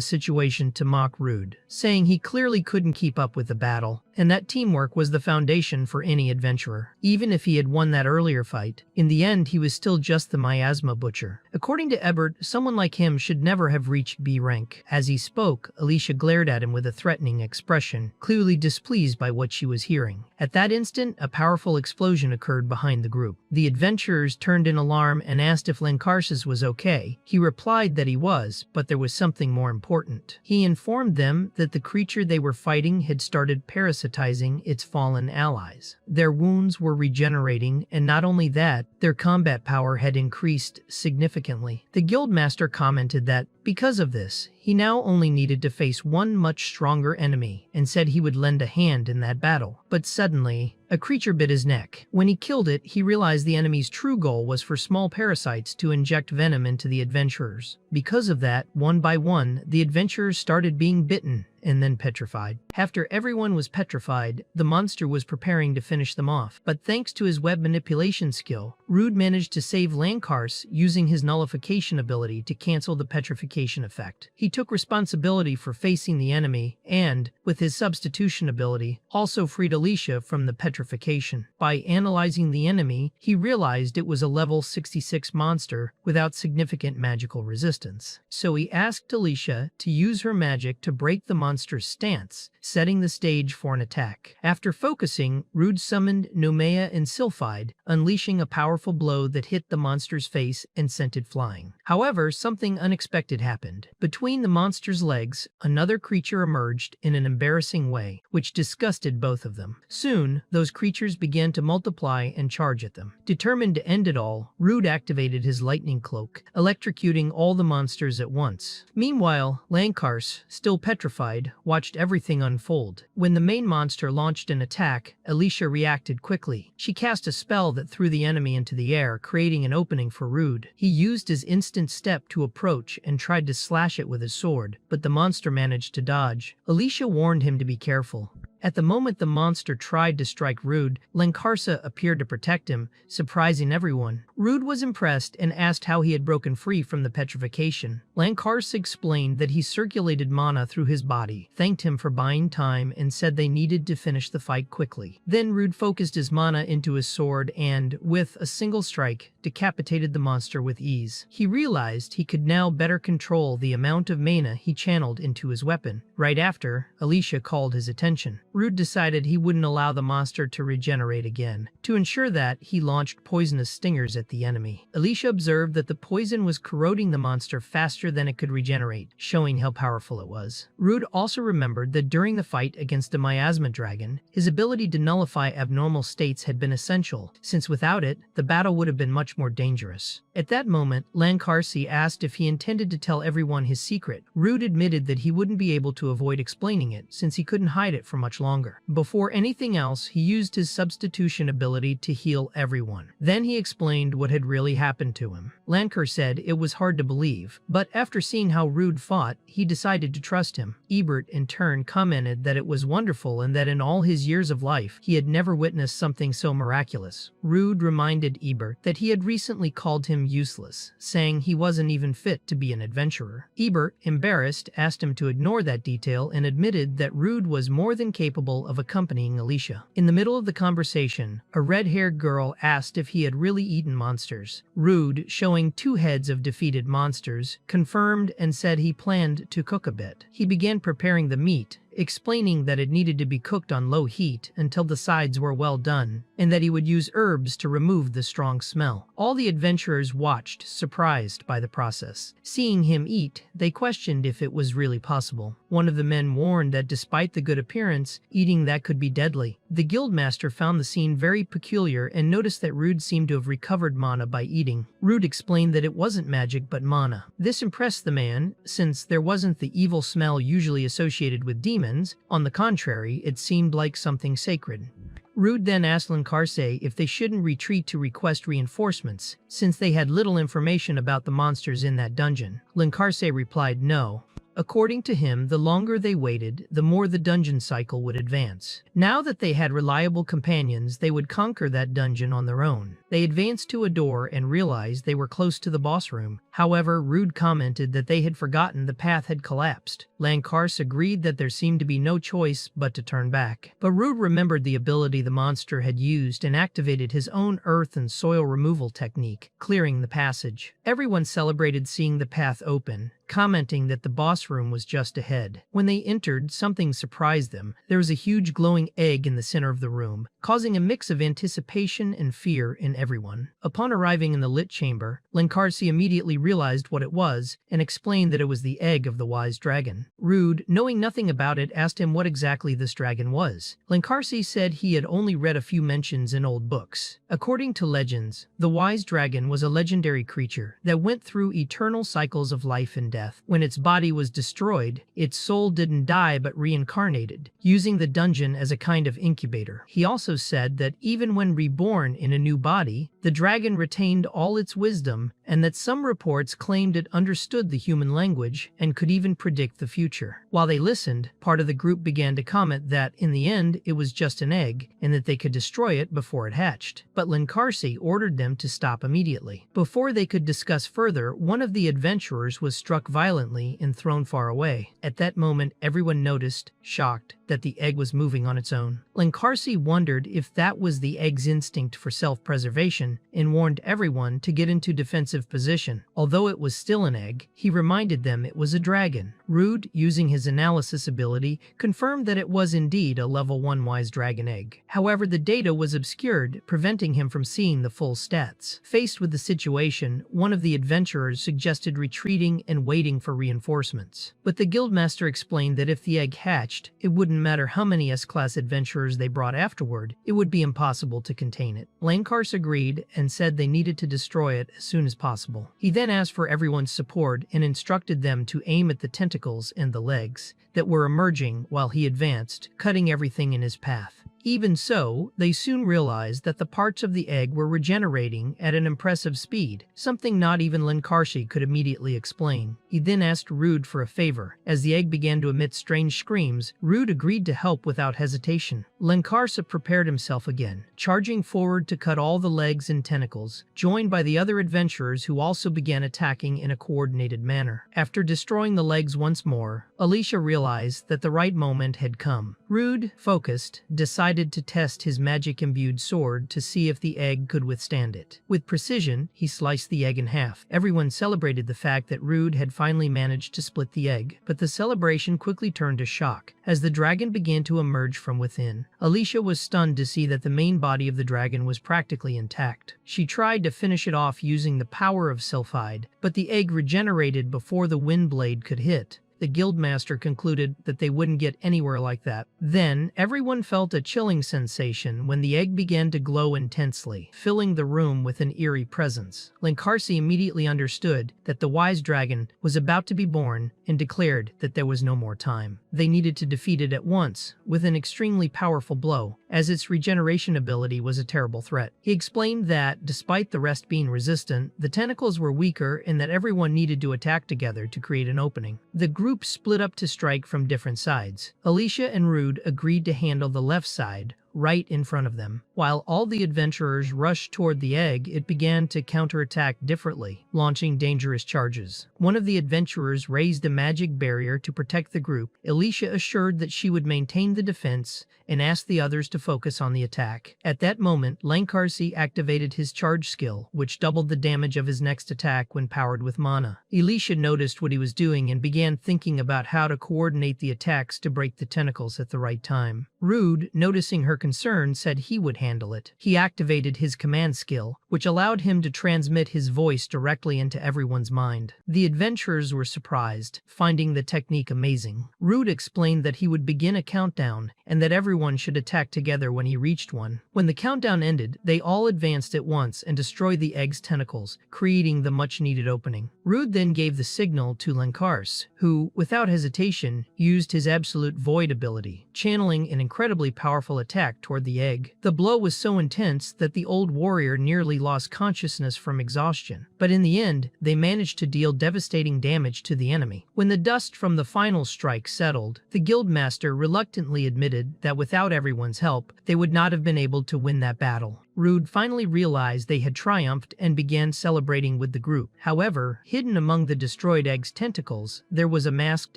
situation to mock Rude, saying he clearly couldn't keep up with the battle, and that teamwork was the foundation for any adventurer. Even if he had won that earlier fight, in the end he was still just the miasma butcher. According to Ebert, someone like him should never have reached B rank. As he spoke, Alicia glared at him with a threatening expression, clearly displeased by what she was hearing. At that instant, a powerful explosion occurred behind the group. The adventurers turned in alarm and asked if Lancarsis was okay. He replied that he was, but there was something more important. He informed them that the creature they were fighting had started parasitizing its fallen allies. Their wounds were regenerating, and not only that, their combat power had increased significantly. The guildmaster commented that, because of this, he now only needed to face one much stronger enemy, and said he would lend a hand in that battle. But suddenly, A creature bit his neck. When he killed it, he realized the enemy's true goal was for small parasites to inject venom into the adventurers. Because of that, one by one, the adventurers started being bitten and then petrified. After everyone was petrified, the monster was preparing to finish them off. But thanks to his web manipulation skill, Rude managed to save Lankar's using his nullification ability to cancel the petrification effect. He took responsibility for facing the enemy and, with his substitution ability, also freed Alicia from the petrification. By analyzing the enemy, he realized it was a level 66 monster without significant magical resistance. So he asked Alicia to use her magic to break the monster's stance, setting the stage for an attack. After focusing, Rude summoned Nomea and Sylphide, unleashing a powerful blow that hit the monster's face and sent it flying. However, something unexpected happened. Between the monster's legs, another creature emerged in an embarrassing way, which disgusted both of them. Soon, those creatures began to multiply and charge at them. Determined to end it all, Rude activated his lightning cloak, electrocuting all the monsters at once. Meanwhile, Lankar's, still petrified, watched everything unfold. When the main monster launched an attack, Alicia reacted quickly. She cast a spell that threw the enemy into the air, creating an opening for Rude. He used his instant step to approach and tried to slash it with his sword, but the monster managed to dodge. Alicia warned him to be careful. At the moment the monster tried to strike Rude, Lankarsa appeared to protect him, surprising everyone. Rude was impressed and asked how he had broken free from the petrification. Lankarsa explained that he circulated mana through his body, thanked him for buying time, and said they needed to finish the fight quickly. Then Rude focused his mana into his sword and, with a single strike, decapitated the monster with ease. He realized he could now better control the amount of mana he channeled into his weapon. Right after, Alicia called his attention. Rude decided he wouldn't allow the monster to regenerate again. To ensure that, he launched poisonous stingers at the enemy. Alicia observed that the poison was corroding the monster faster than it could regenerate, showing how powerful it was. Rude also remembered that during the fight against the Miasma dragon, his ability to nullify abnormal states had been essential, since without it, the battle would have been much more dangerous. At that moment, Lankarsi asked if he intended to tell everyone his secret. Rude admitted that he wouldn't be able to avoid explaining it, since he couldn't hide it for much longer. Before anything else, he used his substitution ability to heal everyone. Then he explained what had really happened to him. Lankar said it was hard to believe, but after seeing how Rude fought, he decided to trust him. Ebert, in turn, commented that it was wonderful and that in all his years of life, he had never witnessed something so miraculous. Rude reminded Ebert that he had recently called him useless, saying he wasn't even fit to be an adventurer. Ebert, embarrassed, asked him to ignore that detail and admitted that Rude was more than capable of accompanying Alicia. In the middle of the conversation, a red-haired girl asked if he had really eaten monsters. Rude, showing 2 heads of defeated monsters, confirmed and said he planned to cook a bit. He began preparing the meat, explaining that it needed to be cooked on low heat until the sides were well done, and that he would use herbs to remove the strong smell. All the adventurers watched, surprised by the process. Seeing him eat, they questioned if it was really possible. One of the men warned that despite the good appearance, eating that could be deadly. The guildmaster found the scene very peculiar and noticed that Rude seemed to have recovered mana by eating. Rude explained that it wasn't magic but mana. This impressed the man, since there wasn't the evil smell usually associated with demons. On the contrary, it seemed like something sacred. Rude then asked Lankarse if they shouldn't retreat to request reinforcements, since they had little information about the monsters in that dungeon. Lankarse replied no. According to him, the longer they waited, the more the dungeon cycle would advance. Now that they had reliable companions, they would conquer that dungeon on their own. They advanced to a door and realized they were close to the boss room. However, Rude commented that they had forgotten the path had collapsed. Lankars agreed that there seemed to be no choice but to turn back. But Rude remembered the ability the monster had used and activated his own earth and soil removal technique, clearing the passage. Everyone celebrated seeing the path open, commenting that the boss room was just ahead. When they entered, something surprised them. There was a huge glowing egg in the center of the room, causing a mix of anticipation and fear in everyone. Upon arriving in the lit chamber, Lankarsi immediately realized what it was and explained that it was the egg of the wise dragon. Rude, knowing nothing about it, asked him what exactly this dragon was. Lankarsi said he had only read a few mentions in old books. According to legends, the wise dragon was a legendary creature that went through eternal cycles of life and death. When its body was destroyed, its soul didn't die but reincarnated, using the dungeon as a kind of incubator. He also said that even when reborn in a new body, the dragon retained all its wisdom, and that some reports claimed it understood the human language and could even predict the future. While they listened, part of the group began to comment that, in the end, it was just an egg, and that they could destroy it before it hatched. But Lankarsi ordered them to stop immediately. Before they could discuss further, one of the adventurers was struck violently and thrown far away. At that moment, everyone noticed, shocked, that the egg was moving on its own. Lankarsi wondered if that was the egg's instinct for self-preservation and warned everyone to get into defensive position. Although it was still an egg, he reminded them it was a dragon. Rude, using his analysis ability, confirmed that it was indeed a level 1 wise dragon egg. However, the data was obscured, preventing him from seeing the full stats. Faced with the situation, one of the adventurers suggested retreating and waiting for reinforcements. But the guildmaster explained that if the egg hatched, it wouldn't matter how many S-class adventurers they brought afterward, it would be impossible to contain it. Lankars agreed and said they needed to destroy it as soon as possible. He then asked for everyone's support and instructed them to aim at the tentacles and the legs that were emerging while he advanced, cutting everything in his path. Even so, they soon realized that the parts of the egg were regenerating at an impressive speed, something not even Lankarsi could immediately explain. He then asked Rude for a favor. As the egg began to emit strange screams, Rude agreed to help without hesitation. Lankarsa prepared himself again, charging forward to cut all the legs and tentacles, joined by the other adventurers who also began attacking in a coordinated manner. After destroying the legs once more, Alicia realized that the right moment had come. Rude, focused, decided to test his magic-imbued sword to see if the egg could withstand it. With precision, he sliced the egg in half. Everyone celebrated the fact that Rude had finally managed to split the egg, but the celebration quickly turned to shock as the dragon began to emerge from within. Alicia was stunned to see that the main body of the dragon was practically intact. She tried to finish it off using the power of Sylphide, but the egg regenerated before the wind blade could hit. The guildmaster concluded that they wouldn't get anywhere like that. Then, everyone felt a chilling sensation when the egg began to glow intensely, filling the room with an eerie presence. Lankarsi immediately understood that the wise dragon was about to be born and declared that there was no more time. They needed to defeat it at once, with an extremely powerful blow, as its regeneration ability was a terrible threat. He explained that, despite the rest being resistant, the tentacles were weaker and that everyone needed to attack together to create an opening. The group split up to strike from different sides. Alicia and Rude agreed to handle the left side, right in front of them. While all the adventurers rushed toward the egg, it began to counterattack differently, launching dangerous charges. One of the adventurers raised a magic barrier to protect the group. Alicia assured that she would maintain the defense and asked the others to focus on the attack. At that moment, Lankarsi activated his charge skill, which doubled the damage of his next attack when powered with mana. Alicia noticed what he was doing and began thinking about how to coordinate the attacks to break the tentacles at the right time. Rude, noticing her concern, said he would handle it. He activated his command skill, which allowed him to transmit his voice directly into everyone's mind. The adventurers were surprised, finding the technique amazing. Rude explained that he would begin a countdown and that everyone should attack together when he reached one. When the countdown ended, they all advanced at once and destroyed the egg's tentacles, creating the much-needed opening. Rude then gave the signal to Lankars, who, without hesitation, used his absolute void ability, channeling an incredibly powerful attack toward the egg. The blow was so intense that the old warrior nearly lost consciousness from exhaustion, but in the end, they managed to deal devastating damage to the enemy. When the dust from the final strike settled, the guildmaster reluctantly admitted that without everyone's help, they would not have been able to win that battle. Rude finally realized they had triumphed and began celebrating with the group. However, hidden among the destroyed egg's tentacles, there was a masked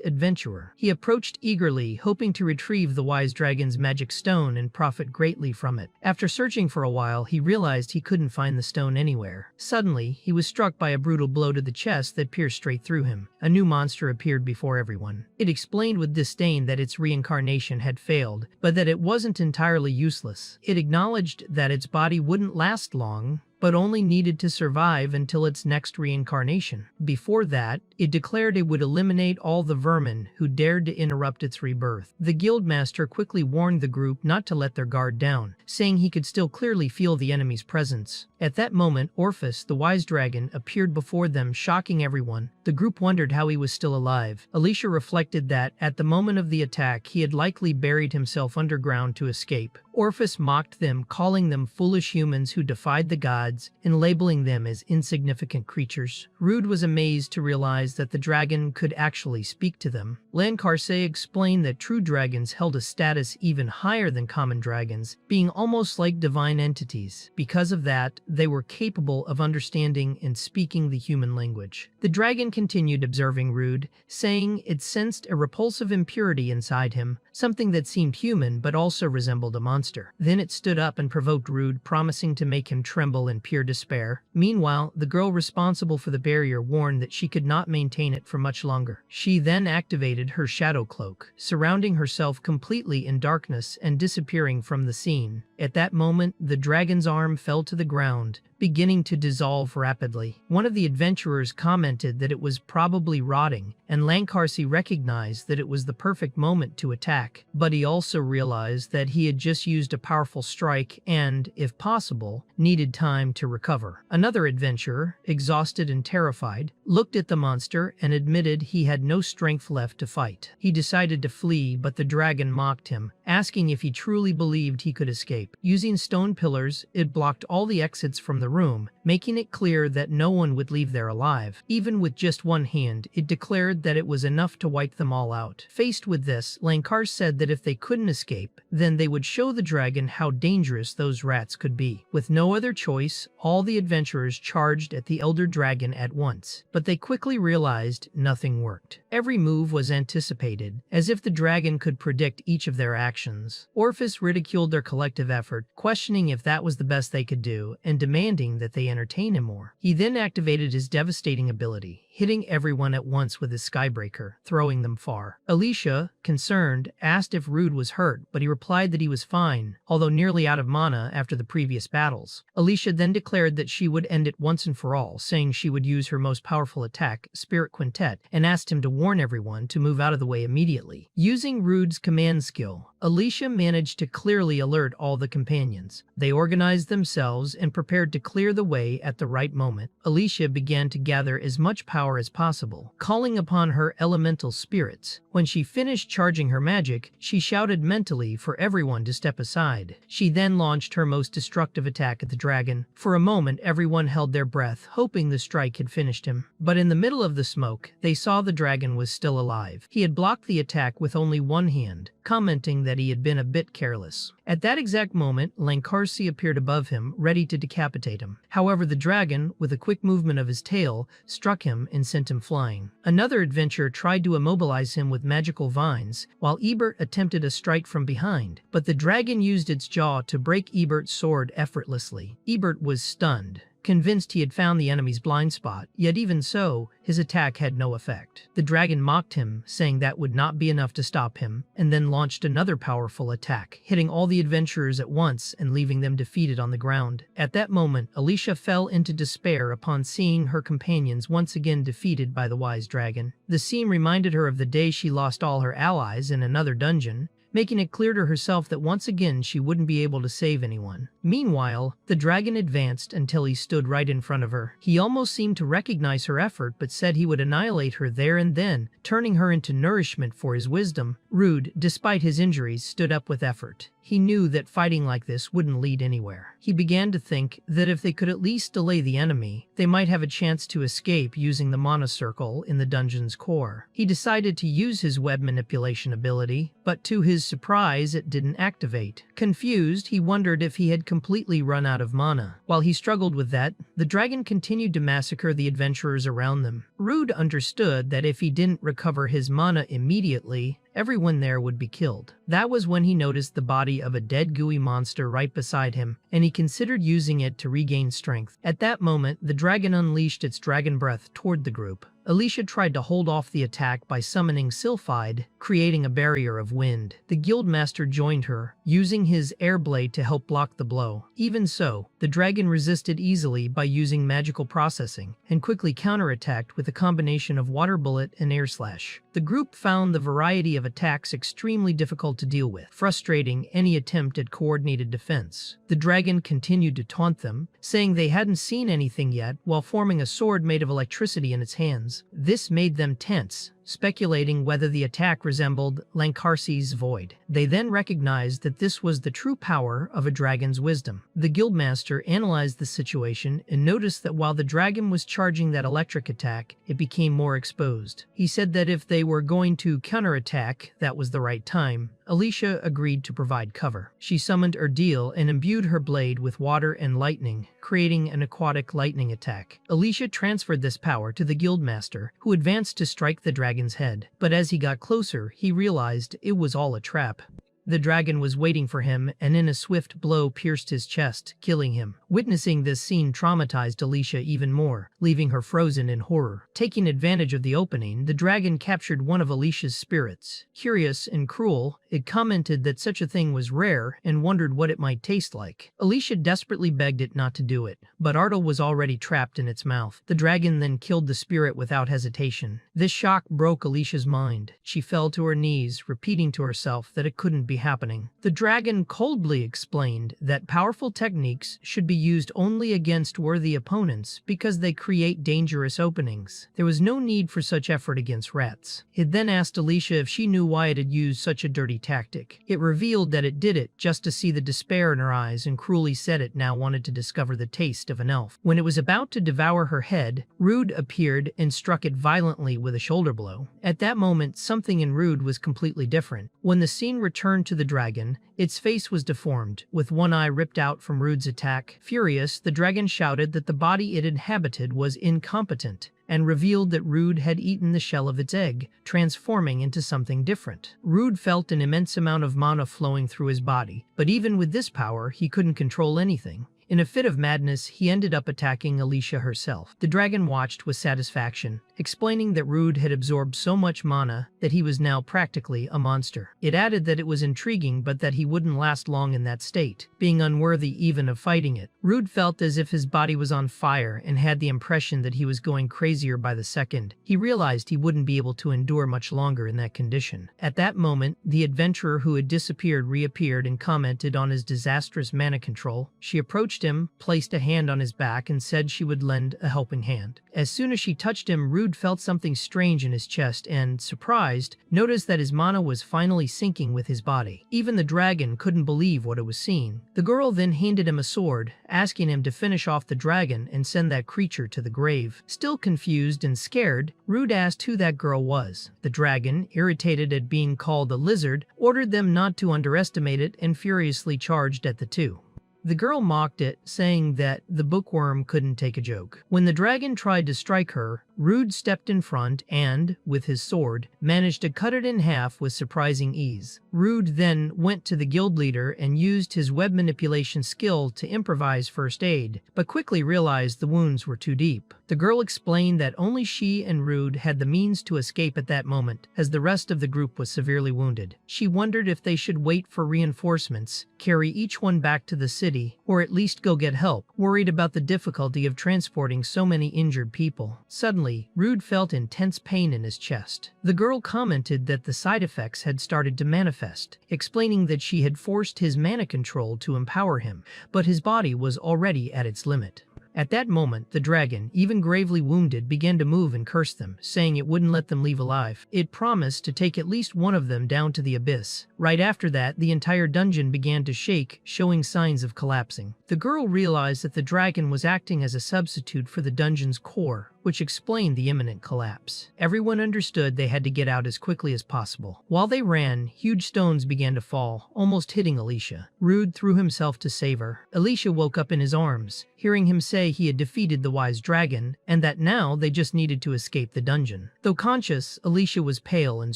adventurer. He approached eagerly, hoping to retrieve the wise dragon's magic stone and profit greatly from it. After searching for a while, he realized he couldn't find the stone anywhere. Suddenly, he was struck by a brutal blow to the chest that pierced straight through him. A new monster appeared before everyone. It explained with disdain that its reincarnation had failed, but that it wasn't entirely useless. It acknowledged that its body wouldn't last long, but only needed to survive until its next reincarnation. Before that, it declared it would eliminate all the vermin who dared to interrupt its rebirth. The guildmaster quickly warned the group not to let their guard down, saying he could still clearly feel the enemy's presence. At that moment, Orpheus, the wise dragon, appeared before them, shocking everyone. The group wondered how he was still alive. Alicia reflected that, at the moment of the attack, he had likely buried himself underground to escape. Orpheus mocked them, calling them foolish humans who defied the gods and labeling them as insignificant creatures. Rude was amazed to realize that the dragon could actually speak to them. Lancarce explained that true dragons held a status even higher than common dragons, being almost like divine entities. Because of that, they were capable of understanding and speaking the human language. The dragon continued observing Rude, saying it sensed a repulsive impurity inside him, something that seemed human but also resembled a monster. Then it stood up and provoked Rude, promising to make him tremble in pure despair. Meanwhile, the girl responsible for the barrier warned that she could not maintain it for much longer. She then activated her shadow cloak, surrounding herself completely in darkness and disappearing from the scene. At that moment, the dragon's arm fell to the ground, beginning to dissolve rapidly. One of the adventurers commented that it was probably rotting, and Lancarce recognized that it was the perfect moment to attack. But he also realized that he had just used a powerful strike and, if possible, needed time to recover. Another adventurer, exhausted and terrified, looked at the monster and admitted he had no strength left to fight. He decided to flee, but the dragon mocked him, asking if he truly believed he could escape. Using stone pillars, it blocked all the exits from the room, making it clear that no one would leave there alive. Even with just one hand, it declared that it was enough to wipe them all out. Faced with this, Lancarce said that if they couldn't escape, then they would show the dragon how dangerous those rats could be. With no other choice, all the adventurers charged at the elder dragon at once, but they quickly realized nothing worked. Every move was anticipated, as if the dragon could predict each of their actions. Orpheus ridiculed their collective effort, questioning if that was the best they could do, and demanding that they entertain him more. He then activated his devastating ability, hitting everyone at once with his skybreaker, throwing them far. Alicia, concerned, asked if Rude was hurt, but he replied that he was fine, although nearly out of mana after the previous battles. Alicia then declared that she would end it once and for all, saying she would use her most powerful attack, Spirit Quintet, and asked him to warn everyone to move out of the way immediately. Using Rude's command skill, Alicia managed to clearly alert all the companions. They organized themselves and prepared to clear the way at the right moment. Alicia began to gather as much power as possible, calling upon her elemental spirits. When she finished charging her magic, she shouted mentally for everyone to step aside. She then launched her most destructive attack at the dragon. For a moment, everyone held their breath, hoping the strike had finished him. But in the middle of the smoke, they saw the dragon was still alive. He had blocked the attack with only one hand, commenting that he had been a bit careless. At that exact moment, Lancarce appeared above him, ready to decapitate him. However, the dragon, with a quick movement of his tail, struck him and sent him flying. Another adventurer tried to immobilize him with magical vines, while Ebert attempted a strike from behind, but the dragon used its jaw to break Ebert's sword effortlessly. Ebert was stunned, convinced he had found the enemy's blind spot, yet even so, his attack had no effect. The dragon mocked him, saying that would not be enough to stop him, and then launched another powerful attack, hitting all the adventurers at once and leaving them defeated on the ground. At that moment, Alicia fell into despair upon seeing her companions once again defeated by the wise dragon. The scene reminded her of the day she lost all her allies in another dungeon, making it clear to herself that once again she wouldn't be able to save anyone. Meanwhile, the dragon advanced until he stood right in front of her. He almost seemed to recognize her effort but said he would annihilate her there and then, turning her into nourishment for his wisdom. Rude, despite his injuries, stood up with effort. He knew that fighting like this wouldn't lead anywhere. He began to think that if they could at least delay the enemy, they might have a chance to escape using the mana circle in the dungeon's core. He decided to use his web manipulation ability, but to his surprise it didn't activate. Confused, he wondered if he had completely run out of mana. While he struggled with that, the dragon continued to massacre the adventurers around them. Rude understood that if he didn't recover his mana immediately, everyone there would be killed. That was when he noticed the body of a dead gooey monster right beside him, and he considered using it to regain strength. At that moment, the dragon unleashed its dragon breath toward the group. Alicia tried to hold off the attack by summoning Sylphide, creating a barrier of wind. The guildmaster joined her, using his air blade to help block the blow. Even so, the dragon resisted easily by using magical processing, and quickly counterattacked with a combination of water bullet and air slash. The group found the variety of attacks extremely difficult to deal with, frustrating any attempt at coordinated defense. The dragon continued to taunt them, saying they hadn't seen anything yet, while forming a sword made of electricity in its hands. This made them tense, speculating whether the attack resembled Lankarsi's void. They then recognized that this was the true power of a dragon's wisdom. The guildmaster analyzed the situation and noticed that while the dragon was charging that electric attack, it became more exposed. He said that if they were going to counterattack, that was the right time. Alicia agreed to provide cover. She summoned Erdeel and imbued her blade with water and lightning, creating an aquatic lightning attack. Alicia transferred this power to the guildmaster, who advanced to strike the dragon's head. But as he got closer, he realized it was all a trap. The dragon was waiting for him, and in a swift blow pierced his chest, killing him. Witnessing this scene traumatized Alicia even more, leaving her frozen in horror. Taking advantage of the opening, the dragon captured one of Alicia's spirits. Curious and cruel, it commented that such a thing was rare and wondered what it might taste like. Alicia desperately begged it not to do it, but Ardal was already trapped in its mouth. The dragon then killed the spirit without hesitation. This shock broke Alicia's mind. She fell to her knees, repeating to herself that it couldn't be happening. The dragon coldly explained that powerful techniques should be used only against worthy opponents because they create dangerous openings. There was no need for such effort against rats. It then asked Alicia if she knew why it had used such a dirty tactic. It revealed that it did it just to see the despair in her eyes and cruelly said it now wanted to discover the taste of an elf. When it was about to devour her head, Rude appeared and struck it violently with a shoulder blow. At that moment, something in Rude was completely different. When the scene returned to the dragon, its face was deformed, with one eye ripped out from Rude's attack. Furious, the dragon shouted that the body it inhabited was incompetent, and revealed that Rude had eaten the shell of its egg, transforming into something different. Rude felt an immense amount of mana flowing through his body, but even with this power, he couldn't control anything. In a fit of madness, he ended up attacking Alicia herself. The dragon watched with satisfaction, explaining that Rude had absorbed so much mana that he was now practically a monster. It added that it was intriguing but that he wouldn't last long in that state, being unworthy even of fighting it. Rude felt as if his body was on fire and had the impression that he was going crazier by the second. He realized he wouldn't be able to endure much longer in that condition. At that moment, the adventurer who had disappeared reappeared and commented on his disastrous mana control. She approached him, placed a hand on his back, and said she would lend a helping hand. As soon as she touched him, Rude felt something strange in his chest and, surprised, noticed that his mana was finally syncing with his body. Even the dragon couldn't believe what it was seeing. The girl then handed him a sword, asking him to finish off the dragon and send that creature to the grave. Still confused and scared, Rude asked who that girl was. The dragon, irritated at being called a lizard, ordered them not to underestimate it and furiously charged at the two. The girl mocked it, saying that the bookworm couldn't take a joke. When the dragon tried to strike her, Rude stepped in front and, with his sword, managed to cut it in half with surprising ease. Rude then went to the guild leader and used his web manipulation skill to improvise first aid, but quickly realized the wounds were too deep. The girl explained that only she and Rude had the means to escape at that moment, as the rest of the group was severely wounded. She wondered if they should wait for reinforcements, carry each one back to the city, or at least go get help, worried about the difficulty of transporting so many injured people. Suddenly, Rude felt intense pain in his chest. The girl commented that the side effects had started to manifest, explaining that she had forced his mana control to empower him, but his body was already at its limit. At that moment, the dragon, even gravely wounded, began to move and curse them, saying it wouldn't let them leave alive. It promised to take at least one of them down to the abyss. Right after that, the entire dungeon began to shake, showing signs of collapsing. The girl realized that the dragon was acting as a substitute for the dungeon's core, which explained the imminent collapse. Everyone understood they had to get out as quickly as possible. While they ran, huge stones began to fall, almost hitting Alicia. Rude threw himself to save her. Alicia woke up in his arms, hearing him say he had defeated the wise dragon, and that now they just needed to escape the dungeon. Though conscious, Alicia was pale and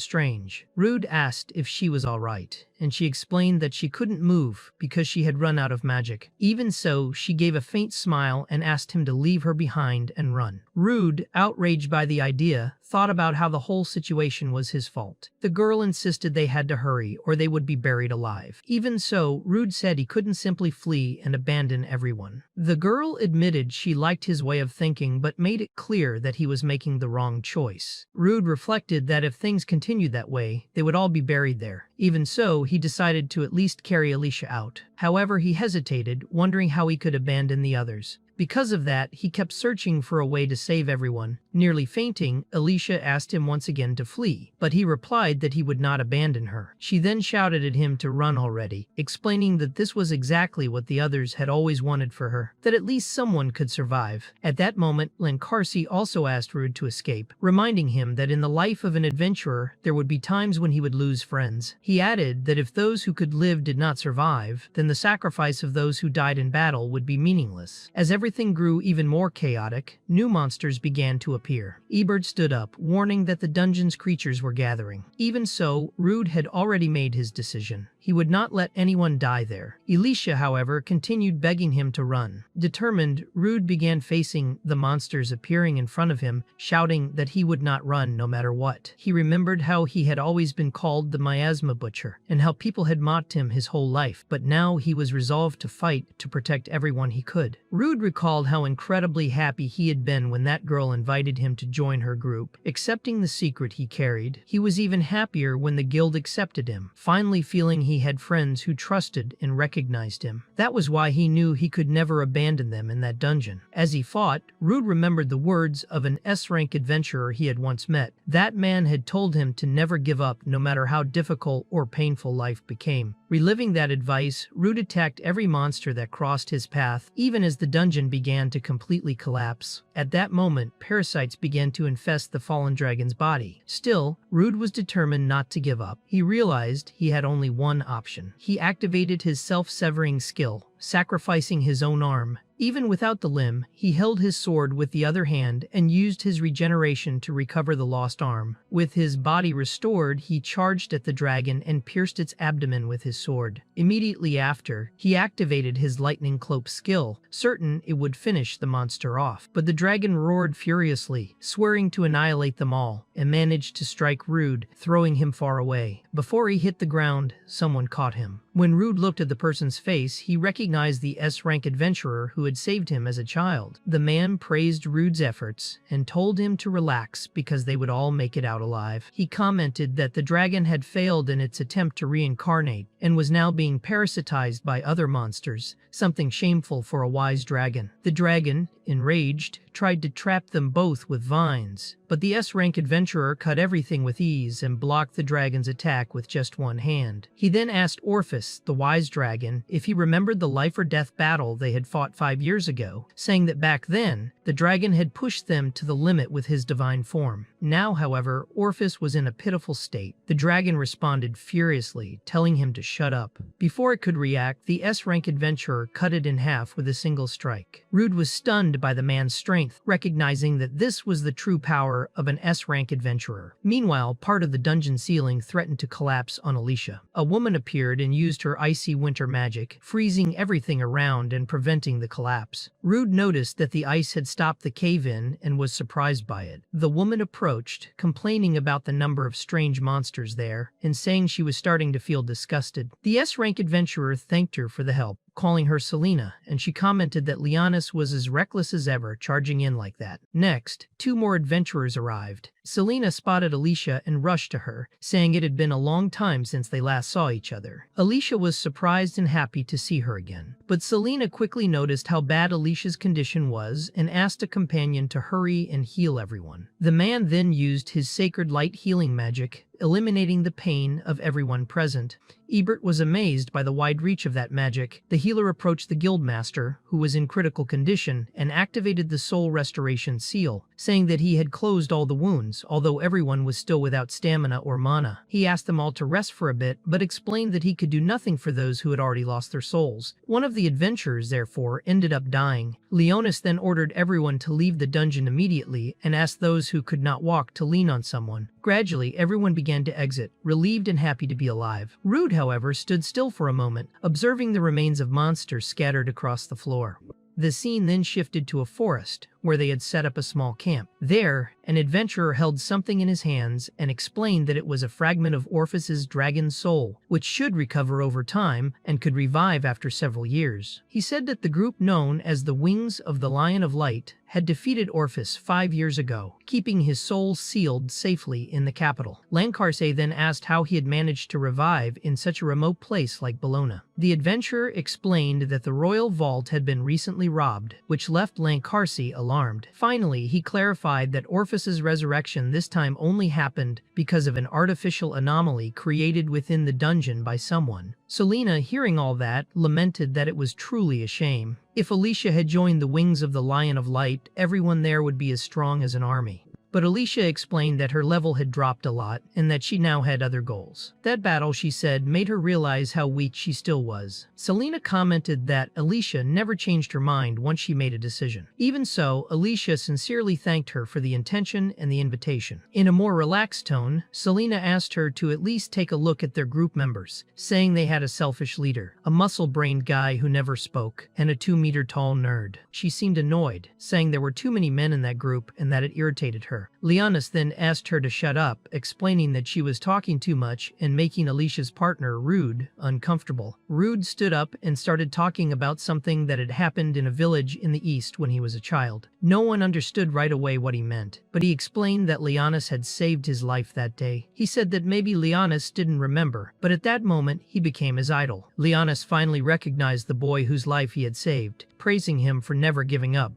strange. Rude asked if she was alright, and she explained that she couldn't move because she had run out of magic. Even so, she gave a faint smile and asked him to leave her behind and run. Rude, outraged by the idea, thought about how the whole situation was his fault. The girl insisted they had to hurry or they would be buried alive. Even so, Rude said he couldn't simply flee and abandon everyone. The girl admitted she liked his way of thinking but made it clear that he was making the wrong choice. Rude reflected that if things continued that way, they would all be buried there. Even so, he decided to at least carry Alicia out. However, he hesitated, wondering how he could abandon the others. Because of that, he kept searching for a way to save everyone. Nearly fainting, Alicia asked him once again to flee, but he replied that he would not abandon her. She then shouted at him to run already, explaining that this was exactly what the others had always wanted for her, that at least someone could survive. At that moment, Lancarsi also asked Rude to escape, reminding him that in the life of an adventurer, there would be times when he would lose friends. He added that if those who could live did not survive, then the sacrifice of those who died in battle would be meaningless. As everything grew even more chaotic, new monsters began to appear. Ebert stood up, warning that the dungeon's creatures were gathering. Even so, Rude had already made his decision. He would not let anyone die there. Alicia, however, continued begging him to run. Determined, Rude began facing the monsters appearing in front of him, shouting that he would not run no matter what. He remembered how he had always been called the Miasma Butcher, and how people had mocked him his whole life, but now he was resolved to fight to protect everyone he could. Rude recalled how incredibly happy he had been when that girl invited him to join her group, accepting the secret he carried. He was even happier when the guild accepted him, finally feeling he had friends who trusted and recognized him. That was why he knew he could never abandon them in that dungeon. As he fought, Rude remembered the words of an S-rank adventurer he had once met. That man had told him to never give up no matter how difficult or painful life became. Reliving that advice, Rude attacked every monster that crossed his path, even as the dungeon began to completely collapse. At that moment, parasites began to infest the fallen dragon's body. Still, Rude was determined not to give up. He realized he had only one option. He activated his self-severing skill, sacrificing his own arm. Even without the limb, he held his sword with the other hand and used his regeneration to recover the lost arm. With his body restored, he charged at the dragon and pierced its abdomen with his sword. Immediately after, he activated his lightning cloak skill, certain it would finish the monster off. But the dragon roared furiously, swearing to annihilate them all, and managed to strike Rude, throwing him far away. Before he hit the ground, someone caught him. When Rude looked at the person's face, he recognized the S-rank adventurer who had saved him as a child. The man praised Rude's efforts and told him to relax because they would all make it out alive. He commented that the dragon had failed in its attempt to reincarnate and was now being parasitized by other monsters, something shameful for a wise dragon. The dragon, enraged, tried to trap them both with vines, but the S-rank adventurer cut everything with ease and blocked the dragon's attack with just one hand. He then asked Orpheus, the wise dragon, if he remembered the life-or-death battle they had fought 5 years ago, saying that back then, the dragon had pushed them to the limit with his divine form. Now, however, Orpheus was in a pitiful state. The dragon responded furiously, telling him to shut up. Before it could react, the S-rank adventurer cut it in half with a single strike. Rude was stunned by the man's strength, recognizing that this was the true power of an S-rank adventurer. Meanwhile, part of the dungeon ceiling threatened to collapse on Alicia. A woman appeared and used her icy winter magic, freezing everything around and preventing the collapse. Rude noticed that the ice had stopped the cave-in and was surprised by it. The woman approached, complaining about the number of strange monsters there, and saying she was starting to feel disgusted. The S-rank adventurer thanked her for the help, calling her Selena, and she commented that Leonis was as reckless as ever, charging in like that. Next, 2 more adventurers arrived. Selena spotted Alicia and rushed to her, saying it had been a long time since they last saw each other. Alicia was surprised and happy to see her again, but Selena quickly noticed how bad Alicia's condition was and asked a companion to hurry and heal everyone. The man then used his sacred light healing magic, eliminating the pain of everyone present. Ebert was amazed by the wide reach of that magic. The healer approached the guildmaster, who was in critical condition, and activated the soul restoration seal, saying that he had closed all the wounds, although everyone was still without stamina or mana. He asked them all to rest for a bit, but explained that he could do nothing for those who had already lost their souls. One of the adventurers, therefore, ended up dying. Leonis then ordered everyone to leave the dungeon immediately and asked those who could not walk to lean on someone. Gradually, everyone began to exit, relieved and happy to be alive. Rude, however, stood still for a moment, observing the remains of monsters scattered across the floor. The scene then shifted to a forest, where they had set up a small camp. There, an adventurer held something in his hands and explained that it was a fragment of Orpheus's dragon soul, which should recover over time and could revive after several years. He said that the group known as the Wings of the Lion of Light had defeated Orpheus 5 years ago, keeping his soul sealed safely in the capital. Lancarse then asked how he had managed to revive in such a remote place like Bologna. The adventurer explained that the royal vault had been recently robbed, which left Lancarse alarmed. Finally, he clarified that Orpheus's resurrection this time only happened because of an artificial anomaly created within the dungeon by someone. Selena, hearing all that, lamented that it was truly a shame. If Alicia had joined the Wings of the Lion of Light, everyone there would be as strong as an army. But Alicia explained that her level had dropped a lot and that she now had other goals. That battle, she said, made her realize how weak she still was. Selena commented that Alicia never changed her mind once she made a decision. Even so, Alicia sincerely thanked her for the intention and the invitation. In a more relaxed tone, Selena asked her to at least take a look at their group members, saying they had a selfish leader, a muscle-brained guy who never spoke, and a 2-meter-tall nerd. She seemed annoyed, saying there were too many men in that group and that it irritated her. Leonis then asked her to shut up, explaining that she was talking too much and making Alicia's partner, Rude, uncomfortable. Rude stood up and started talking about something that had happened in a village in the east when he was a child. No one understood right away what he meant, but he explained that Leonis had saved his life that day. He said that maybe Leonis didn't remember, but at that moment he became his idol. Leonis finally recognized the boy whose life he had saved, praising him for never giving up.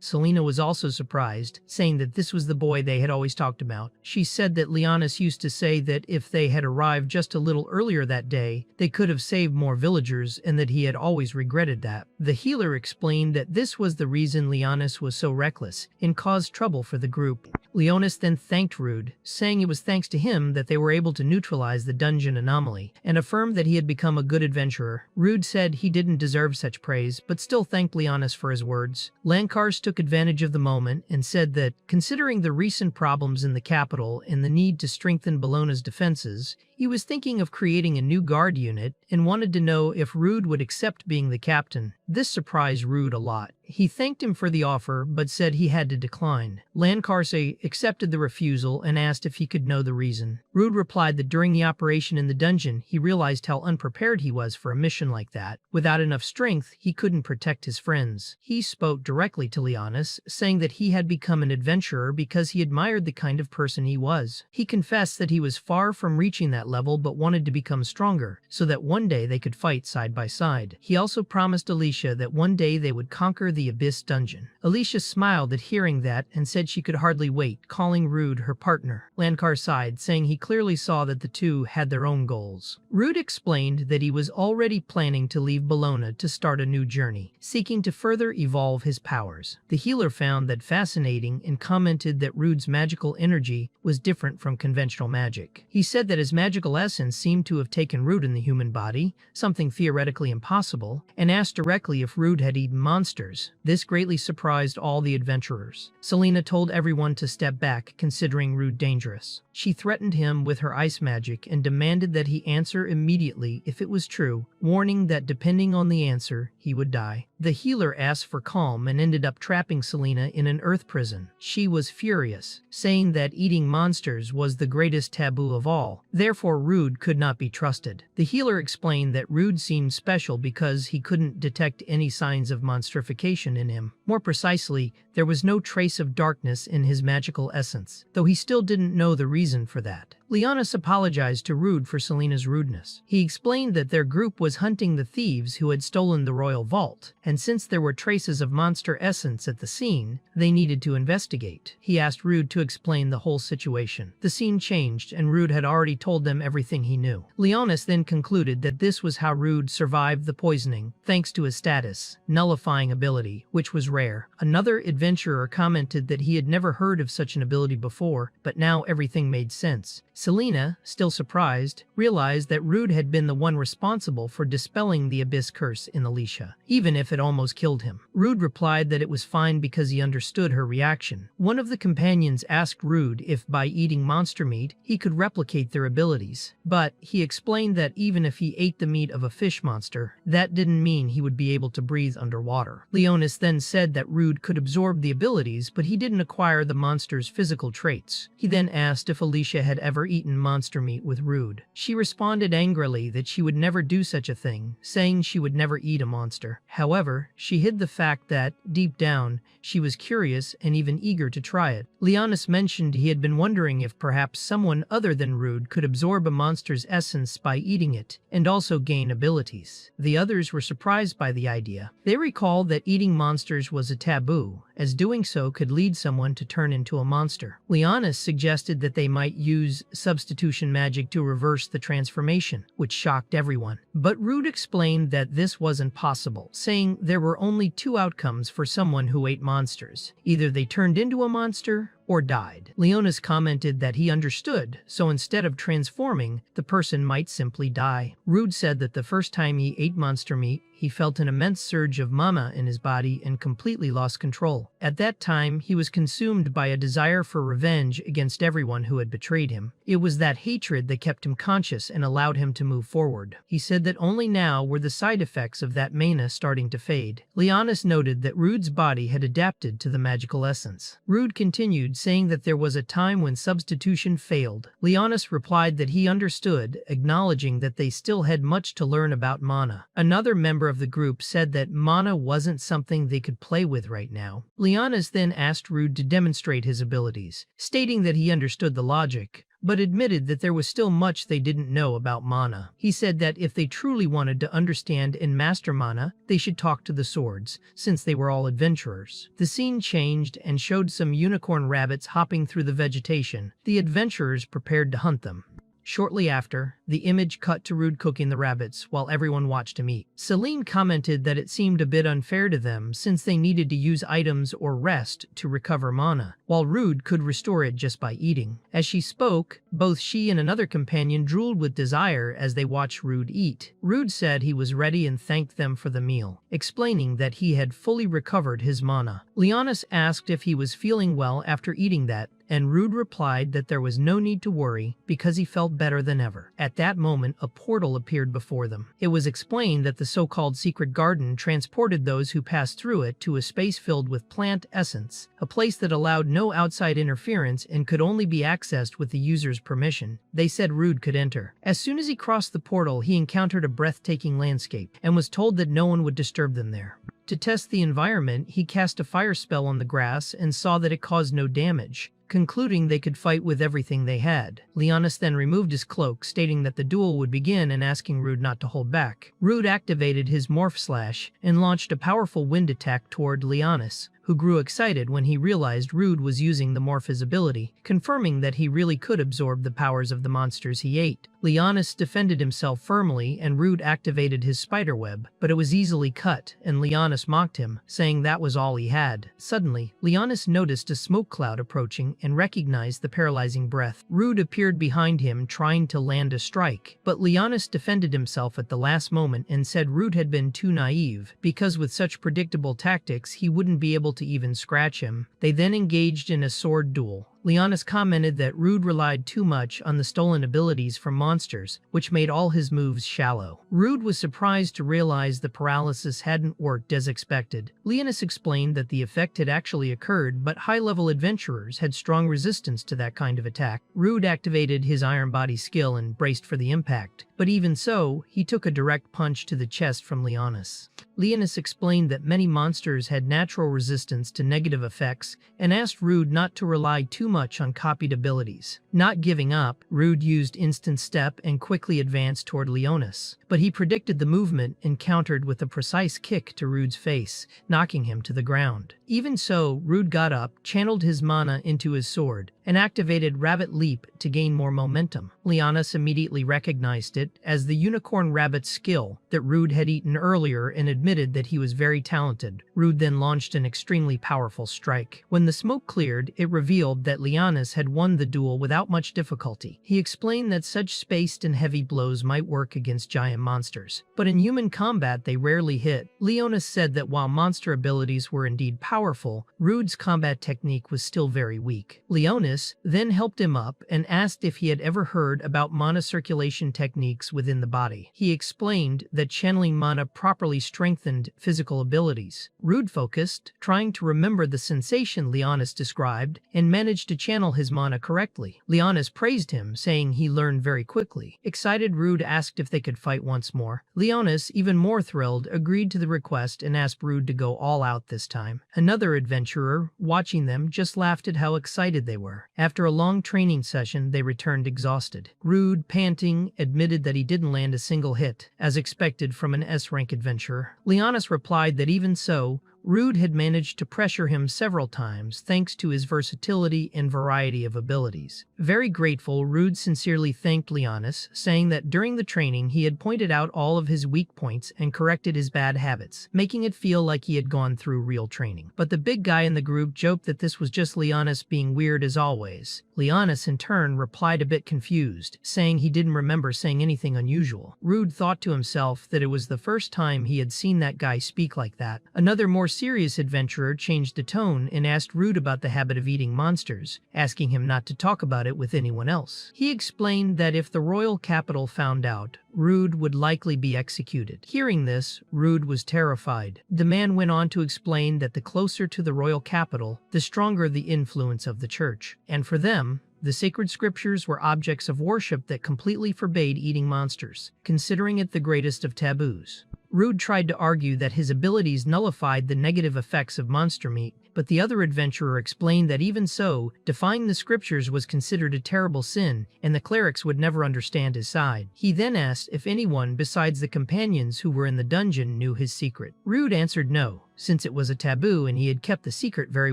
Selena was also surprised, saying that this was the boy they had always talked about. She said that Leonis used to say that if they had arrived just a little earlier that day, they could have saved more villagers and that he had always regretted that. The healer explained that this was the reason Leonis was so reckless and caused trouble for the group. Leonis then thanked Rude, saying it was thanks to him that they were able to neutralize the dungeon anomaly, and affirmed that he had become a good adventurer. Rude said he didn't deserve such praise, but still thanked Leonis for his words. Lankars took advantage of the moment and said that, considering the recent problems in the capital and the need to strengthen Bologna's defenses, he was thinking of creating a new guard unit and wanted to know if Rude would accept being the captain. This surprised Rude a lot. He thanked him for the offer, but said he had to decline. Lancarse accepted the refusal and asked if he could know the reason. Rude replied that during the operation in the dungeon, he realized how unprepared he was for a mission like that. Without enough strength, he couldn't protect his friends. He spoke directly to Leonis, saying that he had become an adventurer because he admired the kind of person he was. He confessed that he was far from reaching that level but wanted to become stronger, so that one day they could fight side by side. He also promised Alicia that one day they would conquer the Abyss dungeon. Alicia smiled at hearing that and said she could hardly wait, calling Rude her partner. Lankar sighed, saying he clearly saw that the two had their own goals. Rude explained that he was already planning to leave Bologna to start a new journey, seeking to further evolve his powers. The healer found that fascinating and commented that Rude's magical energy was different from conventional magic. He said that his magical essence seemed to have taken root in the human body, something theoretically impossible, and asked directly if Rude had eaten monsters. This greatly surprised all the adventurers. Selena told everyone to step back, considering Rude dangerous. She threatened him with her ice magic and demanded that he answer immediately if it was true, warning that depending on the answer, he would die. The healer asked for calm and ended up trapping Selena in an earth prison. She was furious, saying that eating monsters was the greatest taboo of all. Therefore, Rude could not be trusted. The healer explained that Rude seemed special because he couldn't detect any signs of monstrification in him. More precisely, there was no trace of darkness in his magical essence, though he still didn't know the reason for that. Leonis apologized to Rude for Selena's rudeness. He explained that their group was hunting the thieves who had stolen the royal vault, and since there were traces of monster essence at the scene, they needed to investigate. He asked Rude to explain the whole situation. The scene changed, and Rude had already told them everything he knew. Leonis then concluded that this was how Rude survived the poisoning, thanks to his status, nullifying ability, which was rare. Another adventurer commented that he had never heard of such an ability before, but now everything made sense. Selena, still surprised, realized that Rude had been the one responsible for dispelling the abyss curse in Alicia, even if it almost killed him. Rude replied that it was fine because he understood her reaction. One of the companions asked Rude if by eating monster meat he could replicate their abilities, but he explained that even if he ate the meat of a fish monster, that didn't mean he would be able to breathe underwater. Leonis then said that Rude could absorb the abilities, but he didn't acquire the monster's physical traits. He then asked if Alicia had ever eaten monster meat with Rude. She responded angrily that she would never do such a thing, saying she would never eat a monster. However, she hid the fact that, deep down, she was curious and even eager to try it. Leonis mentioned he had been wondering if perhaps someone other than Rude could absorb a monster's essence by eating it, and also gain abilities. The others were surprised by the idea. They recalled that eating monsters was a taboo, as doing so could lead someone to turn into a monster. Leonis suggested that they might use substitution magic to reverse the transformation, which shocked everyone. But Rude explained that this wasn't possible, saying there were only two outcomes for someone who ate monsters. Either they turned into a monster or died. Leonis commented that he understood, so instead of transforming, the person might simply die. Rude said that the first time he ate monster meat, he felt an immense surge of mama in his body and completely lost control. At that time, he was consumed by a desire for revenge against everyone who had betrayed him. It was that hatred that kept him conscious and allowed him to move forward. He said that only now were the side effects of that mania starting to fade. Leonis noted that Rude's body had adapted to the magical essence. Rude continued, saying that there was a time when substitution failed. Leonis replied that he understood, acknowledging that they still had much to learn about mana. Another member of the group said that mana wasn't something they could play with right now. Leonis then asked Rude to demonstrate his abilities, stating that he understood the logic, but admitted that there was still much they didn't know about mana. He said that if they truly wanted to understand and master mana, they should talk to the swords, since they were all adventurers. The scene changed and showed some unicorn rabbits hopping through the vegetation. The adventurers prepared to hunt them. Shortly after, the image cut to Rude cooking the rabbits while everyone watched him eat. Selene commented that it seemed a bit unfair to them since they needed to use items or rest to recover mana, while Rude could restore it just by eating. As she spoke, both she and another companion drooled with desire as they watched Rude eat. Rude said he was ready and thanked them for the meal, explaining that he had fully recovered his mana. Leonis asked if he was feeling well after eating that, and Rude replied that there was no need to worry because he felt better than ever. At that moment, a portal appeared before them. It was explained that the so-called secret garden transported those who passed through it to a space filled with plant essence, a place that allowed no outside interference and could only be accessed with the user's permission. They said Rude could enter. As soon as he crossed the portal, he encountered a breathtaking landscape and was told that no one would disturb them there. To test the environment, he cast a fire spell on the grass and saw that it caused no damage, concluding they could fight with everything they had. Leonis then removed his cloak, stating that the duel would begin and asking Rude not to hold back. Rude activated his Morph Slash and launched a powerful wind attack toward Leonis, who grew excited when he realized Rude was using the Morph's ability, confirming that he really could absorb the powers of the monsters he ate. Leonis defended himself firmly and Rude activated his spiderweb, but it was easily cut, and Leonis mocked him, saying that was all he had. Suddenly, Leonis noticed a smoke cloud approaching and recognized the paralyzing breath. Rude appeared behind him trying to land a strike, but Leonis defended himself at the last moment and said Rude had been too naive, because with such predictable tactics he wouldn't be able to even scratch him. They then engaged in a sword duel. Leonis commented that Rude relied too much on the stolen abilities from monsters, which made all his moves shallow. Rude was surprised to realize the paralysis hadn't worked as expected. Leonis explained that the effect had actually occurred, but high-level adventurers had strong resistance to that kind of attack. Rude activated his Iron Body skill and braced for the impact, but even so, he took a direct punch to the chest from Leonis. Leonis explained that many monsters had natural resistance to negative effects and asked Rude not to rely too much on copied abilities. Not giving up, Rude used instant step and quickly advanced toward Leonis, but he predicted the movement and countered with a precise kick to Rude's face, knocking him to the ground. Even so, Rude got up, channeled his mana into his sword, and activated Rabbit Leap to gain more momentum. Leonis immediately recognized it as the Unicorn Rabbit skill that Rude had eaten earlier and admitted that he was very talented. Rude then launched an extremely powerful strike. When the smoke cleared, it revealed that Leonis had won the duel without much difficulty. He explained that such spaced and heavy blows might work against giant monsters, but in human combat they rarely hit. Leonis said that while monster abilities were indeed powerful, Rude's combat technique was still very weak. Leonis then helped him up and asked if he had ever heard about mana circulation techniques within the body. He explained that channeling mana properly strengthened physical abilities. Rude focused, trying to remember the sensation Leonis described, and managed to channel his mana correctly. Leonis praised him, saying he learned very quickly. Excited, Rude asked if they could fight once more. Leonis, even more thrilled, agreed to the request and asked Rude to go all out this time. Another adventurer, watching them, just laughed at how excited they were. After a long training session, they returned exhausted. Rude, panting, admitted that he didn't land a single hit, as expected from an S-rank adventurer. Leonis replied that even so, Rude had managed to pressure him several times thanks to his versatility and variety of abilities. Very grateful, Rude sincerely thanked Leonis, saying that during the training he had pointed out all of his weak points and corrected his bad habits, making it feel like he had gone through real training. But the big guy in the group joked that this was just Leonis being weird as always. Leonis in turn replied a bit confused, saying he didn't remember saying anything unusual. Rude thought to himself that it was the first time he had seen that guy speak like that. Another more serious adventurer changed the tone and asked Rude about the habit of eating monsters, asking him not to talk about it with anyone else. He explained that if the royal capital found out, Rude would likely be executed. Hearing this, Rude was terrified. The man went on to explain that the closer to the royal capital, the stronger the influence of the church, and for them, the sacred scriptures were objects of worship that completely forbade eating monsters, considering it the greatest of taboos. Rude tried to argue that his abilities nullified the negative effects of monster meat, but the other adventurer explained that even so, defying the scriptures was considered a terrible sin, and the clerics would never understand his side. He then asked if anyone besides the companions who were in the dungeon knew his secret. Rude answered no, since it was a taboo and he had kept the secret very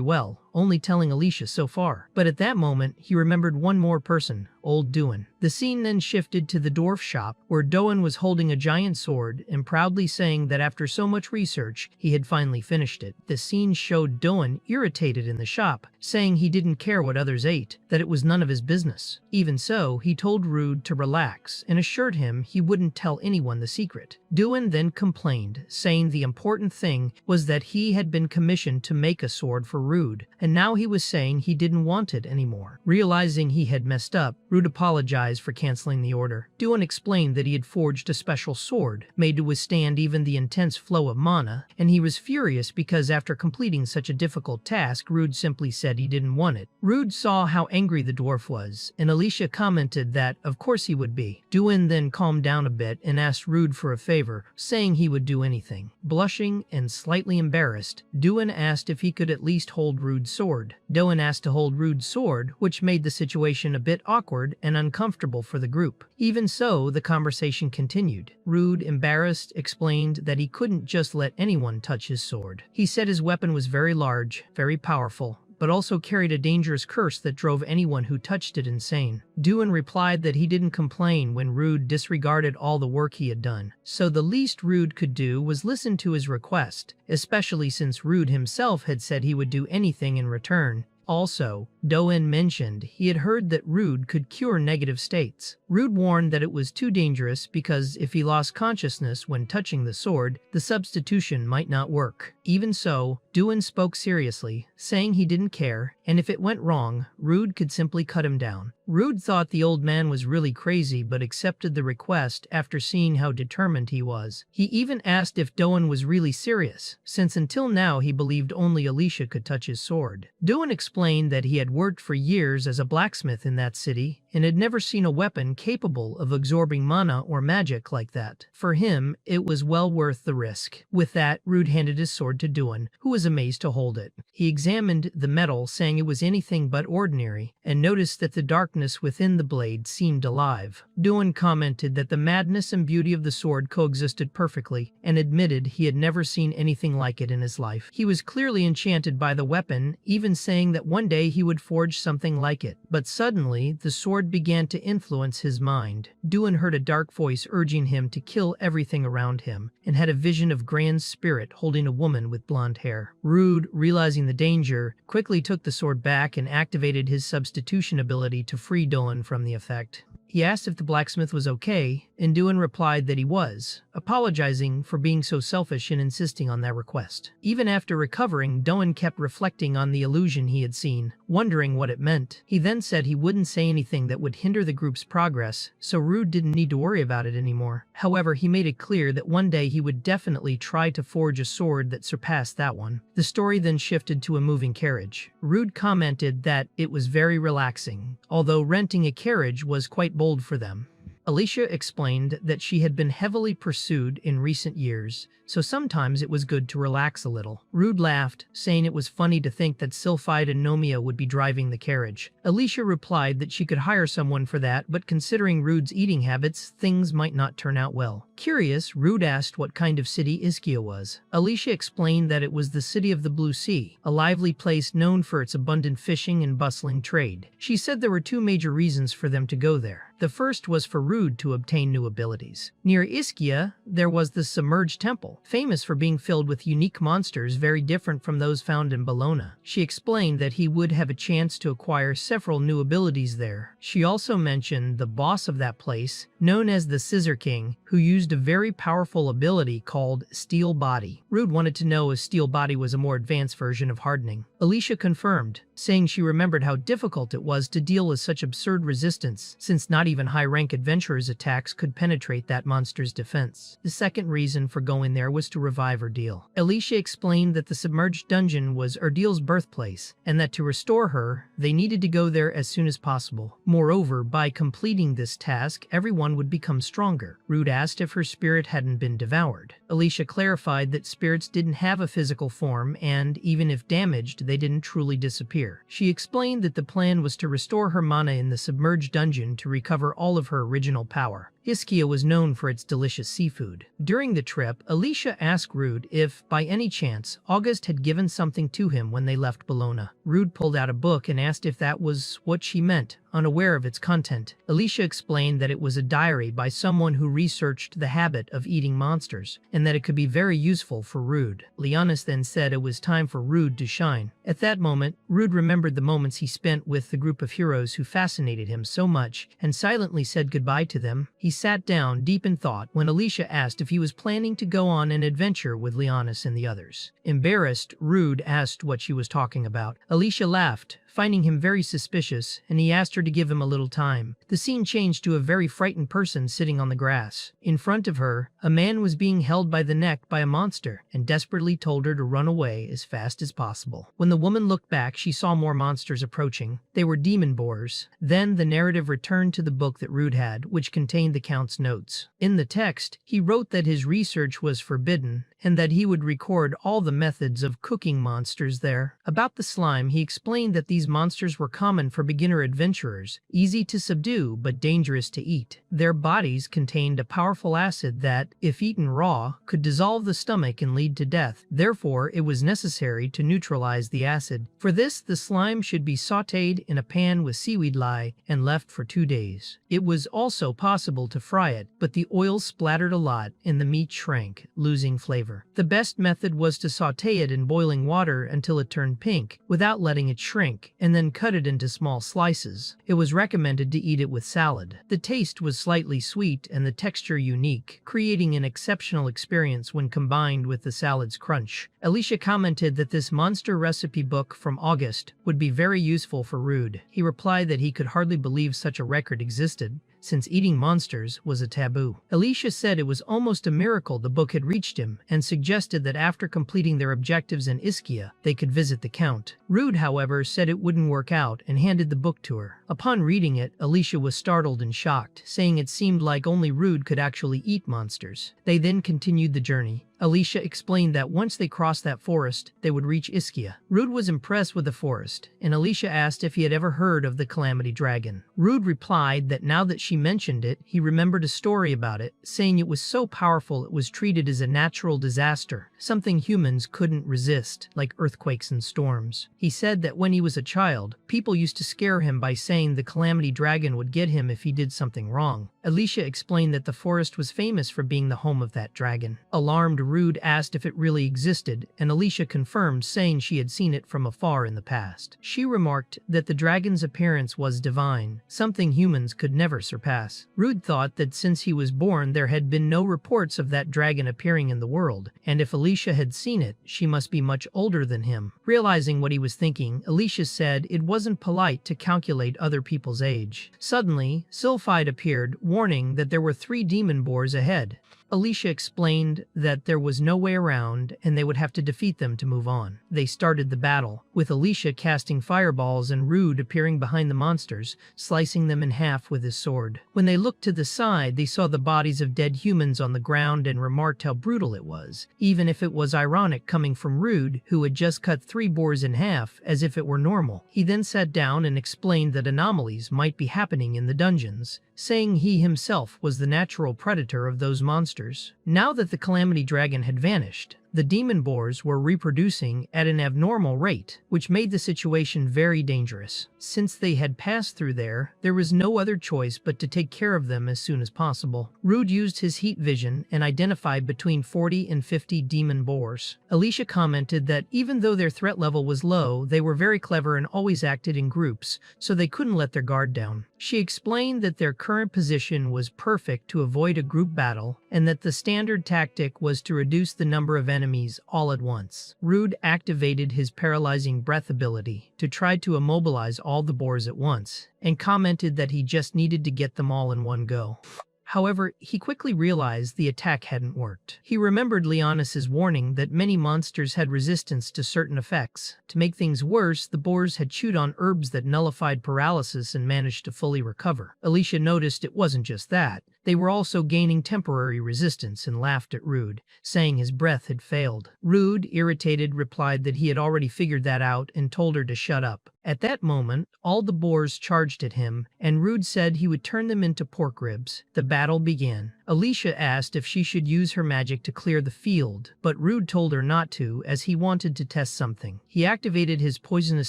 well, only telling Alicia so far. But at that moment, he remembered one more person, old Doan. The scene then shifted to the dwarf shop, where Doan was holding a giant sword and proudly saying that after so much research, he had finally finished it. The scene showed Doan irritated in the shop, saying he didn't care what others ate, that it was none of his business. Even so, he told Rude to relax and assured him he wouldn't tell anyone the secret. Doan then complained, saying the important thing was that he had been commissioned to make a sword for Rude, and now he was saying he didn't want it anymore. Realizing he had messed up, Rude apologized for canceling the order. Doan explained that he had forged a special sword, made to withstand even the intense flow of mana, and he was furious because after completing such a difficult task, Rude simply said he didn't want it. Rude saw how angry the dwarf was, and Alicia commented that of course he would be. Doan then calmed down a bit and asked Rude for a favor, saying he would do anything. Blushing and slightly embarrassed, Doan asked if he could at least hold Rude's sword. Doan asked to hold Rude's sword, which made the situation a bit awkward and uncomfortable for the group. Even so, the conversation continued. Rude, embarrassed, explained that he couldn't just let anyone touch his sword. He said his weapon was very large, very powerful, but also carried a dangerous curse that drove anyone who touched it insane. Doan replied that he didn't complain when Rude disregarded all the work he had done, so the least Rude could do was listen to his request, especially since Rude himself had said he would do anything in return. Also, Doan mentioned he had heard that Rude could cure negative states. Rude warned that it was too dangerous because if he lost consciousness when touching the sword, the substitution might not work. Even so, Doan spoke seriously, saying he didn't care, and if it went wrong, Rude could simply cut him down. Rude thought the old man was really crazy but accepted the request after seeing how determined he was. He even asked if Doan was really serious, since until now he believed only Alicia could touch his sword. Doan explained that he had worked for years as a blacksmith in that city, and had never seen a weapon capable of absorbing mana or magic like that. For him, it was well worth the risk. With that, Rude handed his sword to Duan, who was amazed to hold it. He examined the metal, saying it was anything but ordinary, and noticed that the darkness within the blade seemed alive. Duan commented that the madness and beauty of the sword coexisted perfectly, and admitted he had never seen anything like it in his life. He was clearly enchanted by the weapon, even saying that one day he would forge something like it. But suddenly, the sword began to influence his mind. Duan heard a dark voice urging him to kill everything around him, and had a vision of Grand's spirit holding a woman with blonde hair. Rude, realizing the danger, quickly took the sword back and activated his substitution ability to free Duan from the effect. He asked if the blacksmith was okay, and Duan replied that he was, apologizing for being so selfish and insisting on that request. Even after recovering, Duan kept reflecting on the illusion he had seen, wondering what it meant. He then said he wouldn't say anything that would hinder the group's progress, so Rude didn't need to worry about it anymore. However, he made it clear that one day he would definitely try to forge a sword that surpassed that one. The story then shifted to a moving carriage. Rude commented that it was very relaxing, although renting a carriage was quite bold for them. Alicia explained that she had been heavily pursued in recent years, so sometimes it was good to relax a little. Rude laughed, saying it was funny to think that Sylphide and Nomia would be driving the carriage. Alicia replied that she could hire someone for that, but considering Rude's eating habits, things might not turn out well. Curious, Rude asked what kind of city Ischia was. Alicia explained that it was the city of the Blue Sea, a lively place known for its abundant fishing and bustling trade. She said there were two major reasons for them to go there. The first was for Rude to obtain new abilities. Near Ischia, there was the Submerged Temple, famous for being filled with unique monsters very different from those found in Bologna. She explained that he would have a chance to acquire several new abilities there. She also mentioned the boss of that place, known as the Scissor King, who used a very powerful ability called Steel Body. Rude wanted to know if Steel Body was a more advanced version of hardening. Alicia confirmed, saying she remembered how difficult it was to deal with such absurd resistance, since not even high-rank adventurers' attacks could penetrate that monster's defense. The second reason for going there was to revive Erdeel. Alicia explained that the submerged dungeon was Erdeel's birthplace, and that to restore her, they needed to go there as soon as possible. Moreover, by completing this task, everyone would become stronger. Rude asked if her spirit hadn't been devoured. Alicia clarified that spirits didn't have a physical form, and even if damaged, they didn't truly disappear. She explained that the plan was to restore her mana in the submerged dungeon to recover all of her original power. Ischia was known for its delicious seafood. During the trip, Alicia asked Rude if, by any chance, August had given something to him when they left Bologna. Rude pulled out a book and asked if that was what she meant, unaware of its content. Alicia explained that it was a diary by someone who researched the habit of eating monsters, and that it could be very useful for Rude. Leonis then said it was time for Rude to shine. At that moment, Rude remembered the moments he spent with the group of heroes who fascinated him so much, and silently said goodbye to them. He sat down deep in thought when Alicia asked if he was planning to go on an adventure with Leonis and the others. Embarrassed, Rude asked what she was talking about. Alicia laughed, finding him very suspicious, and he asked her to give him a little time. The scene changed to a very frightened person sitting on the grass. In front of her, a man was being held by the neck by a monster, and desperately told her to run away as fast as possible. When the woman looked back, she saw more monsters approaching. They were demon boars. Then the narrative returned to the book that Rude had, which contained the Count's notes. In the text, he wrote that his research was forbidden, and that he would record all the methods of cooking monsters there. About the slime, he explained that these monsters were common for beginner adventurers, easy to subdue but dangerous to eat. Their bodies contained a powerful acid that, if eaten raw, could dissolve the stomach and lead to death. Therefore, it was necessary to neutralize the acid. For this, the slime should be sautéed in a pan with seaweed lye and left for 2 days. It was also possible to fry it, but the oil splattered a lot and the meat shrank, losing flavor. The best method was to sauté it in boiling water until it turned pink, without letting it shrink, and then cut it into small slices. It was recommended to eat it with salad. The taste was slightly sweet and the texture unique, creating an exceptional experience when combined with the salad's crunch. Alicia commented that this monster recipe book from August would be very useful for Rude. He replied that he could hardly believe such a record existed, since eating monsters was a taboo. Alicia said it was almost a miracle the book had reached him, and suggested that after completing their objectives in Ischia, they could visit the Count. Rude, however, said it wouldn't work out and handed the book to her. Upon reading it, Alicia was startled and shocked, saying it seemed like only Rude could actually eat monsters. They then continued the journey. Alicia explained that once they crossed that forest, they would reach Ischia. Rude was impressed with the forest, and Alicia asked if he had ever heard of the Calamity Dragon. Rude replied that now that she mentioned it, he remembered a story about it, saying it was so powerful it was treated as a natural disaster, something humans couldn't resist, like earthquakes and storms. He said that when he was a child, people used to scare him by saying the Calamity Dragon would get him if he did something wrong. Alicia explained that the forest was famous for being the home of that dragon. Alarmed, Rude asked if it really existed, and Alicia confirmed, saying she had seen it from afar in the past. She remarked that the dragon's appearance was divine, something humans could never surpass. Rude thought that since he was born there had been no reports of that dragon appearing in the world, and if Alicia had seen it, she must be much older than him. Realizing what he was thinking, Alicia said it wasn't polite to calculate other people's age. Suddenly, Sylphide appeared, warning that there were 3 demon boars ahead. Alicia explained that there was no way around and they would have to defeat them to move on. They started the battle, with Alicia casting fireballs and Rude appearing behind the monsters, slicing them in half with his sword. When they looked to the side, they saw the bodies of dead humans on the ground and remarked how brutal it was, even if it was ironic coming from Rude, who had just cut 3 boars in half as if it were normal. He then sat down and explained that anomalies might be happening in the dungeons, saying he himself was the natural predator of those monsters. Now that the Calamity Dragon had vanished, the demon boars were reproducing at an abnormal rate, which made the situation very dangerous. Since they had passed through there was no other choice but to take care of them as soon as possible. Rude used his heat vision and identified between 40 and 50 demon boars. Alicia commented that even though their threat level was low, they were very clever and always acted in groups, so they couldn't let their guard down. She explained that their current position was perfect to avoid a group battle, and that the standard tactic was to reduce the number of enemies all at once. Rude activated his paralyzing breath ability to try to immobilize all the boars at once, and commented that he just needed to get them all in one go. However, he quickly realized the attack hadn't worked. He remembered Leonis's warning that many monsters had resistance to certain effects. To make things worse, the boars had chewed on herbs that nullified paralysis and managed to fully recover. Alicia noticed it wasn't just that. They were also gaining temporary resistance and laughed at Rude, saying his breath had failed. Rude, irritated, replied that he had already figured that out and told her to shut up. At that moment, all the boars charged at him, and Rude said he would turn them into pork ribs. The battle began. Alicia asked if she should use her magic to clear the field, but Rude told her not to as he wanted to test something. He activated his poisonous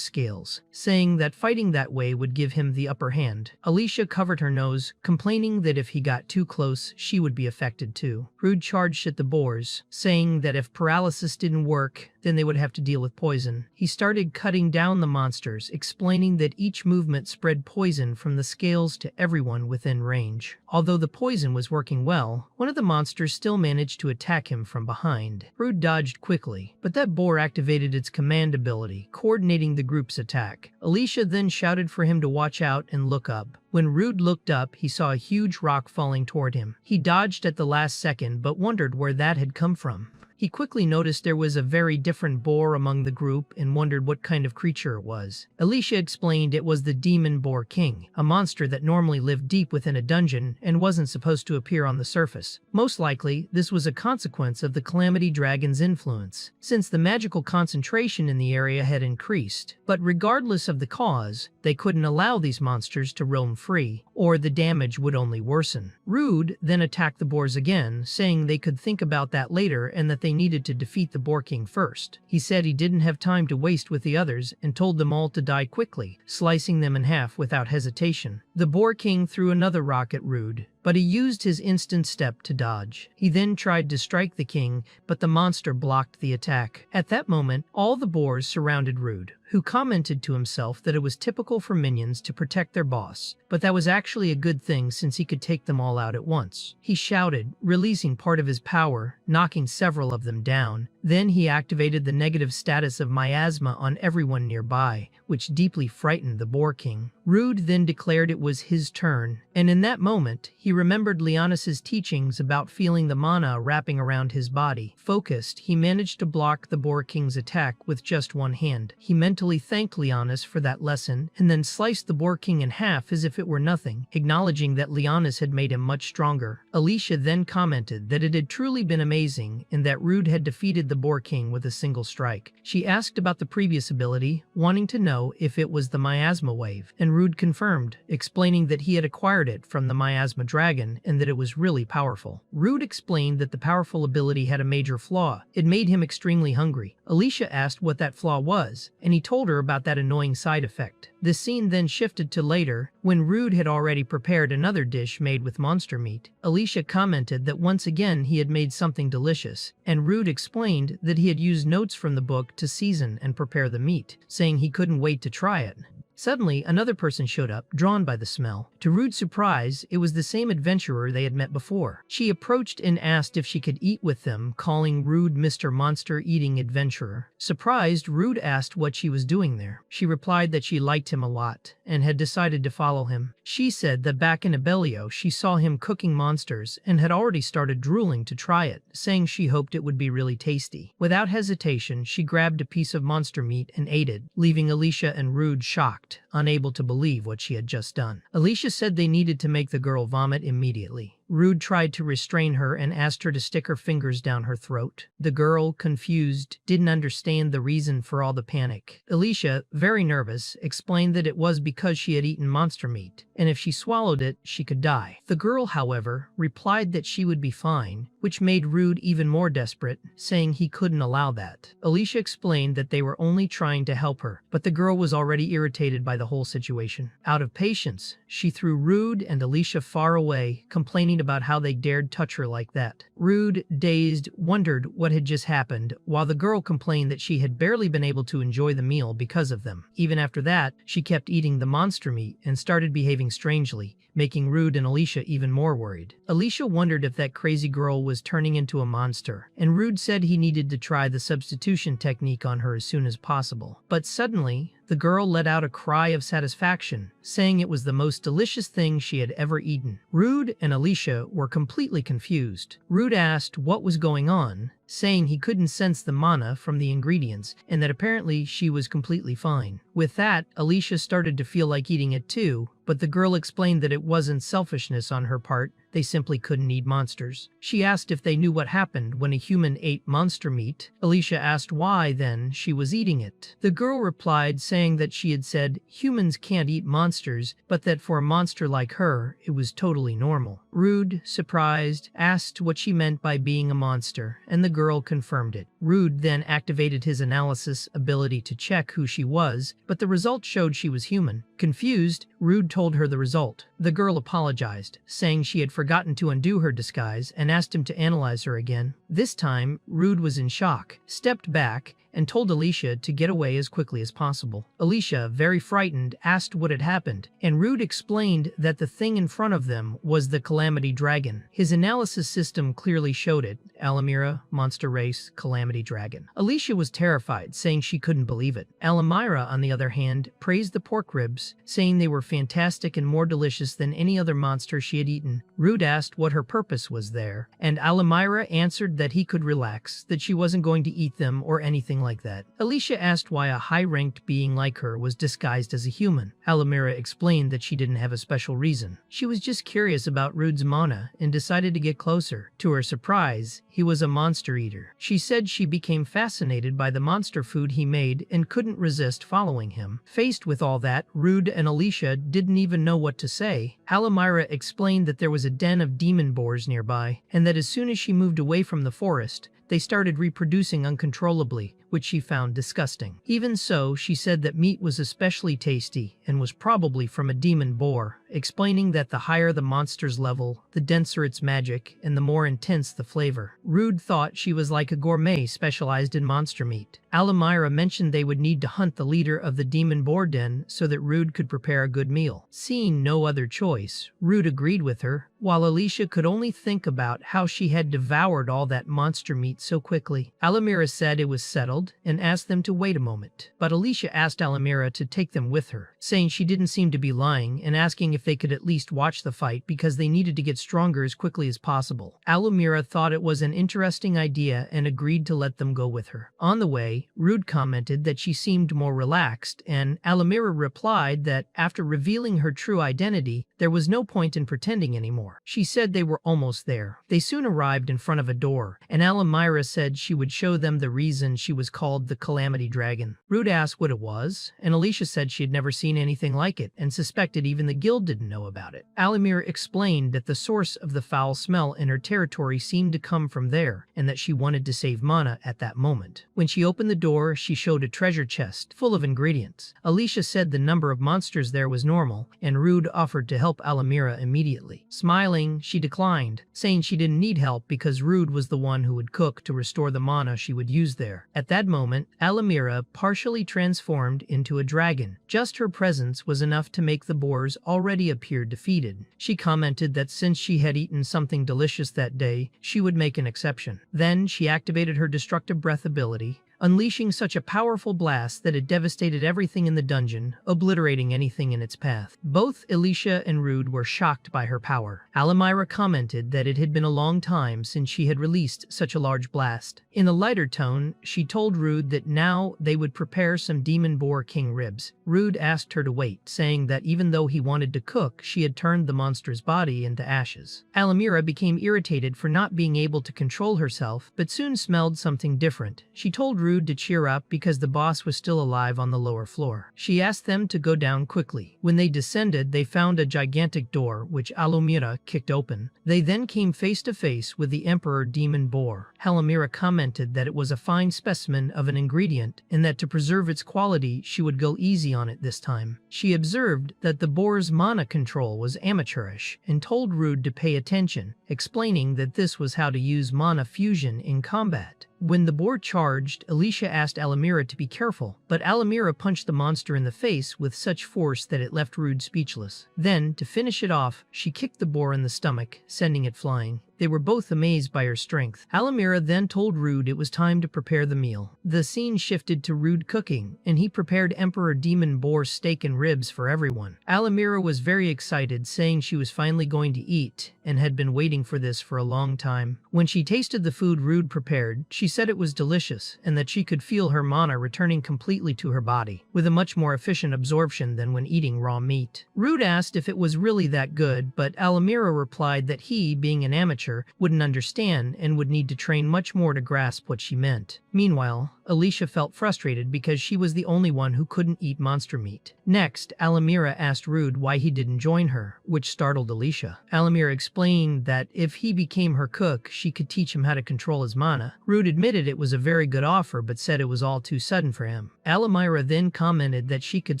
scales, saying that fighting that way would give him the upper hand. Alicia covered her nose, complaining that if he got too close, she would be affected too. Rude charged at the boars, saying that if paralysis didn't work, then they would have to deal with poison. He started cutting down the monsters, explaining that each movement spread poison from the scales to everyone within range. Although the poison was working well, one of the monsters still managed to attack him from behind. Rude dodged quickly, but that boar activated its command ability, coordinating the group's attack. Alicia then shouted for him to watch out and look up. When Rude looked up, he saw a huge rock falling toward him. He dodged at the last second, but wondered where that had come from. He quickly noticed there was a very different boar among the group and wondered what kind of creature it was. Alicia explained it was the Demon Boar King, a monster that normally lived deep within a dungeon and wasn't supposed to appear on the surface. Most likely, this was a consequence of the Calamity Dragon's influence, since the magical concentration in the area had increased. But regardless of the cause, they couldn't allow these monsters to roam free, or the damage would only worsen. Rude then attacked the boars again, saying they could think about that later and that they needed to defeat the Boar King first. He said he didn't have time to waste with the others and told them all to die quickly, slicing them in half without hesitation. The Boar King threw another rock at Rude, but he used his instant step to dodge. He then tried to strike the king, but the monster blocked the attack. At that moment, all the boars surrounded Rude, who commented to himself that it was typical for minions to protect their boss, but that was actually a good thing since he could take them all out at once. He shouted, releasing part of his power, knocking several of them down, Then he activated the negative status of miasma on everyone nearby, which deeply frightened the Boar King. Rude then declared it was his turn, and in that moment, he remembered Leonis's teachings about feeling the mana wrapping around his body. Focused, he managed to block the Boar King's attack with just one hand. He mentally thanked Leonis for that lesson, and then sliced the Boar King in half as if it were nothing, acknowledging that Leonis had made him much stronger. Alicia then commented that it had truly been amazing, and that Rude had defeated the Boar King with a single strike. She asked about the previous ability, wanting to know if it was the miasma wave, and Rude confirmed, explaining that he had acquired it from the miasma dragon and that it was really powerful. Rude explained that the powerful ability had a major flaw. It made him extremely hungry. Alicia asked what that flaw was, and he told her about that annoying side effect. The scene then shifted to later, when Rude had already prepared another dish made with monster meat. Alicia commented that once again he had made something delicious, and Rude explained that he had used notes from the book to season and prepare the meat, saying he couldn't wait to try it. Suddenly, another person showed up, drawn by the smell. To Rude's surprise, it was the same adventurer they had met before. She approached and asked if she could eat with them, calling Rude Mr. Monster-Eating Adventurer. Surprised, Rude asked what she was doing there. She replied that she liked him a lot, and had decided to follow him. She said that back in Abellio she saw him cooking monsters, and had already started drooling to try it, saying she hoped it would be really tasty. Without hesitation, she grabbed a piece of monster meat and ate it, leaving Alicia and Rude shocked, unable to believe what she had just done. Alicia said they needed to make the girl vomit immediately. Rude tried to restrain her and asked her to stick her fingers down her throat. The girl, confused, didn't understand the reason for all the panic. Alicia, very nervous, explained that it was because she had eaten monster meat, and if she swallowed it, she could die. The girl, however, replied that she would be fine, which made Rude even more desperate, saying he couldn't allow that. Alicia explained that they were only trying to help her, but the girl was already irritated by the whole situation. Out of patience, she threw Rude and Alicia far away, complaining about how they dared touch her like that. Rude, dazed, wondered what had just happened, while the girl complained that she had barely been able to enjoy the meal because of them. Even after that, she kept eating the monster meat and started behaving strangely, making Rude and Alicia even more worried. Alicia wondered if that crazy girl was turning into a monster, and Rude said he needed to try the substitution technique on her as soon as possible. But suddenly, the girl let out a cry of satisfaction, saying it was the most delicious thing she had ever eaten. Rude and Alicia were completely confused. Rude asked what was going on, saying he couldn't sense the mana from the ingredients and that apparently she was completely fine. With that, Alicia started to feel like eating it too, but the girl explained that it wasn't selfishness on her part, they simply couldn't eat monsters. She asked if they knew what happened when a human ate monster meat. Alicia asked why, then, she was eating it. The girl replied saying that she had said humans can't eat monsters, but that for a monster like her, it was totally normal. Rude, surprised, asked what she meant by being a monster, and the girl confirmed it. Rude then activated his analysis ability to check who she was, but the result showed she was human. Confused, Rude told her the result. The girl apologized, saying she had forgotten to undo her disguise and asked him to analyze her again. This time, Rude was in shock, stepped back, and told Alicia to get away as quickly as possible. Alicia, very frightened, asked what had happened, and Rude explained that the thing in front of them was the Calamity Dragon. His analysis system clearly showed it: Alamira, monster race, Calamity Dragon. Alicia was terrified, saying she couldn't believe it. Alamira, on the other hand, praised the pork ribs, saying they were fantastic and more delicious than any other monster she had eaten. Rude asked what her purpose was there, and Alamira answered that he could relax, that she wasn't going to eat them or anything like that. Alicia asked why a high-ranked being like her was disguised as a human. Alamira explained that she didn't have a special reason. She was just curious about Rude's mana and decided to get closer. To her surprise, he was a monster eater. She said she became fascinated by the monster food he made and couldn't resist following him. Faced with all that, Rude and Alicia didn't even know what to say. Alamira explained that there was a den of demon boars nearby, and that as soon as she moved away from the forest, they started reproducing uncontrollably, which she found disgusting. Even so, she said that meat was especially tasty and was probably from a demon boar, explaining that the higher the monster's level, the denser its magic and the more intense the flavor. Rude thought she was like a gourmet specialized in monster meat. Alamira mentioned they would need to hunt the leader of the demon boar den so that Rude could prepare a good meal. Seeing no other choice, Rude agreed with her, while Alicia could only think about how she had devoured all that monster meat so quickly. Alamira said it was settled and asked them to wait a moment, but Alicia asked Alamira to take them with her, saying she didn't seem to be lying and asking if they could at least watch the fight because they needed to get stronger as quickly as possible. Alamira thought it was an interesting idea and agreed to let them go with her. On the way, Rude commented that she seemed more relaxed, and Alamira replied that after revealing her true identity, there was no point in pretending anymore. She said they were almost there. They soon arrived in front of a door, and Alamira said she would show them the reason she was called the Calamity Dragon. Rude asked what it was, and Alicia said she had never seen anything like it and suspected even the guild didn't know about it. Alamira explained that the source of the foul smell in her territory seemed to come from there, and that she wanted to save Mana at that moment. When she opened the door, she showed a treasure chest full of ingredients. Alicia said the number of monsters there was normal, and Rude offered to help Alamira immediately. Smiling, she declined, saying she didn't need help because Rude was the one who would cook to restore the mana she would use there. At that moment, Alamira partially transformed into a dragon. Just her presence was enough to make the boars already appear defeated. She commented that since she had eaten something delicious that day, she would make an exception. Then she activated her destructive breath ability, unleashing such a powerful blast that it devastated everything in the dungeon, obliterating anything in its path. Both Alicia and Rude were shocked by her power. Alamira commented that it had been a long time since she had released such a large blast. In a lighter tone, she told Rude that now they would prepare some demon boar king ribs. Rude asked her to wait, saying that even though he wanted to cook, she had turned the monster's body into ashes. Alamira became irritated for not being able to control herself, but soon smelled something different. She told Rude to cheer up because the boss was still alive on the lower floor. She asked them to go down quickly. When they descended, they found a gigantic door, which Alamira kicked open. They then came face to face with the Emperor Demon Boar. Alamira commented that it was a fine specimen of an ingredient and that to preserve its quality, she would go easy on it this time. She observed that the boar's mana control was amateurish and told Rude to pay attention, explaining that this was how to use mana fusion in combat. When the boar charged, Alicia asked Alamira to be careful, but Alamira punched the monster in the face with such force that it left Rude speechless. Then, to finish it off, she kicked the boar in the stomach, sending it flying. They were both amazed by her strength. Alamira then told Rude it was time to prepare the meal. The scene shifted to Rude cooking, and he prepared Emperor Demon Boar steak and ribs for everyone. Alamira was very excited, saying she was finally going to eat, and had been waiting for this for a long time. When she tasted the food Rude prepared, she said it was delicious, and that she could feel her mana returning completely to her body, with a much more efficient absorption than when eating raw meat. Rude asked if it was really that good, but Alamira replied that he, being an amateur, wouldn't understand and would need to train much more to grasp what she meant. Meanwhile, Alicia felt frustrated because she was the only one who couldn't eat monster meat. Next, Alamira asked Rude why he didn't join her, which startled Alicia. Alamira explained that if he became her cook, she could teach him how to control his mana. Rude admitted it was a very good offer but said it was all too sudden for him. Alamira then commented that she could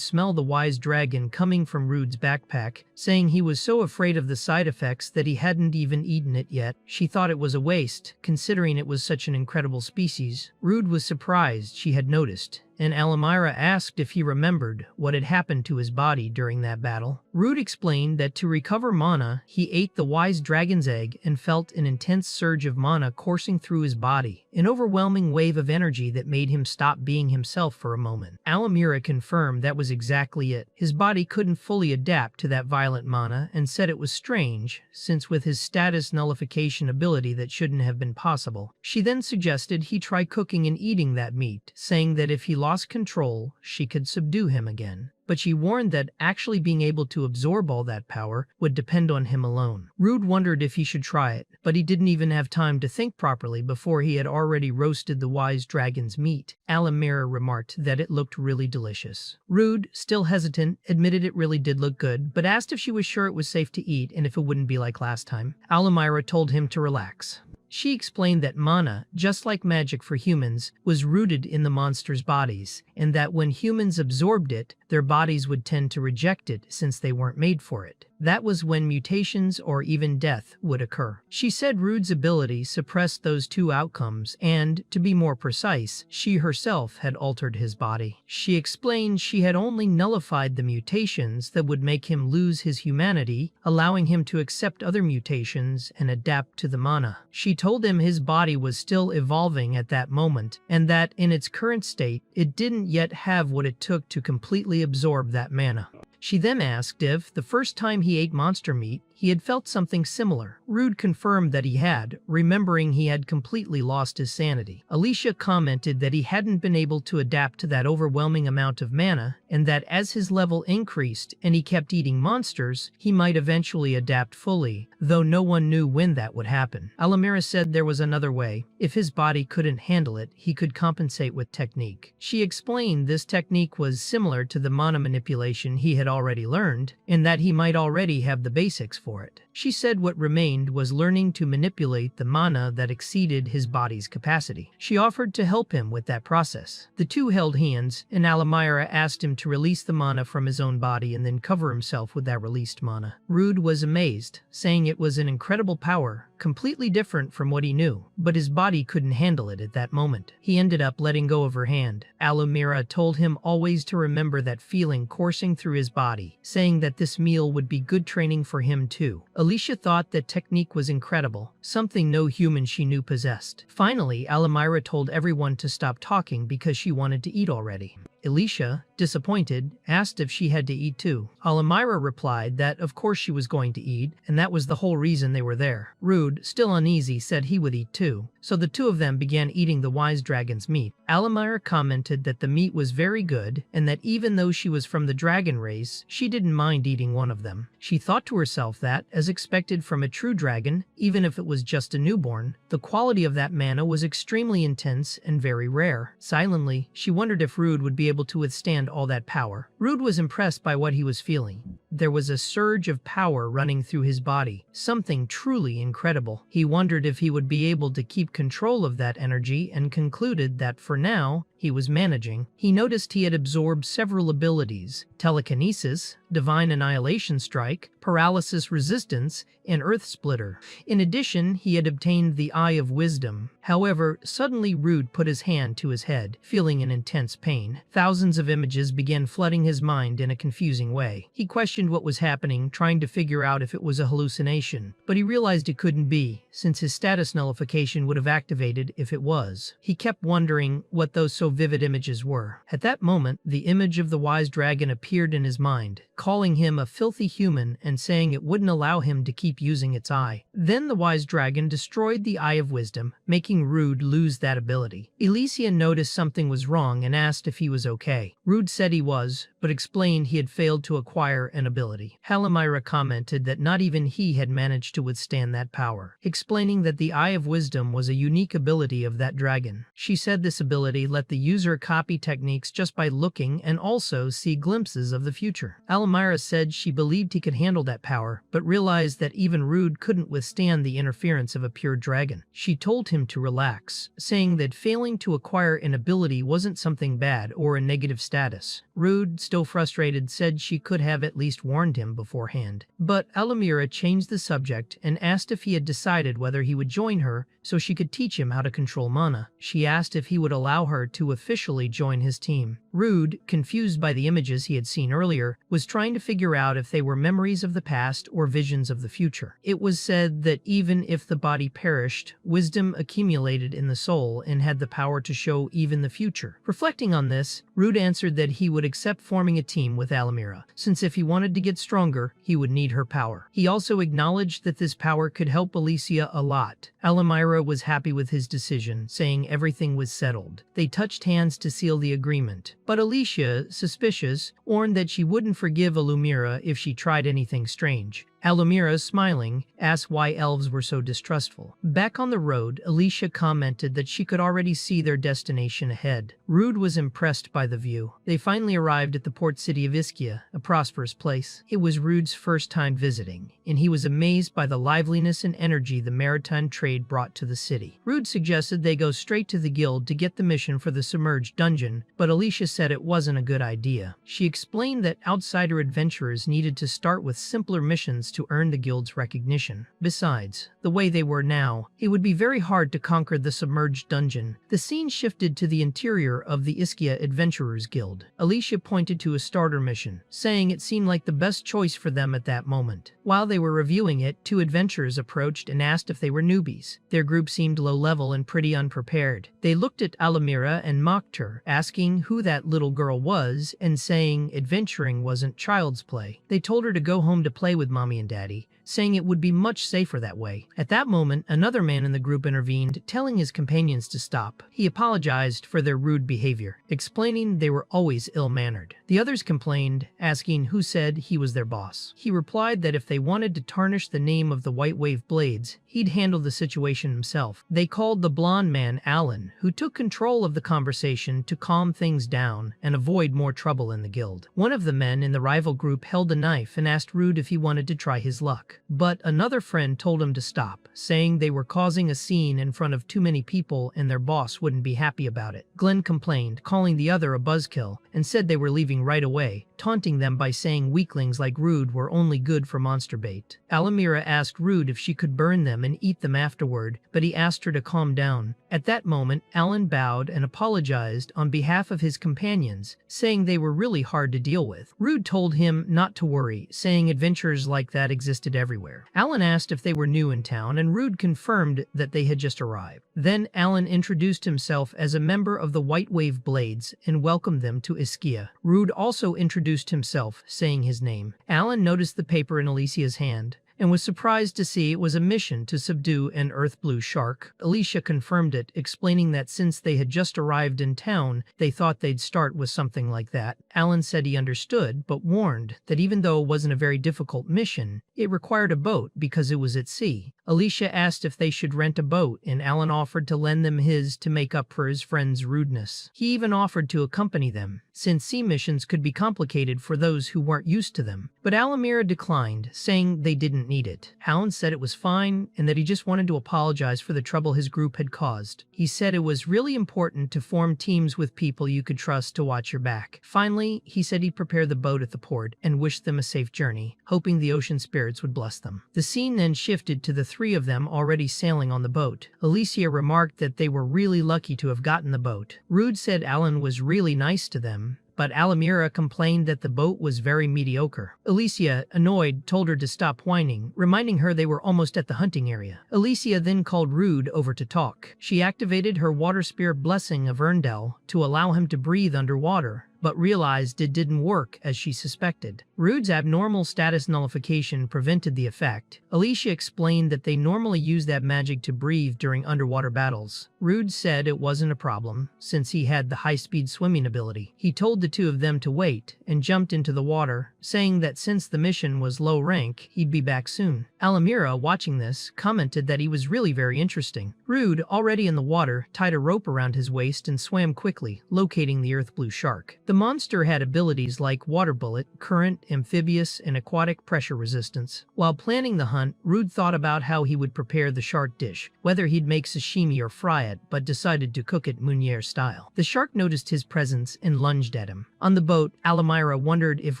smell the wise dragon coming from Rude's backpack, saying he was so afraid of the side effects that he hadn't even eaten it yet. She thought it was a waste, considering it was such an incredible species. Rude was surprised she had noticed, and Alamira asked if he remembered what had happened to his body during that battle. Rude explained that to recover mana, he ate the wise dragon's egg and felt an intense surge of mana coursing through his body, an overwhelming wave of energy that made him stop being himself for a moment. Alamira confirmed that was exactly it. His body couldn't fully adapt to that violent mana and said it was strange, since with his status nullification ability that shouldn't have been possible. She then suggested he try cooking and eating that meat, saying that if he lost control, she could subdue him again. But she warned that actually being able to absorb all that power would depend on him alone. Rude wondered if he should try it, but he didn't even have time to think properly before he had already roasted the wise dragon's meat. Alamira remarked that it looked really delicious. Rude, still hesitant, admitted it really did look good, but asked if she was sure it was safe to eat and if it wouldn't be like last time. Alamira told him to relax. She explained that mana, just like magic for humans, was rooted in the monsters' bodies, and that when humans absorbed it, their bodies would tend to reject it since they weren't made for it. That was when mutations or even death would occur. She said Rude's ability suppressed those two outcomes and, to be more precise, she herself had altered his body. She explained she had only nullified the mutations that would make him lose his humanity, allowing him to accept other mutations and adapt to the mana. She told him his body was still evolving at that moment, and that in its current state, it didn't yet have what it took to completely absorb that mana. She then asked if, the first time he ate monster meat, he had felt something similar. Rude confirmed that he had, remembering he had completely lost his sanity. Alicia commented that he hadn't been able to adapt to that overwhelming amount of mana, and that as his level increased and he kept eating monsters, he might eventually adapt fully, though no one knew when that would happen. Alamira said there was another way. If his body couldn't handle it, he could compensate with technique. She explained this technique was similar to the mana manipulation he had already learned, and that he might already have the basics for it. She said what remained was learning to manipulate the mana that exceeded his body's capacity. She offered to help him with that process. The two held hands, and Alamira asked him to release the mana from his own body and then cover himself with that released mana. Rude was amazed, saying it was an incredible power, completely different from what he knew, but his body couldn't handle it at that moment. He ended up letting go of her hand. Alamira told him always to remember that feeling coursing through his body, saying that this meal would be good training for him too. Alicia thought that technique was incredible, something no human she knew possessed. Finally, Alamira told everyone to stop talking because she wanted to eat already. Alicia, disappointed, asked if she had to eat too. Alamira replied that of course she was going to eat, and that was the whole reason they were there. Rude, still uneasy, said he would eat too, so the two of them began eating the wise dragon's meat. Alamira commented that the meat was very good, and that even though she was from the dragon race, she didn't mind eating one of them. She thought to herself that, as expected from a true dragon, even if it was just a newborn, the quality of that mana was extremely intense and very rare. Silently, she wondered if Rude would be able to withstand all that power. Rude was impressed by what he was feeling. There was a surge of power running through his body, something truly incredible. He wondered if he would be able to keep control of that energy and concluded that for now, he was managing. He noticed he had absorbed several abilities: telekinesis, divine annihilation strike, paralysis resistance, and earth splitter. In addition, he had obtained the Eye of Wisdom. However, suddenly Rude put his hand to his head, feeling an intense pain. Thousands of images began flooding his mind in a confusing way. He questioned what was happening, trying to figure out if it was a hallucination, but he realized it couldn't be, since his status nullification would have activated if it was. He kept wondering what those so vivid images were. At that moment, the image of the wise dragon appeared in his mind, calling him a filthy human and saying it wouldn't allow him to keep using its eye. Then the wise dragon destroyed the Eye of Wisdom, making Rude lose that ability. Alicia noticed something was wrong and asked if he was okay. Rude said he was, but explained he had failed to acquire an ability. Alamira commented that not even he had managed to withstand that power, explaining that the Eye of Wisdom was a unique ability of that dragon. She said this ability let the user copy techniques just by looking and also see glimpses of the future. Alamira said she believed he could handle that power, but realized that even Rude couldn't withstand the interference of a pure dragon. She told him to relax, saying that failing to acquire an ability wasn't something bad or a negative status. Rude, still frustrated, said she could have at least warned him beforehand. But Alamira changed the subject and asked if he had decided whether he would join her so she could teach him how to control mana. She asked if he would allow her to officially join his team. Rude, confused by the images he had seen earlier, was trying to figure out if they were memories of the past or visions of the future. It was said that even if the body perished, wisdom accumulated in the soul and had the power to show even the future. Reflecting on this, Rude answered that he would accept forming a team with Alamira, since if he wanted to get stronger, he would need her power. He also acknowledged that this power could help Alicia a lot. Alamira was happy with his decision, saying everything was settled. They touched hands to seal the agreement. But Alicia, suspicious, warned that she wouldn't forgive Alamira if she tried anything strange. Alumira, smiling, asked why elves were so distrustful. Back on the road, Alicia commented that she could already see their destination ahead. Rude was impressed by the view. They finally arrived at the port city of Ischia, a prosperous place. It was Rude's first time visiting, and he was amazed by the liveliness and energy the maritime trade brought to the city. Rude suggested they go straight to the guild to get the mission for the submerged dungeon, but Alicia said it wasn't a good idea. She explained that outsider adventurers needed to start with simpler missions to earn the guild's recognition. Besides, the way they were now, it would be very hard to conquer the submerged dungeon. The scene shifted to the interior of the Ischia Adventurers Guild. Alicia pointed to a starter mission, saying it seemed like the best choice for them at that moment. While they were reviewing it, two adventurers approached and asked if they were newbies. Their group seemed low-level and pretty unprepared. They looked at Alumira and mocked her, asking who that little girl was and saying adventuring wasn't child's play. They told her to go home to play with mommy and daddy, saying it would be much safer that way. At that moment, another man in the group intervened, telling his companions to stop. He apologized for their rude behavior, explaining they were always ill-mannered. The others complained, asking who said he was their boss. He replied that if they wanted to tarnish the name of the White Wave Blades, he'd handle the situation himself. They called the blonde man Alan, who took control of the conversation to calm things down and avoid more trouble in the guild. One of the men in the rival group held a knife and asked Rude if he wanted to try his luck. But another friend told him to stop, saying they were causing a scene in front of too many people and their boss wouldn't be happy about it. Glenn complained, calling the other a buzzkill, and said they were leaving right away, taunting them by saying weaklings like Rude were only good for monster bait. Alumira asked Rude if she could burn them and eat them afterward, but he asked her to calm down. At that moment, Alan bowed and apologized on behalf of his companions, saying they were really hard to deal with. Rude told him not to worry, saying adventures like that existed everywhere. Alan asked if they were new in town, and Rude confirmed that they had just arrived. Then Alan introduced himself as a member of the White Wave Blades and welcomed them to Ischia. Rude also introduced himself, saying his name. Alan noticed the paper in Alicia's hand and was surprised to see it was a mission to subdue an earth blue shark. Alicia confirmed it, explaining that since they had just arrived in town, they thought they'd start with something like that. Alan said he understood, but warned that even though it wasn't a very difficult mission, it required a boat because it was at sea. Alicia asked if they should rent a boat, and Alan offered to lend them his to make up for his friend's rudeness. He even offered to accompany them, since sea missions could be complicated for those who weren't used to them. But Alumira declined, saying they didn't need it. Alan said it was fine, and that he just wanted to apologize for the trouble his group had caused. He said it was really important to form teams with people you could trust to watch your back. Finally, he said he'd prepare the boat at the port and wished them a safe journey, hoping the ocean spirits would bless them. The scene then shifted to the three of them already sailing on the boat. Alicia remarked that they were really lucky to have gotten the boat. Rude said Alan was really nice to them, but Alumira complained that the boat was very mediocre. Alicia, annoyed, told her to stop whining, reminding her they were almost at the hunting area. Alicia then called Rude over to talk. She activated her water spirit blessing of Erndel to allow him to breathe underwater, but realized it didn't work as she suspected. Rude's abnormal status nullification prevented the effect. Alicia explained that they normally use that magic to breathe during underwater battles. Rude said it wasn't a problem, since he had the high-speed swimming ability. He told the two of them to wait, and jumped into the water, saying that since the mission was low rank, he'd be back soon. Alumira, watching this, commented that he was really very interesting. Rude, already in the water, tied a rope around his waist and swam quickly, locating the earth blue shark. The monster had abilities like water bullet, current, amphibious, and aquatic pressure resistance. While planning the hunt, Rude thought about how he would prepare the shark dish, whether he'd make sashimi or fry it, but decided to cook it Meunier style. The shark noticed his presence and lunged at him. On the boat, Alumira wondered if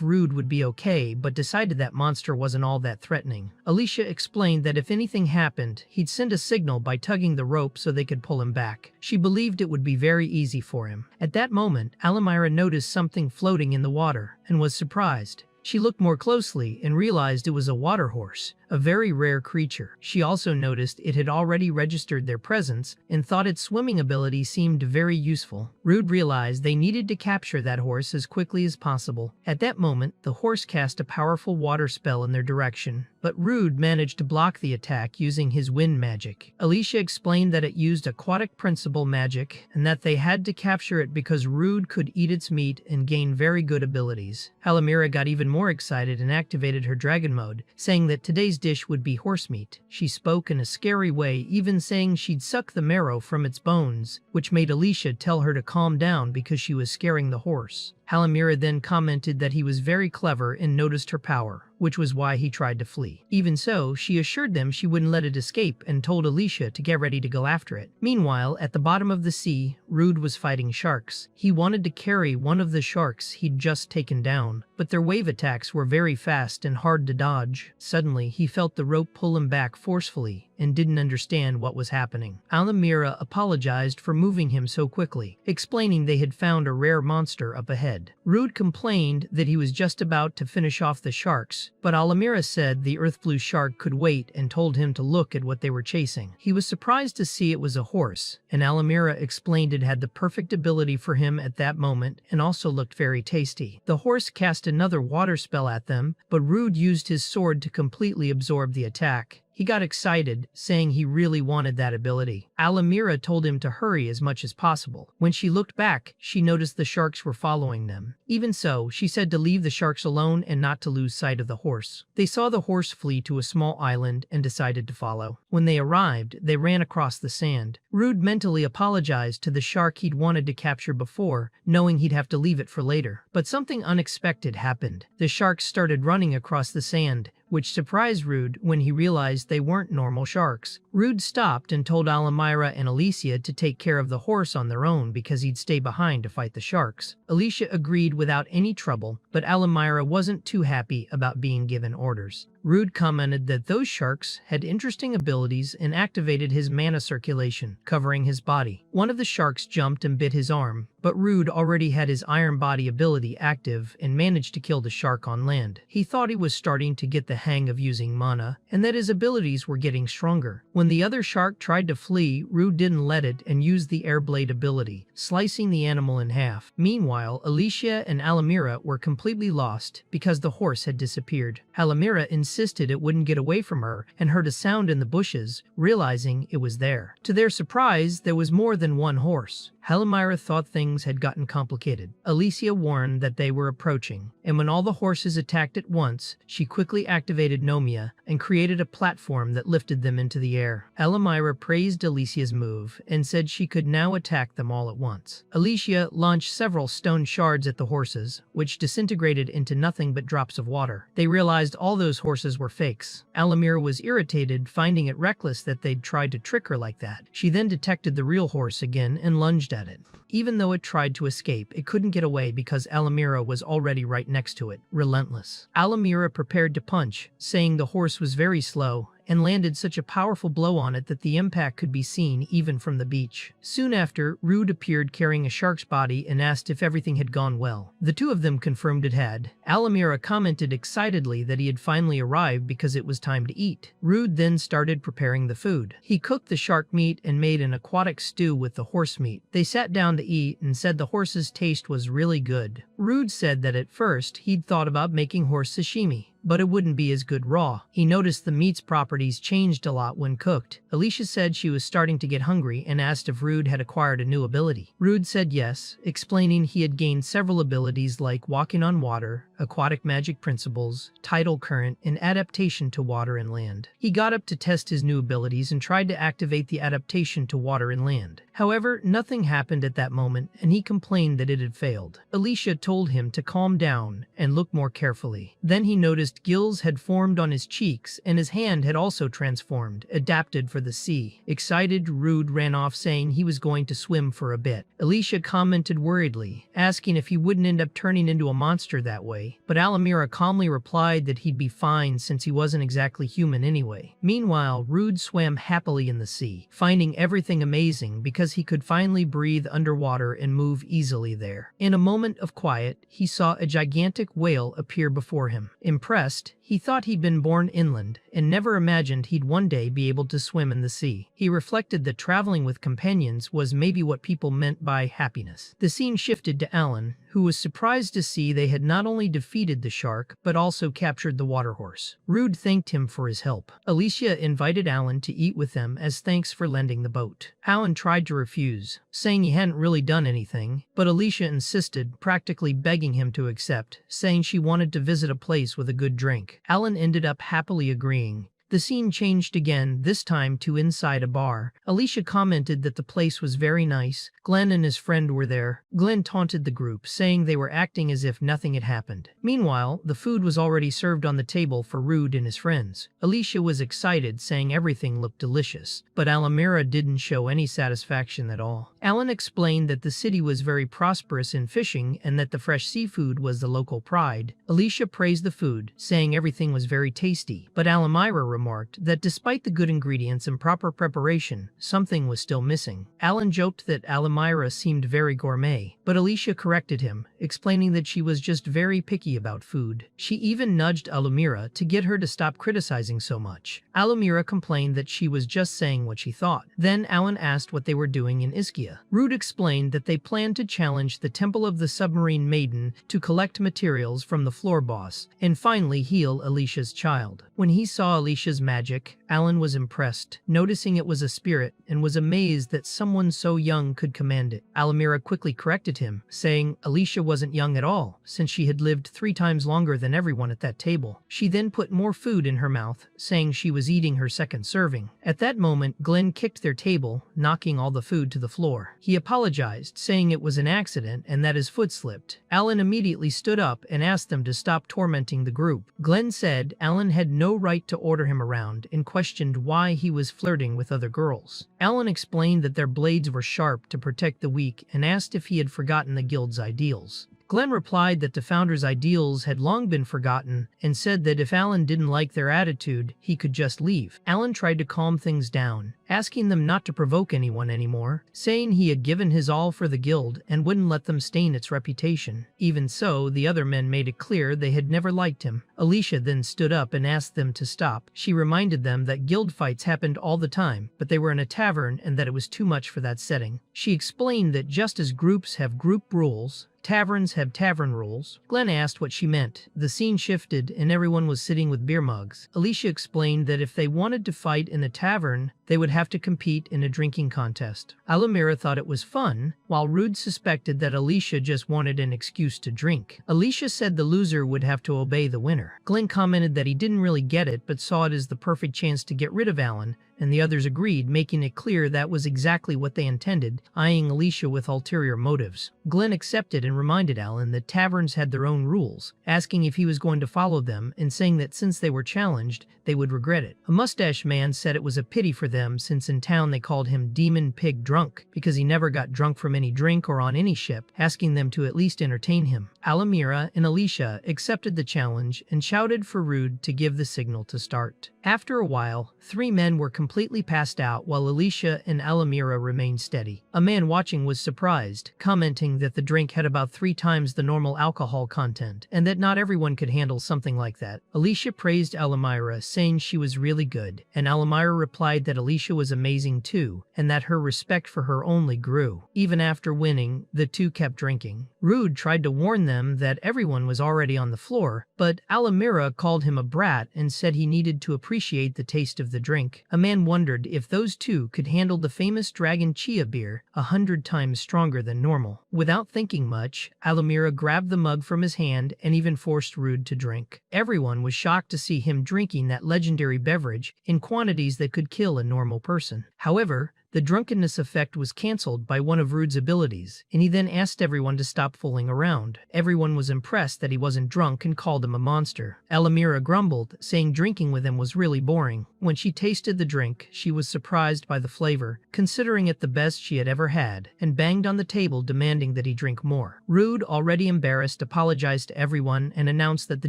Rude would be okay, but decided that monster wasn't all that threatening. Alicia explained that if anything happened, he'd send a signal by tugging the rope so they could pull him back. She believed it would be very easy for him. At that moment, Alumira noticed something floating in the water and was surprised. She looked more closely and realized it was a water horse, a very rare creature. She also noticed it had already registered their presence and thought its swimming ability seemed very useful. Rude realized they needed to capture that horse as quickly as possible. At that moment, the horse cast a powerful water spell in their direction, but Rude managed to block the attack using his wind magic. Alicia explained that it used aquatic principle magic and that they had to capture it because Rude could eat its meat and gain very good abilities. Almira got even more excited and activated her dragon mode, saying that today's dish would be horse meat. She spoke in a scary way, even saying she'd suck the marrow from its bones, which made Alicia tell her to calm down because she was scaring the horse. Almira then commented that he was very clever and noticed her power, which was why he tried to flee. Even so, she assured them she wouldn't let it escape and told Alicia to get ready to go after it. Meanwhile, at the bottom of the sea, Rude was fighting sharks. He wanted to carry one of the sharks he'd just taken down, but their wave attacks were very fast and hard to dodge. Suddenly, he felt the rope pull him back forcefully and didn't understand what was happening. Almira apologized for moving him so quickly, explaining they had found a rare monster up ahead. Rude complained that he was just about to finish off the sharks, but Almira said the earth blue shark could wait and told him to look at what they were chasing. He was surprised to see it was a horse, and Almira explained it had the perfect ability for him at that moment and also looked very tasty. The horse cast another water spell at them, but Rude used his sword to completely absorb the attack. He got excited, saying he really wanted that ability. Almira told him to hurry as much as possible. When she looked back, she noticed the sharks were following them. Even so, she said to leave the sharks alone and not to lose sight of the horse. They saw the horse flee to a small island and decided to follow. When they arrived, they ran across the sand. Rude mentally apologized to the shark he'd wanted to capture before, knowing he'd have to leave it for later. But something unexpected happened. The sharks started running across the sand, which surprised Rude when he realized they weren't normal sharks. Rude stopped and told Almira and Alicia to take care of the horse on their own because he'd stay behind to fight the sharks. Alicia agreed without any trouble, but Almira wasn't too happy about being given orders. Rude commented that those sharks had interesting abilities and activated his mana circulation, covering his body. One of the sharks jumped and bit his arm, but Rude already had his iron body ability active and managed to kill the shark on land. He thought he was starting to get the hang of using mana, and that his abilities were getting stronger. When the other shark tried to flee, Rude didn't let it and used the air blade ability, slicing the animal in half. Meanwhile, Alicia and Almira were completely lost because the horse had disappeared. Almira insisted it wouldn't get away from her and heard a sound in the bushes, realizing it was there. To their surprise, there was more than one horse. Almira thought things had gotten complicated. Alicia warned that they were approaching, and when all the horses attacked at once, she quickly activated Nomia and created a platform that lifted them into the air. Almira praised Alicia's move and said she could now attack them all at once. Alicia launched several stone shards at the horses, which disintegrated into nothing but drops of water. They realized all those horses were fakes. Almira was irritated, finding it reckless that they'd tried to trick her like that. She then detected the real horse again and lunged at it. Even though it tried to escape, it couldn't get away because Almira was already right next to it, relentless. Almira prepared to punch, saying the horse was very slow, and landed such a powerful blow on it that the impact could be seen even from the beach. Soon after, Rude appeared carrying a shark's body and asked if everything had gone well. The two of them confirmed it had. Almira commented excitedly that he had finally arrived because it was time to eat. Rude then started preparing the food. He cooked the shark meat and made an aquatic stew with the horse meat. They sat down to eat and said the horse's taste was really good. Rude said that at first he'd thought about making horse sashimi, but it wouldn't be as good raw. He noticed the meat's properties changed a lot when cooked. Alicia said she was starting to get hungry and asked if Rude had acquired a new ability. Rude said yes, explaining he had gained several abilities like walking on water, aquatic magic principles, tidal current, and adaptation to water and land. He got up to test his new abilities and tried to activate the adaptation to water and land. However, nothing happened at that moment, and he complained that it had failed. Alicia told him to calm down and look more carefully. Then he noticed gills had formed on his cheeks, and his hand had also transformed, adapted for the sea. Excited, Rude ran off saying he was going to swim for a bit. Alicia commented worriedly, asking if he wouldn't end up turning into a monster that way, but Almira calmly replied that he'd be fine since he wasn't exactly human anyway. Meanwhile, Rude swam happily in the sea, finding everything amazing because he could finally breathe underwater and move easily there. In a moment of quiet, he saw a gigantic whale appear before him. Impressed, He thought he'd been born inland and never imagined he'd one day be able to swim in the sea. He reflected that traveling with companions was maybe what people meant by happiness. The scene shifted to Alan, who was surprised to see they had not only defeated the shark, but also captured the water horse. Rude thanked him for his help. Alicia invited Alan to eat with them as thanks for lending the boat. Alan tried to refuse, saying he hadn't really done anything, but Alicia insisted, practically begging him to accept, saying she wanted to visit a place with a good drink. Alan ended up happily agreeing. The scene changed again, this time to inside a bar. Alicia commented that the place was very nice. Glenn and his friend were there. Glenn taunted the group, saying they were acting as if nothing had happened. Meanwhile, the food was already served on the table for Rude and his friends. Alicia was excited, saying everything looked delicious, but Alamira didn't show any satisfaction at all. Alan explained that the city was very prosperous in fishing and that the fresh seafood was the local pride. Alicia praised the food, saying everything was very tasty, but Alamira remarked that despite the good ingredients and proper preparation, something was still missing. Alan joked that Alamira seemed very gourmet, but Alicia corrected him, explaining that she was just very picky about food. She even nudged Alamira to get her to stop criticizing so much. Alamira complained that she was just saying what she thought. Then Alan asked what they were doing in Ischia. Rude explained that they planned to challenge the Temple of the Submarine Maiden to collect materials from the floor boss, and finally heal Alicia's child. When he saw Alicia's magic, Alan was impressed, noticing it was a spirit, and was amazed that someone so young could command it. Alamira quickly corrected him, saying Alicia wasn't young at all, since she had lived 3 times longer than everyone at that table. She then put more food in her mouth, saying she was eating her second serving. At that moment, Glenn kicked their table, knocking all the food to the floor. He apologized, saying it was an accident and that his foot slipped. Alan immediately stood up and asked them to stop tormenting the group. Glenn said Alan had no right to order him around and questioned why he was flirting with other girls. Alan explained that their blades were sharp to protect the weak and asked if he had forgotten the guild's ideals. Glenn replied that the founders' ideals had long been forgotten and said that if Alan didn't like their attitude, he could just leave. Alan tried to calm things down, asking them not to provoke anyone anymore, saying he had given his all for the guild and wouldn't let them stain its reputation. Even so, the other men made it clear they had never liked him. Alicia then stood up and asked them to stop. She reminded them that guild fights happened all the time, but they were in a tavern and that it was too much for that setting. She explained that just as groups have group rules, taverns have tavern rules. Glenn asked what she meant. The scene shifted and everyone was sitting with beer mugs. Alicia explained that if they wanted to fight in a tavern, they would have to compete in a drinking contest. Alamira thought it was fun, while Rude suspected that Alicia just wanted an excuse to drink. Alicia said the loser would have to obey the winner. Glenn commented that he didn't really get it but saw it as the perfect chance to get rid of Alan, and the others agreed, making it clear that was exactly what they intended, eyeing Alicia with ulterior motives. Glenn accepted and reminded Alan that taverns had their own rules, asking if he was going to follow them and saying that since they were challenged, they would regret it. A mustache man said it was a pity for them since in town they called him Demon Pig Drunk because he never got drunk from any drink or on any ship, asking them to at least entertain him. Alamira and Alicia accepted the challenge and shouted for Rude to give the signal to start. After a while, 3 men were completely passed out while Alicia and Alamira remained steady. A man watching was surprised, commenting that the drink had about 3 times the normal alcohol content and that not everyone could handle something like that. Alicia praised Alamira, saying she was really good, and Alamira replied that Alicia was amazing too, and that her respect for her only grew. Even after winning, the 2 kept drinking. Rude tried to warn them that everyone was already on the floor, but Alamira called him a brat and said he needed to appreciate the taste of the drink. A man wondered if those 2 could handle the famous Dragon Chia beer, 100 times stronger than normal. Without thinking much, Alamira grabbed the mug from his hand and even forced Rude to drink. Everyone was shocked to see him drinking that legendary beverage in quantities that could kill a normal person. However, the drunkenness effect was cancelled by one of Rude's abilities, and he then asked everyone to stop fooling around. Everyone was impressed that he wasn't drunk and called him a monster. Alamira grumbled, saying drinking with him was really boring. When she tasted the drink, she was surprised by the flavor, considering it the best she had ever had, and banged on the table demanding that he drink more. Rude, already embarrassed, apologized to everyone and announced that the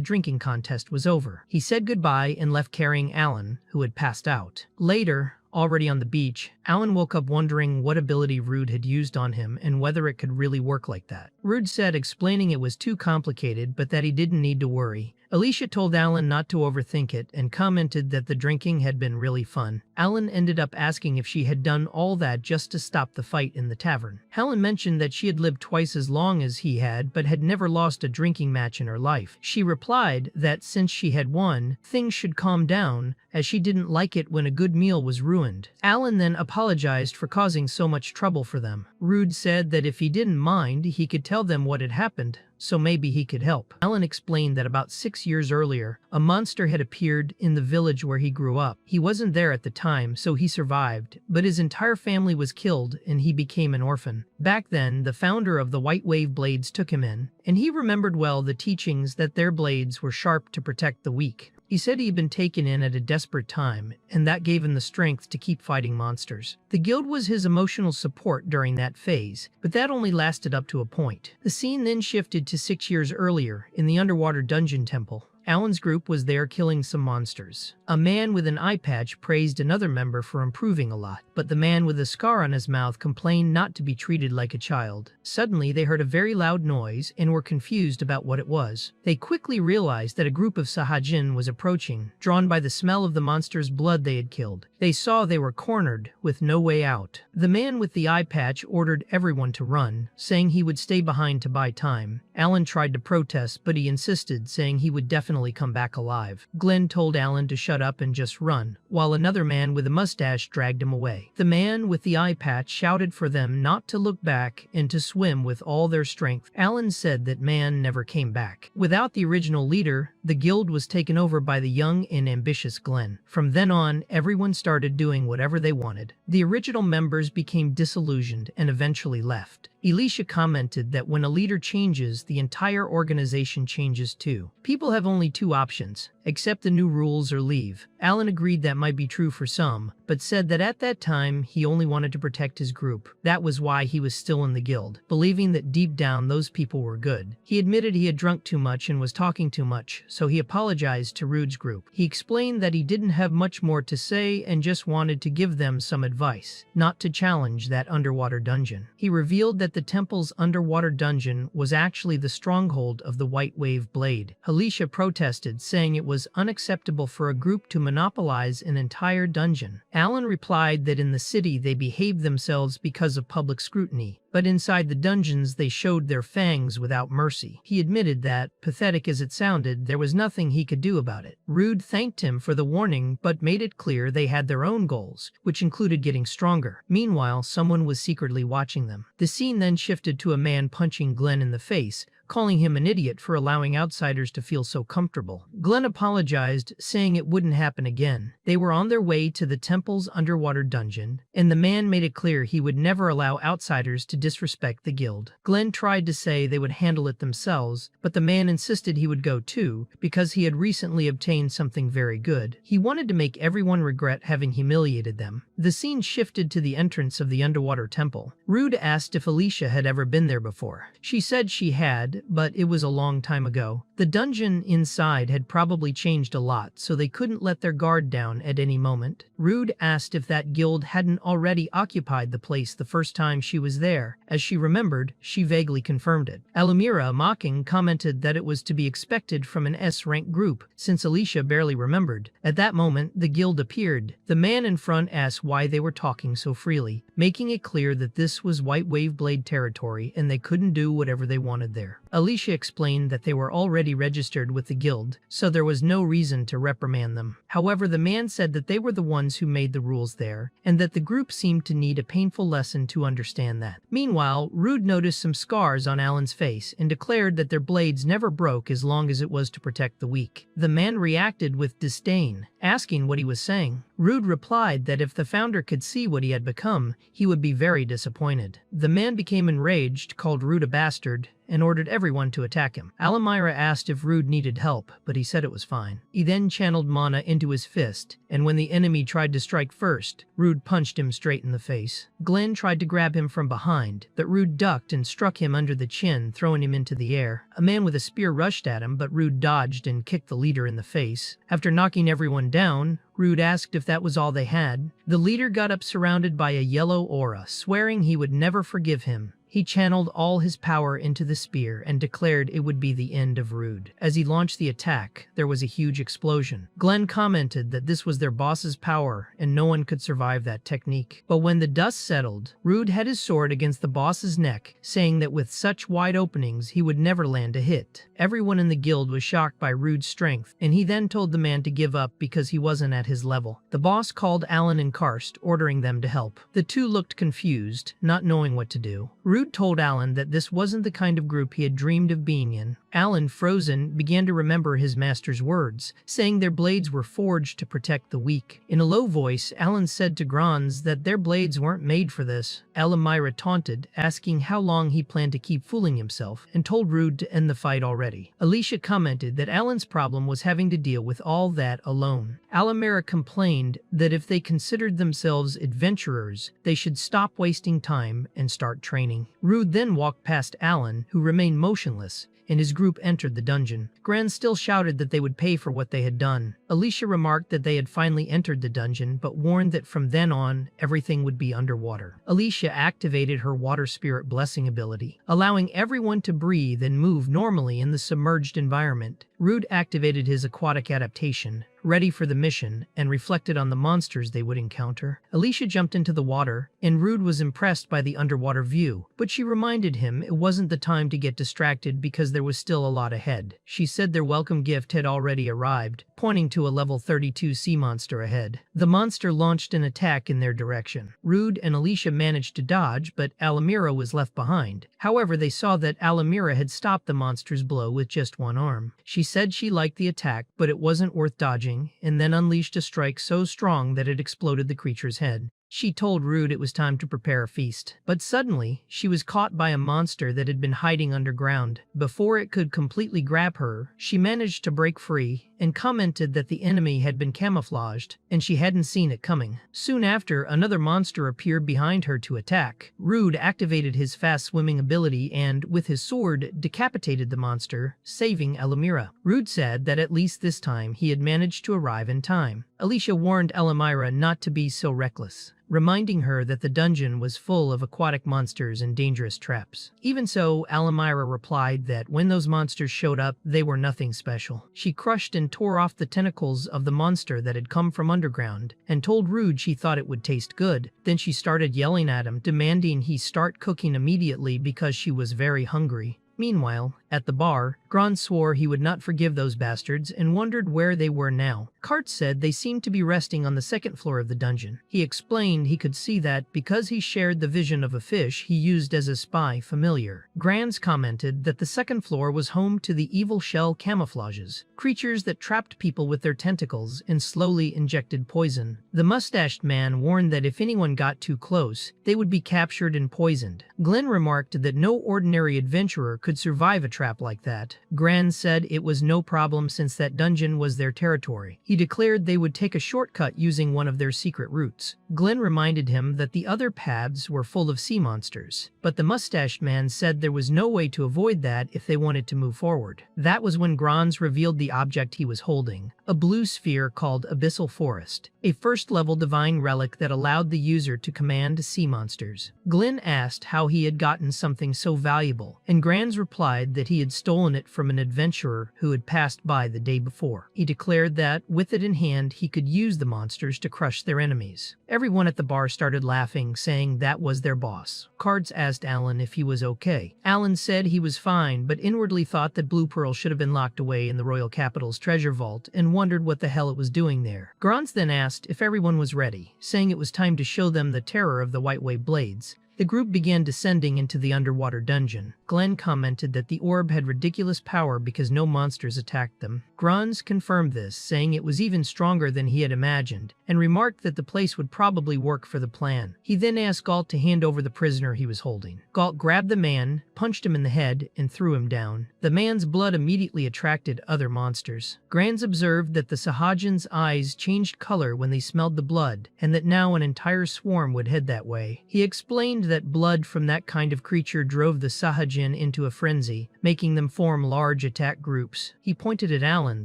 drinking contest was over. He said goodbye and left carrying Alan, who had passed out. Later, already on the beach, Alan woke up wondering what ability Rude had used on him and whether it could really work like that. Rude said explaining it was too complicated but that he didn't need to worry, Alicia told Alan not to overthink it and commented that the drinking had been really fun. Alan ended up asking if she had done all that just to stop the fight in the tavern. Helen mentioned that she had lived twice as long as he had but had never lost a drinking match in her life. She replied that since she had won, things should calm down, as she didn't like it when a good meal was ruined. Alan then apologized for causing so much trouble for them. Rude said that if he didn't mind, he could tell them what had happened, so maybe he could help. Alan explained that about 6 years earlier, a monster had appeared in the village where he grew up. He wasn't there at the time, so he survived, but his entire family was killed and he became an orphan. Back then, the founder of the White Wave Blades took him in, and he remembered well the teachings that their blades were sharp to protect the weak. He said he'd been taken in at a desperate time, and that gave him the strength to keep fighting monsters. The guild was his emotional support during that phase, but that only lasted up to a point. The scene then shifted to 6 years earlier, in the underwater dungeon temple. Alan's group was there killing some monsters. A man with an eye patch praised another member for improving a lot, but the man with a scar on his mouth complained not to be treated like a child. Suddenly, they heard a very loud noise and were confused about what it was. They quickly realized that a group of Sahajin was approaching, drawn by the smell of the monster's blood they had killed. They saw they were cornered, with no way out. The man with the eye patch ordered everyone to run, saying he would stay behind to buy time. Alan tried to protest, but he insisted, saying he would definitely come back alive. Glenn told Alan to shut up and just run, while another man with a mustache dragged him away. The man with the eye patch shouted for them not to look back and to swim with all their strength. Alan said that man never came back. Without the original leader, the guild was taken over by the young and ambitious Glenn. From then on, everyone started doing whatever they wanted. The original members became disillusioned and eventually left. Alicia commented that when a leader changes, the entire organization changes too. People have only two options: accept the new rules or leave. Alan agreed that might be true for some, but said that at that time he only wanted to protect his group. That was why he was still in the guild, believing that deep down those people were good. He admitted he had drunk too much and was talking too much, so he apologized to Rude's group. He explained that he didn't have much more to say and just wanted to give them some advice, not to challenge that underwater dungeon. He revealed that the temple's underwater dungeon was actually the stronghold of the White Wave Blade. Alicia protested, saying it was unacceptable for a group to monopolize an entire dungeon. Alan replied that in the city they behaved themselves because of public scrutiny, but inside the dungeons they showed their fangs without mercy. He admitted that, pathetic as it sounded, there was nothing he could do about it. Rude thanked him for the warning but made it clear they had their own goals, which included getting stronger. Meanwhile, someone was secretly watching them. The scene then shifted to a man punching Glenn in the face, calling him an idiot for allowing outsiders to feel so comfortable. Glenn apologized, saying it wouldn't happen again. They were on their way to the temple's underwater dungeon, and the man made it clear he would never allow outsiders to disrespect the guild. Glenn tried to say they would handle it themselves, but the man insisted he would go too, because he had recently obtained something very good. He wanted to make everyone regret having humiliated them. The scene shifted to the entrance of the underwater temple. Rude asked if Alicia had ever been there before. She said she had, but it was a long time ago. The dungeon inside had probably changed a lot, so they couldn't let their guard down at any moment. Rude asked if that guild hadn't already occupied the place the first time she was there. As she remembered, she vaguely confirmed it. Alumira, mocking, commented that it was to be expected from an S-rank group, since Alicia barely remembered. At that moment, the guild appeared. The man in front asked why they were talking so freely, making it clear that this was White Wave Blade territory and they couldn't do whatever they wanted there. Alicia explained that they were already registered with the guild, so there was no reason to reprimand them. However, the man said that they were the ones who made the rules there, and that the group seemed to need a painful lesson to understand that. Meanwhile, Rude noticed some scars on Alan's face and declared that their blades never broke as long as it was to protect the weak. The man reacted with disdain, asking what he was saying. Rude replied that if the founder could see what he had become, he would be very disappointed. The man became enraged, called Rude a bastard, and ordered everyone to attack him. Alamira asked if Rude needed help, but he said it was fine. He then channeled mana into his fist, and when the enemy tried to strike first, Rude punched him straight in the face. Glenn tried to grab him from behind, but Rude ducked and struck him under the chin, throwing him into the air. A man with a spear rushed at him, but Rude dodged and kicked the leader in the face. After knocking everyone down, Rude asked if that was all they had. The leader got up surrounded by a yellow aura, swearing he would never forgive him. He channeled all his power into the spear and declared it would be the end of Rude. As he launched the attack, there was a huge explosion. Glenn commented that this was their boss's power and no one could survive that technique. But when the dust settled, Rude had his sword against the boss's neck, saying that with such wide openings he would never land a hit. Everyone in the guild was shocked by Rude's strength, and he then told the man to give up because he wasn't at his level. The boss called Alan and Karst, ordering them to help. The two looked confused, not knowing what to do. Rude told Alan that this wasn't the kind of group he had dreamed of being in. Alan, frozen, began to remember his master's words, saying their blades were forged to protect the weak. In a low voice, Alan said to Grons that their blades weren't made for this. Alamira taunted, asking how long he planned to keep fooling himself, and told Rude to end the fight already. Alicia commented that Alan's problem was having to deal with all that alone. Alamira complained that if they considered themselves adventurers, they should stop wasting time and start training. Rude then walked past Alan, who remained motionless, and his group entered the dungeon. Gran still shouted that they would pay for what they had done. Alicia remarked that they had finally entered the dungeon, but warned that from then on, everything would be underwater. Alicia activated her water spirit blessing ability, allowing everyone to breathe and move normally in the submerged environment. Rude activated his aquatic adaptation, ready for the mission, and reflected on the monsters they would encounter. Alicia jumped into the water, and Rude was impressed by the underwater view, but she reminded him it wasn't the time to get distracted because there was still a lot ahead. She said their welcome gift had already arrived, pointing to a level 32 sea monster ahead. The monster launched an attack in their direction. Rude and Alicia managed to dodge, but Alamira was left behind. However, they saw that Alamira had stopped the monster's blow with just one arm. She said she liked the attack, but it wasn't worth dodging, and then unleashed a strike so strong that it exploded the creature's head. She told Rude it was time to prepare a feast. But suddenly, she was caught by a monster that had been hiding underground. Before it could completely grab her, she managed to break free and commented that the enemy had been camouflaged and she hadn't seen it coming. Soon after, another monster appeared behind her to attack. Rude activated his fast swimming ability and, with his sword, decapitated the monster, saving Alamira. Rude said that at least this time he had managed to arrive in time. Alicia warned Alamira not to be so reckless, reminding her that the dungeon was full of aquatic monsters and dangerous traps. Even so, Alamira replied that when those monsters showed up, they were nothing special. She crushed and tore off the tentacles of the monster that had come from underground, and told Rude she thought it would taste good. Then she started yelling at him, demanding he start cooking immediately because she was very hungry. Meanwhile, at the bar, Gron swore he would not forgive those bastards and wondered where they were now. Kart said they seemed to be resting on the second floor of the dungeon. He explained he could see that because he shared the vision of a fish he used as a spy familiar. Grans commented that the second floor was home to the evil shell camouflages, creatures that trapped people with their tentacles and slowly injected poison. The mustached man warned that if anyone got too close, they would be captured and poisoned. Glenn remarked that no ordinary adventurer could survive a trap like that. Gran said it was no problem since that dungeon was their territory. He declared they would take a shortcut using one of their secret routes. Glenn reminded him that the other paths were full of sea monsters, but the mustached man said there was no way to avoid that if they wanted to move forward. That was when Grons revealed the object he was holding, a blue sphere called Abyssal Forest, a first-level divine relic that allowed the user to command sea monsters. Glenn asked how he had gotten something so valuable, and Grans replied that he had stolen it from an adventurer who had passed by the day before. He declared that, with it in hand, he could use the monsters to crush their enemies. Everyone at the bar started laughing, saying that was their boss. Cards asked Alan if he was okay. Alan said he was fine, but inwardly thought that Blue Pearl should have been locked away in the royal capital's treasure vault and wondered what the hell it was doing there. Grons then asked if everyone was ready, saying it was time to show them the terror of the White Wave blades. The group began descending into the underwater dungeon. Glenn commented that the orb had ridiculous power because no monsters attacked them. Grons confirmed this, saying it was even stronger than he had imagined, and remarked that the place would probably work for the plan. He then asked Galt to hand over the prisoner he was holding. Galt grabbed the man, punched him in the head, and threw him down. The man's blood immediately attracted other monsters. Grans observed that the Sahajin's eyes changed color when they smelled the blood, and that now an entire swarm would head that way. He explained that blood from that kind of creature drove the Sahajin into a frenzy, making them form large attack groups. He pointed at Alan,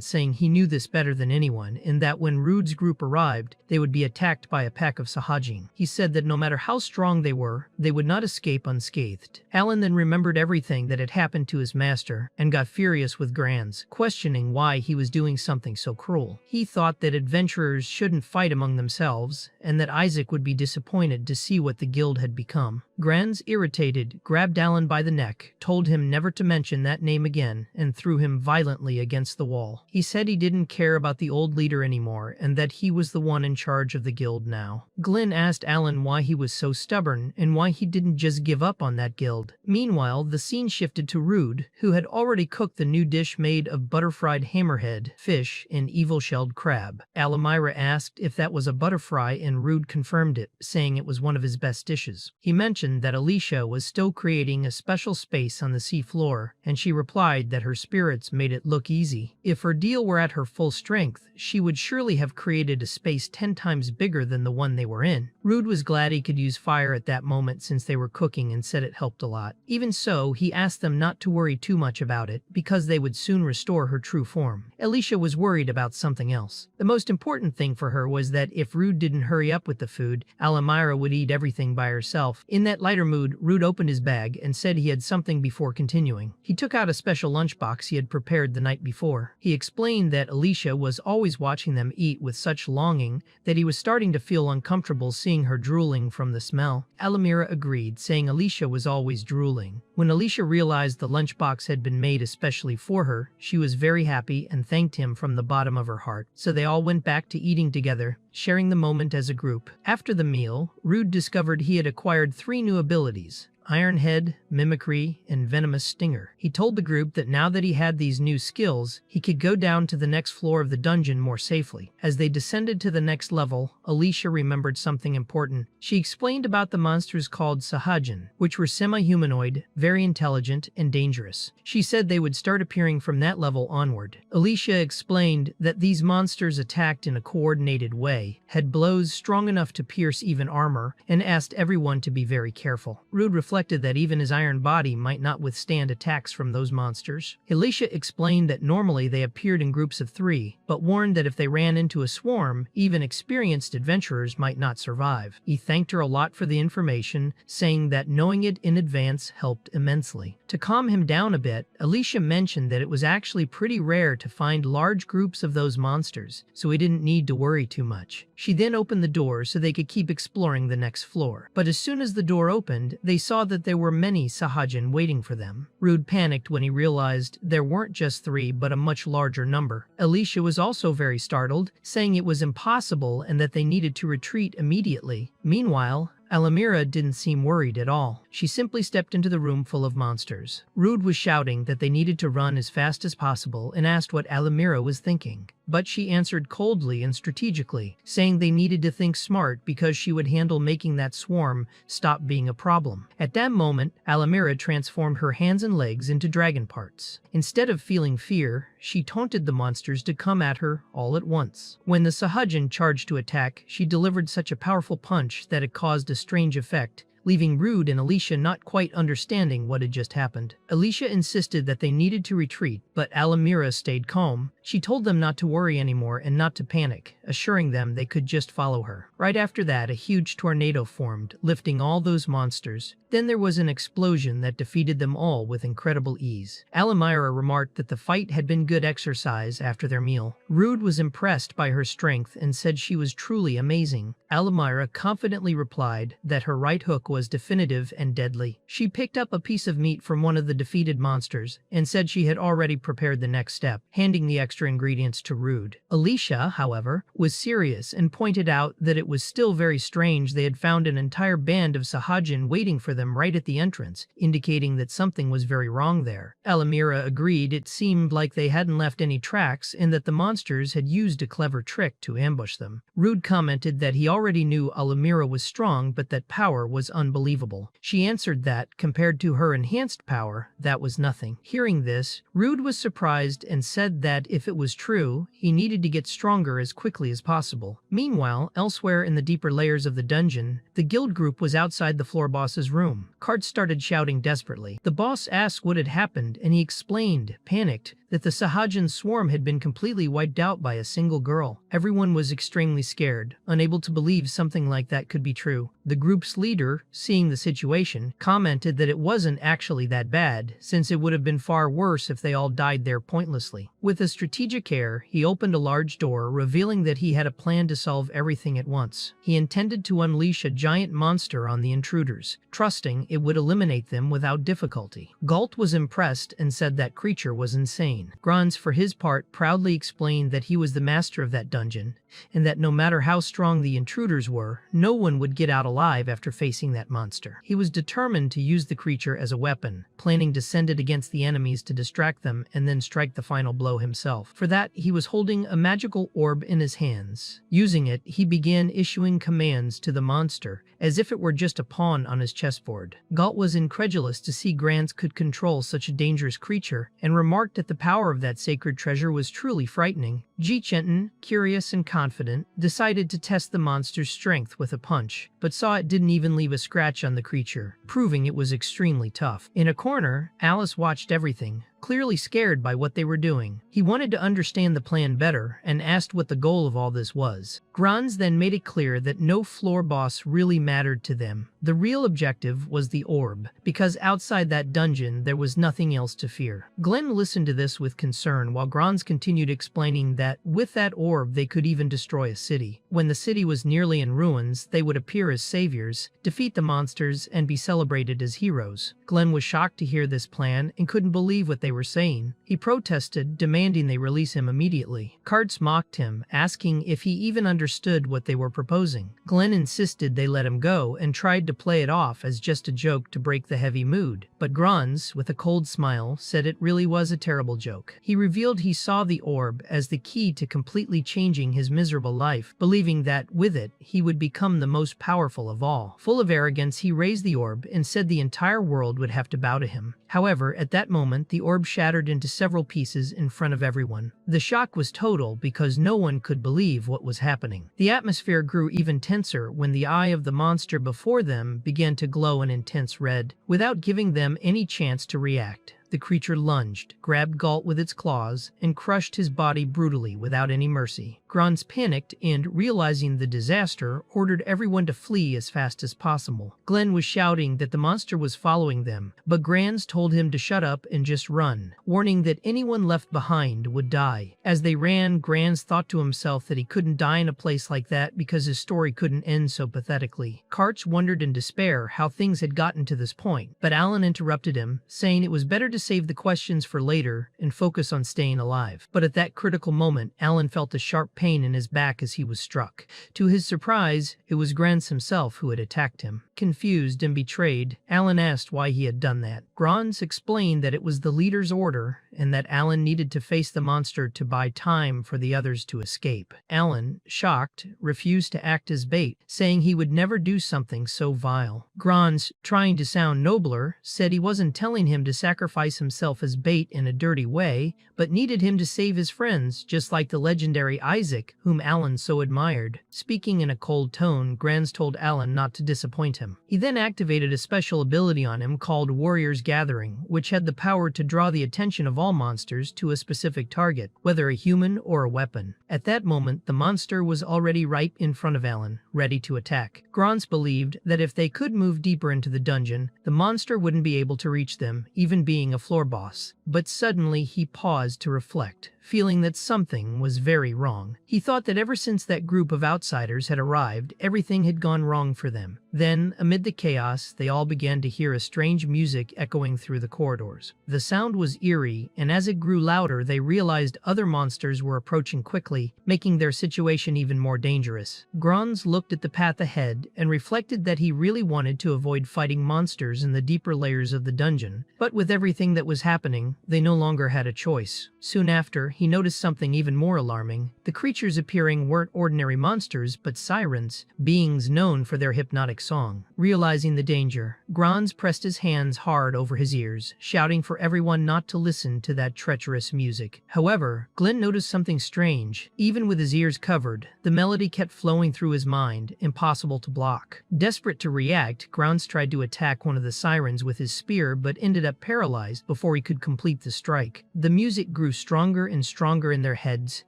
saying he knew this better than anyone, and that when Rude's group arrived, they would be attacked by a pack of Sahajin. He said that no matter how strong they were, they would not escape unscathed. Alan then remembered everything that had happened to his master, and got furious with Granz, questioning why he was doing something so cruel. He thought that adventurers shouldn't fight among themselves, and that Isaac would be disappointed to see what the guild had become. Granz, irritated, grabbed Alan by the neck, told him never to mention that name again, and threw him violently against the wall. He said he didn't care about the old leader anymore, and that he was the one in charge of the guild now. Glenn asked Alan why he was so stubborn, and why he didn't just give up on that guild. Meanwhile, the scene shifted to Rude, who had already cooked the new dish made of butterfried hammerhead, fish, and evil-shelled crab. Alamira asked if that was a butterfry, and Rude confirmed it, saying it was one of his best dishes. He mentioned that Alicia was still creating a special space on the sea floor, and she replied that her spirits made it look easy. If her deal were at her full strength, she would surely have created a space 10 times bigger than the one they were in. Rude was glad he could use fire at that moment since they were cooking, and said it helped a lot. Even so, he asked them not to worry too much about it, because they would soon restore her true form. Alicia was worried about something else. The most important thing for her was that if Rude didn't hurry up with the food, Alamira would eat everything by herself. In that lighter mood, Rude opened his bag and said he had something before continuing. He took out a special lunchbox he had prepared the night before. He explained that Alicia was always watching them eat with such longing that he was starting to feel uncomfortable seeing her drooling from the smell. Alamira agreed, saying Alicia was always drooling. When Alicia realized the lunchbox had been made especially for her, she was very happy and thanked him from the bottom of her heart. So they all went back to eating together, sharing the moment as a group. After the meal, Rude discovered he had acquired 3 new abilities: Iron Head, Mimicry, and Venomous Stinger. He told the group that now that he had these new skills, he could go down to the next floor of the dungeon more safely. As they descended to the next level, Alicia remembered something important. She explained about the monsters called Sahajin, which were semi-humanoid, very intelligent, and dangerous. She said they would start appearing from that level onward. Alicia explained that these monsters attacked in a coordinated way, had blows strong enough to pierce even armor, and asked everyone to be very careful. Rude reflected that even his iron body might not withstand attacks from those monsters. Alicia explained that normally they appeared in groups of 3, but warned that if they ran into a swarm, even experienced adventurers might not survive. He thanked her a lot for the information, saying that knowing it in advance helped immensely. To calm him down a bit, Alicia mentioned that it was actually pretty rare to find large groups of those monsters, so he didn't need to worry too much. She then opened the door so they could keep exploring the next floor. But as soon as the door opened, they saw that there were many Sahajin waiting for them. Rude panicked when he realized there weren't just 3 but a much larger number. Alicia was also very startled, saying it was impossible and that they needed to retreat immediately. Meanwhile, Alamira didn't seem worried at all. She simply stepped into the room full of monsters. Rude was shouting that they needed to run as fast as possible and asked what Alamira was thinking. But she answered coldly and strategically, saying they needed to think smart because she would handle making that swarm stop being a problem. At that moment, Alamira transformed her hands and legs into dragon parts. Instead of feeling fear, she taunted the monsters to come at her all at once. When the Sahajin charged to attack, she delivered such a powerful punch that it caused a strange effect, leaving Rude and Alicia not quite understanding what had just happened. Alicia insisted that they needed to retreat, but Alamira stayed calm. She told them not to worry anymore and not to panic, assuring them they could just follow her. Right after that, a huge tornado formed, lifting all those monsters. Then there was an explosion that defeated them all with incredible ease. Alamira remarked that the fight had been good exercise after their meal. Rude was impressed by her strength and said she was truly amazing. Alamira confidently replied that her right hook was definitive and deadly. She picked up a piece of meat from one of the defeated monsters and said she had already prepared the next step, handing the extra ingredients to Rude. Alicia, however, was serious and pointed out that it was still very strange they had found an entire band of Sahajin waiting for them them right at the entrance, indicating that something was very wrong there. Alamira agreed it seemed like they hadn't left any tracks and that the monsters had used a clever trick to ambush them. Rude commented that he already knew Alamira was strong but that power was unbelievable. She answered that, compared to her enhanced power, that was nothing. Hearing this, Rude was surprised and said that if it was true, he needed to get stronger as quickly as possible. Meanwhile, elsewhere in the deeper layers of the dungeon, the guild group was outside the floor boss's room. Cart started shouting desperately. The boss asked what had happened and he explained, panicked, that the Sahajan swarm had been completely wiped out by a single girl. Everyone was extremely scared, unable to believe something like that could be true. The group's leader, seeing the situation, commented that it wasn't actually that bad, since it would have been far worse if they all died there pointlessly. With a strategic air, he opened a large door, revealing that he had a plan to solve everything at once. He intended to unleash a giant monster on the intruders, trusting it would eliminate them without difficulty. Galt was impressed and said that creature was insane. Grans, for his part, proudly explained that he was the master of that dungeon, and that no matter how strong the intruders were, no one would get out alive after facing that monster. He was determined to use the creature as a weapon, planning to send it against the enemies to distract them and then strike the final blow himself. For that, he was holding a magical orb in his hands. Using it, he began issuing commands to the monster, as if it were just a pawn on his chessboard. Galt was incredulous to see Grans could control such a dangerous creature, and remarked that the power of that sacred treasure was truly frightening. Ji-Chenton, curious and confident, decided to test the monster's strength with a punch, but saw it didn't even leave a scratch on the creature, proving it was extremely tough. In a corner, Alice watched everything, clearly scared by what they were doing. He wanted to understand the plan better and asked what the goal of all this was. Grans then made it clear that no floor boss really mattered to them. The real objective was the orb, because outside that dungeon there was nothing else to fear. Glenn listened to this with concern while Grans continued explaining that with that orb they could even destroy a city. When the city was nearly in ruins, they would appear as saviors, defeat the monsters, and be celebrated as heroes. Glenn was shocked to hear this plan and couldn't believe what they were saying. He protested, demanding they release him immediately. Karts mocked him, asking if he even understood what they were proposing. Glenn insisted they let him go and tried to play it off as just a joke to break the heavy mood. But Grans, with a cold smile, said it really was a terrible joke. He revealed he saw the orb as the key to completely changing his miserable life, believing that, with it, he would become the most powerful of all. Full of arrogance, he raised the orb and said the entire world would have to bow to him. However, at that moment, the orb shattered into several pieces in front of everyone. The shock was total because no one could believe what was happening. The atmosphere grew even tenser when the eye of the monster before them began to glow an intense red. Without giving them any chance to react, the creature lunged, grabbed Galt with its claws, and crushed his body brutally without any mercy. Grans panicked and, realizing the disaster, ordered everyone to flee as fast as possible. Glenn was shouting that the monster was following them, but Grans told him to shut up and just run, warning that anyone left behind would die. As they ran, Grans thought to himself that he couldn't die in a place like that because his story couldn't end so pathetically. Karts wondered in despair how things had gotten to this point, but Alan interrupted him, saying it was better to save the questions for later and focus on staying alive. But at that critical moment, Alan felt a sharp pain in his back as he was struck. To his surprise, it was Grans himself who had attacked him. Confused and betrayed, Alan asked why he had done that. Grans explained that it was the leader's order and that Alan needed to face the monster to buy time for the others to escape. Alan, shocked, refused to act as bait, saying he would never do something so vile. Grans, trying to sound nobler, said he wasn't telling him to sacrifice himself as bait in a dirty way, but needed him to save his friends, just like the legendary Isaac, whom Alan so admired. Speaking in a cold tone, Grans told Alan not to disappoint him. He then activated a special ability on him called Warrior's Gathering, which had the power to draw the attention of all monsters to a specific target, whether a human or a weapon. At that moment, the monster was already right in front of Alan, ready to attack. Grans believed that if they could move deeper into the dungeon, the monster wouldn't be able to reach them, even being a floor boss. But suddenly he paused to reflect, feeling that something was very wrong. He thought that ever since that group of outsiders had arrived, everything had gone wrong for them. Then, amid the chaos, they all began to hear a strange music echoing through the corridors. The sound was eerie, and as it grew louder, they realized other monsters were approaching quickly, making their situation even more dangerous. Grans looked at the path ahead and reflected that he really wanted to avoid fighting monsters in the deeper layers of the dungeon, but with everything that was happening, they no longer had a choice. Soon after, he noticed something even more alarming. The creatures appearing weren't ordinary monsters, but sirens, beings known for their hypnotic song. Realizing the danger, Grans pressed his hands hard over his ears, shouting for everyone not to listen to that treacherous music. However, Glenn noticed something strange. Even with his ears covered, the melody kept flowing through his mind, impossible to block. Desperate to react, Grans tried to attack one of the sirens with his spear but ended up paralyzed before he could complete the strike. The music grew stronger and stronger in their heads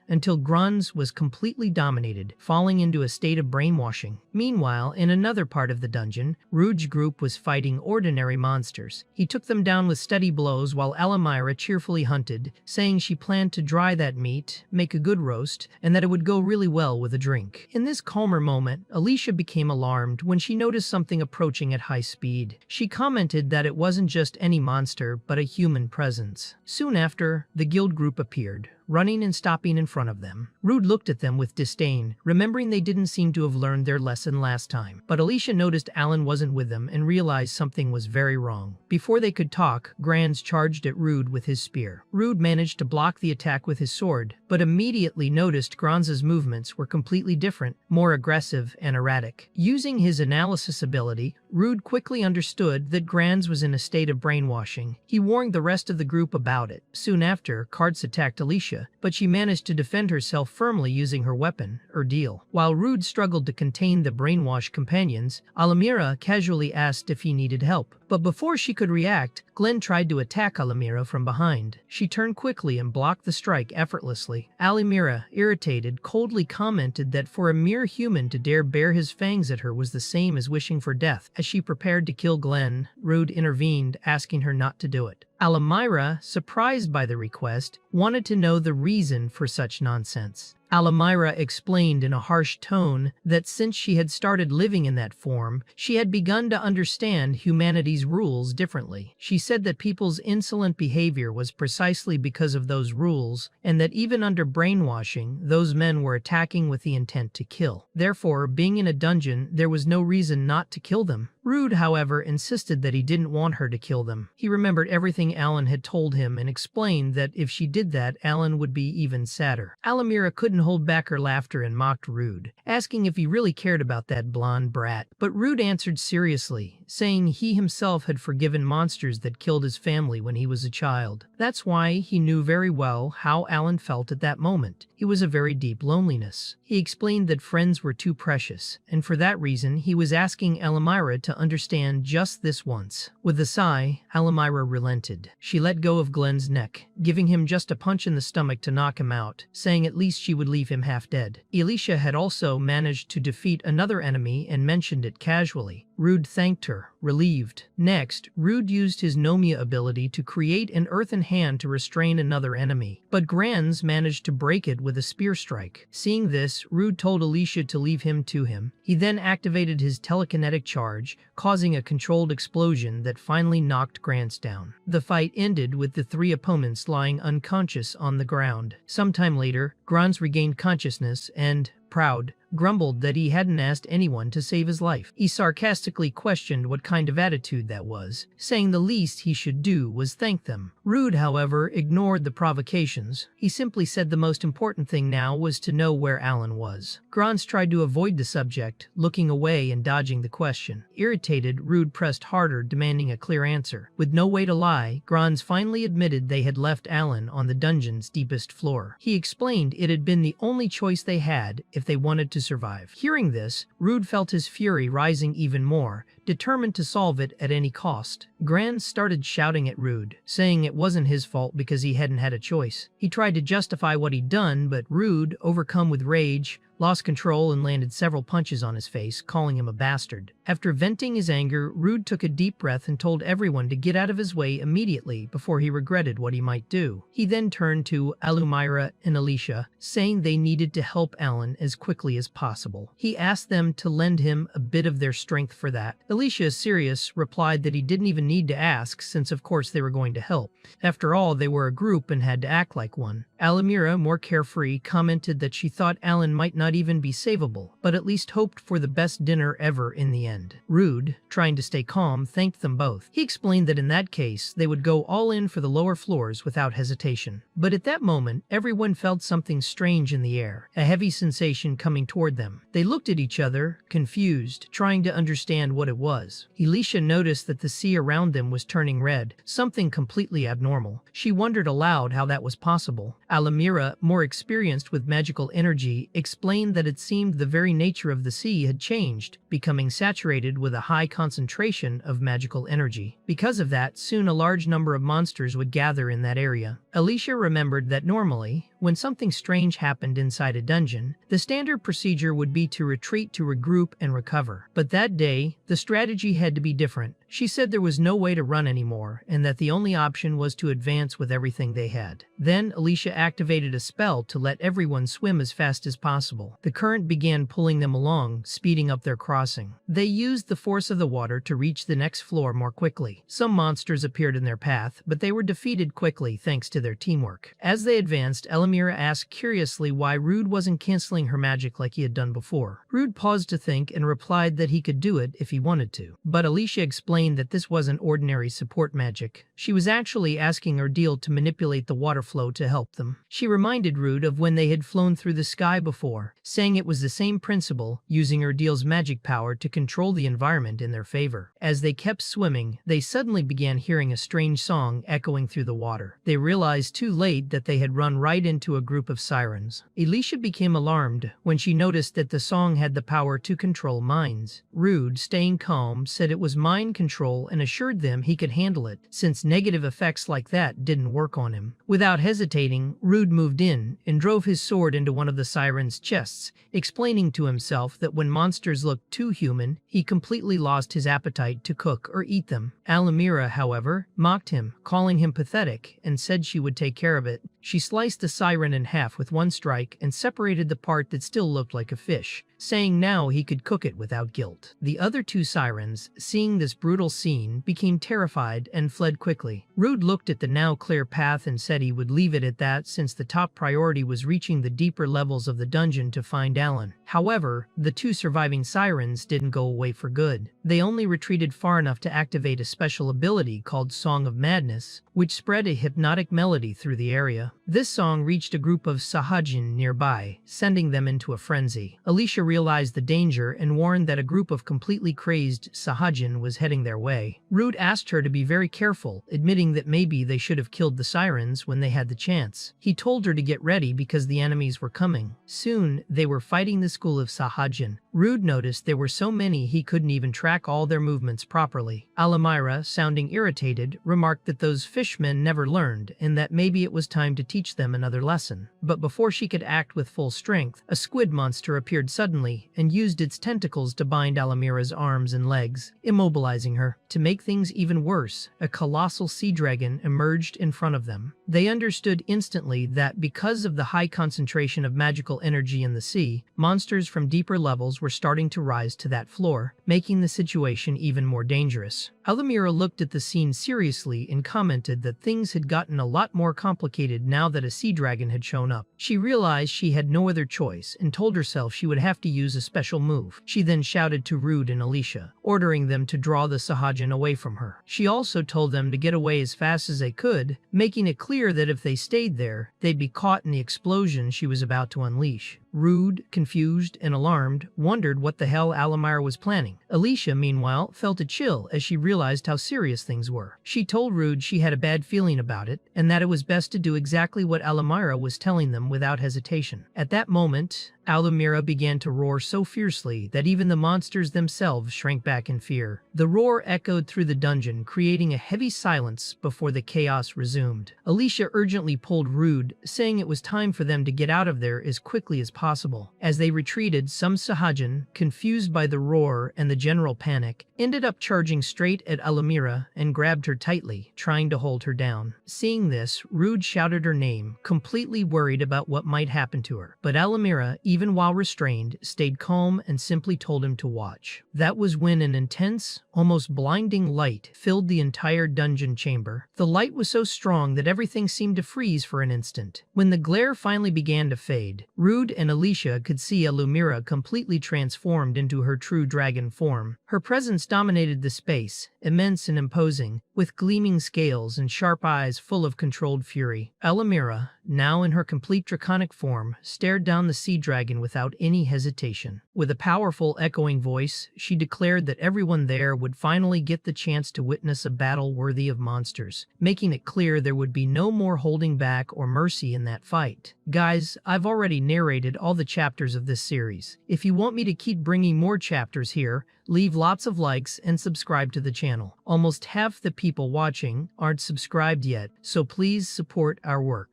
until Grans was completely dominated, falling into a state of brainwashing. Meanwhile, in another part of the dungeon, Rouge's group was fighting ordinary monsters. He took them down with steady blows while Alamira cheerfully hunted, saying she planned to dry that meat, make a good roast, and that it would go really well with a drink. In this calmer moment, Alicia became alarmed when she noticed something approaching at high speed. She commented that it wasn't just any monster, but a human presence. Soon after, the guild group appeared, running and stopping in front of them. Rude looked at them with disdain, remembering they didn't seem to have learned their lesson last time. But Alicia noticed Alan wasn't with them and realized something was very wrong. Before they could talk, Grans charged at Rude with his spear. Rude managed to block the attack with his sword, but immediately noticed Grans's movements were completely different, more aggressive and erratic. Using his analysis ability, Rude quickly understood that Grans was in a state of brainwashing. He warned the rest of the group about it. Soon after, Karts attacked Alicia, but she managed to defend herself firmly using her weapon, Deal. While Rude struggled to contain the brainwashed companions, Alamira casually asked if he needed help. But before she could react, Glenn tried to attack Alamira from behind. She turned quickly and blocked the strike effortlessly. Alamira, irritated, coldly commented that for a mere human to dare bare his fangs at her was the same as wishing for death. As she prepared to kill Glenn, Rude intervened, asking her not to do it. Alamira, surprised by the request, wanted to know the reason for such nonsense. Alamira explained in a harsh tone that since she had started living in that form, she had begun to understand humanity's rules differently. She said that people's insolent behavior was precisely because of those rules, and that even under brainwashing, those men were attacking with the intent to kill. Therefore, being in a dungeon, there was no reason not to kill them. Rude, however, insisted that he didn't want her to kill them. He remembered everything Alan had told him and explained that if she did that, Alan would be even sadder. Alamira couldn't hold back her laughter and mocked Rude, asking if he really cared about that blonde brat. But Rude answered seriously, saying he himself had forgiven monsters that killed his family when he was a child. That's why he knew very well how Alan felt at that moment. It was a very deep loneliness. He explained that friends were too precious, and for that reason he was asking Alamira to understand just this once. With a sigh, Alamira relented. She let go of Glenn's neck, giving him just a punch in the stomach to knock him out, saying at least she would leave him half dead. Alicia had also managed to defeat another enemy and mentioned it casually. Rude thanked her, relieved. Next, Rude used his Nomia ability to create an earthen hand to restrain another enemy, but Grans managed to break it with a spear strike. Seeing this, Rude told Alicia to leave him to him. He then activated his telekinetic charge, causing a controlled explosion that finally knocked Grans down. The fight ended with the three opponents lying unconscious on the ground. Sometime later, Grans regained consciousness and, proud, grumbled that he hadn't asked anyone to save his life. He sarcastically questioned what kind of attitude that was, saying the least he should do was thank them. Rude, however, ignored the provocations. He simply said the most important thing now was to know where Alan was. Grans tried to avoid the subject, looking away and dodging the question. Irritated, Rude pressed harder, demanding a clear answer. With no way to lie, Grans finally admitted they had left Alan on the dungeon's deepest floor. He explained it had been the only choice they had if they wanted to survive. Hearing this, Rude felt his fury rising even more, determined to solve it at any cost. Gran started shouting at Rude, saying it wasn't his fault because he hadn't had a choice. He tried to justify what he'd done, but Rude, overcome with rage, lost control and landed several punches on his face, calling him a bastard. After venting his anger, Rude took a deep breath and told everyone to get out of his way immediately before he regretted what he might do. He then turned to Alumira and Alicia, saying they needed to help Alan as quickly as possible. He asked them to lend him a bit of their strength for that. Alicia, serious, replied that he didn't even need to ask since of course they were going to help. After all, they were a group and had to act like one. Alumira, more carefree, commented that she thought Alan might not even be savable, but at least hoped for the best dinner ever in the end. Rude, trying to stay calm, thanked them both. He explained that in that case, they would go all in for the lower floors without hesitation. But at that moment, everyone felt something strange in the air, a heavy sensation coming toward them. They looked at each other, confused, trying to understand what it was. Alicia noticed that the sea around them was turning red, something completely abnormal. She wondered aloud how that was possible. Alumira, more experienced with magical energy, explained that it seemed the very nature of the sea had changed, becoming saturated with a high concentration of magical energy. Because of that, soon a large number of monsters would gather in that area. Alicia remembered that normally, when something strange happened inside a dungeon, the standard procedure would be to retreat to regroup and recover. But that day, the strategy had to be different. She said there was no way to run anymore, and that the only option was to advance with everything they had. Then Alicia activated a spell to let everyone swim as fast as possible. The current began pulling them along, speeding up their crossing. They used the force of the water to reach the next floor more quickly. Some monsters appeared in their path, but they were defeated quickly thanks to their teamwork. As they advanced, Alumira asked curiously why Rude wasn't canceling her magic like he had done before. Rude paused to think and replied that he could do it if he wanted to. But Alicia explained that this wasn't ordinary support magic. She was actually asking Ordeal to manipulate the water flow to help them. She reminded Rude of when they had flown through the sky before, saying it was the same principle, using Ordeal's magic power to control the environment in their favor. As they kept swimming, they suddenly began hearing a strange song echoing through the water. They realized too late that they had run right into a group of sirens. Alicia became alarmed when she noticed that the song had the power to control minds. Rude, staying calm, said it was mind control and assured them he could handle it, since negative effects like that didn't work on him. Without hesitating, Rude moved in and drove his sword into one of the sirens' chests, explaining to himself that when monsters looked too human, he completely lost his appetite to cook or eat them. Alumira, however, mocked him, calling him pathetic, and said she would take care of it. She sliced the siren in half with one strike and separated the part that still looked like a fish, saying now he could cook it without guilt. The other two sirens, seeing this brutal scene, became terrified and fled quickly. Rude looked at the now clear path and said he would leave it at that since the top priority was reaching the deeper levels of the dungeon to find Alan. However, the two surviving sirens didn't go away for good. They only retreated far enough to activate a special ability called Song of Madness, which spread a hypnotic melody through the area. This song reached a group of Sahajin nearby, sending them into a frenzy. Alicia realized the danger and warned that a group of completely crazed Sahajin was heading their way. Rude asked her to be very careful, admitting that maybe they should have killed the sirens when they had the chance. He told her to get ready because the enemies were coming. Soon, they were fighting the school of Sahajin. Rude noticed there were so many he couldn't even track all their movements properly. Alumira, sounding irritated, remarked that those fishmen never learned and that maybe it was time to teach them another lesson. But before she could act with full strength, a squid monster appeared suddenly and used its tentacles to bind Alumira's arms and legs, immobilizing her. To make things even worse, a colossal sea dragon emerged in front of them. They understood instantly that because of the high concentration of magical energy in the sea, monsters from deeper levels were starting to rise to that floor, making the situation even more dangerous. Alumira looked at the scene seriously and commented that things had gotten a lot more complicated now that a sea dragon had shown up. She realized she had no other choice and told herself she would have to use a special move. She then shouted to Rude and Alicia, ordering them to draw the Sahajin away from her. She also told them to get away as fast as they could, making it clear that if they stayed there, they'd be caught in the explosion she was about to unleash. Rude, confused, and alarmed, wondered what the hell Alumira was planning. Alicia, meanwhile, felt a chill as she realized how serious things were. She told Rude she had a bad feeling about it, and that it was best to do exactly what Alumira was telling them without hesitation. At that moment, Alamira began to roar so fiercely that even the monsters themselves shrank back in fear. The roar echoed through the dungeon, creating a heavy silence before the chaos resumed. Alicia urgently pulled Rude, saying it was time for them to get out of there as quickly as possible. As they retreated, some Sahajin, confused by the roar and the general panic, ended up charging straight at Alamira and grabbed her tightly, trying to hold her down. Seeing this, Rude shouted her name, completely worried about what might happen to her. But Alamira, even while restrained, stayed calm and simply told him to watch. That was when an intense, almost blinding light filled the entire dungeon chamber. The light was so strong that everything seemed to freeze for an instant. When the glare finally began to fade, Rude and Alicia could see Alumira completely transformed into her true dragon form. Her presence dominated the space, immense and imposing, with gleaming scales and sharp eyes full of controlled fury. Alumira, now in her complete draconic form, stared down the sea dragon without any hesitation. With a powerful, echoing voice, she declared that everyone there would finally get the chance to witness a battle worthy of monsters, making it clear there would be no more holding back or mercy in that fight. Guys, I've already narrated all the chapters of this series. If you want me to keep bringing more chapters here, leave lots of likes and subscribe to the channel. Almost half the people watching aren't subscribed yet, so please support our work.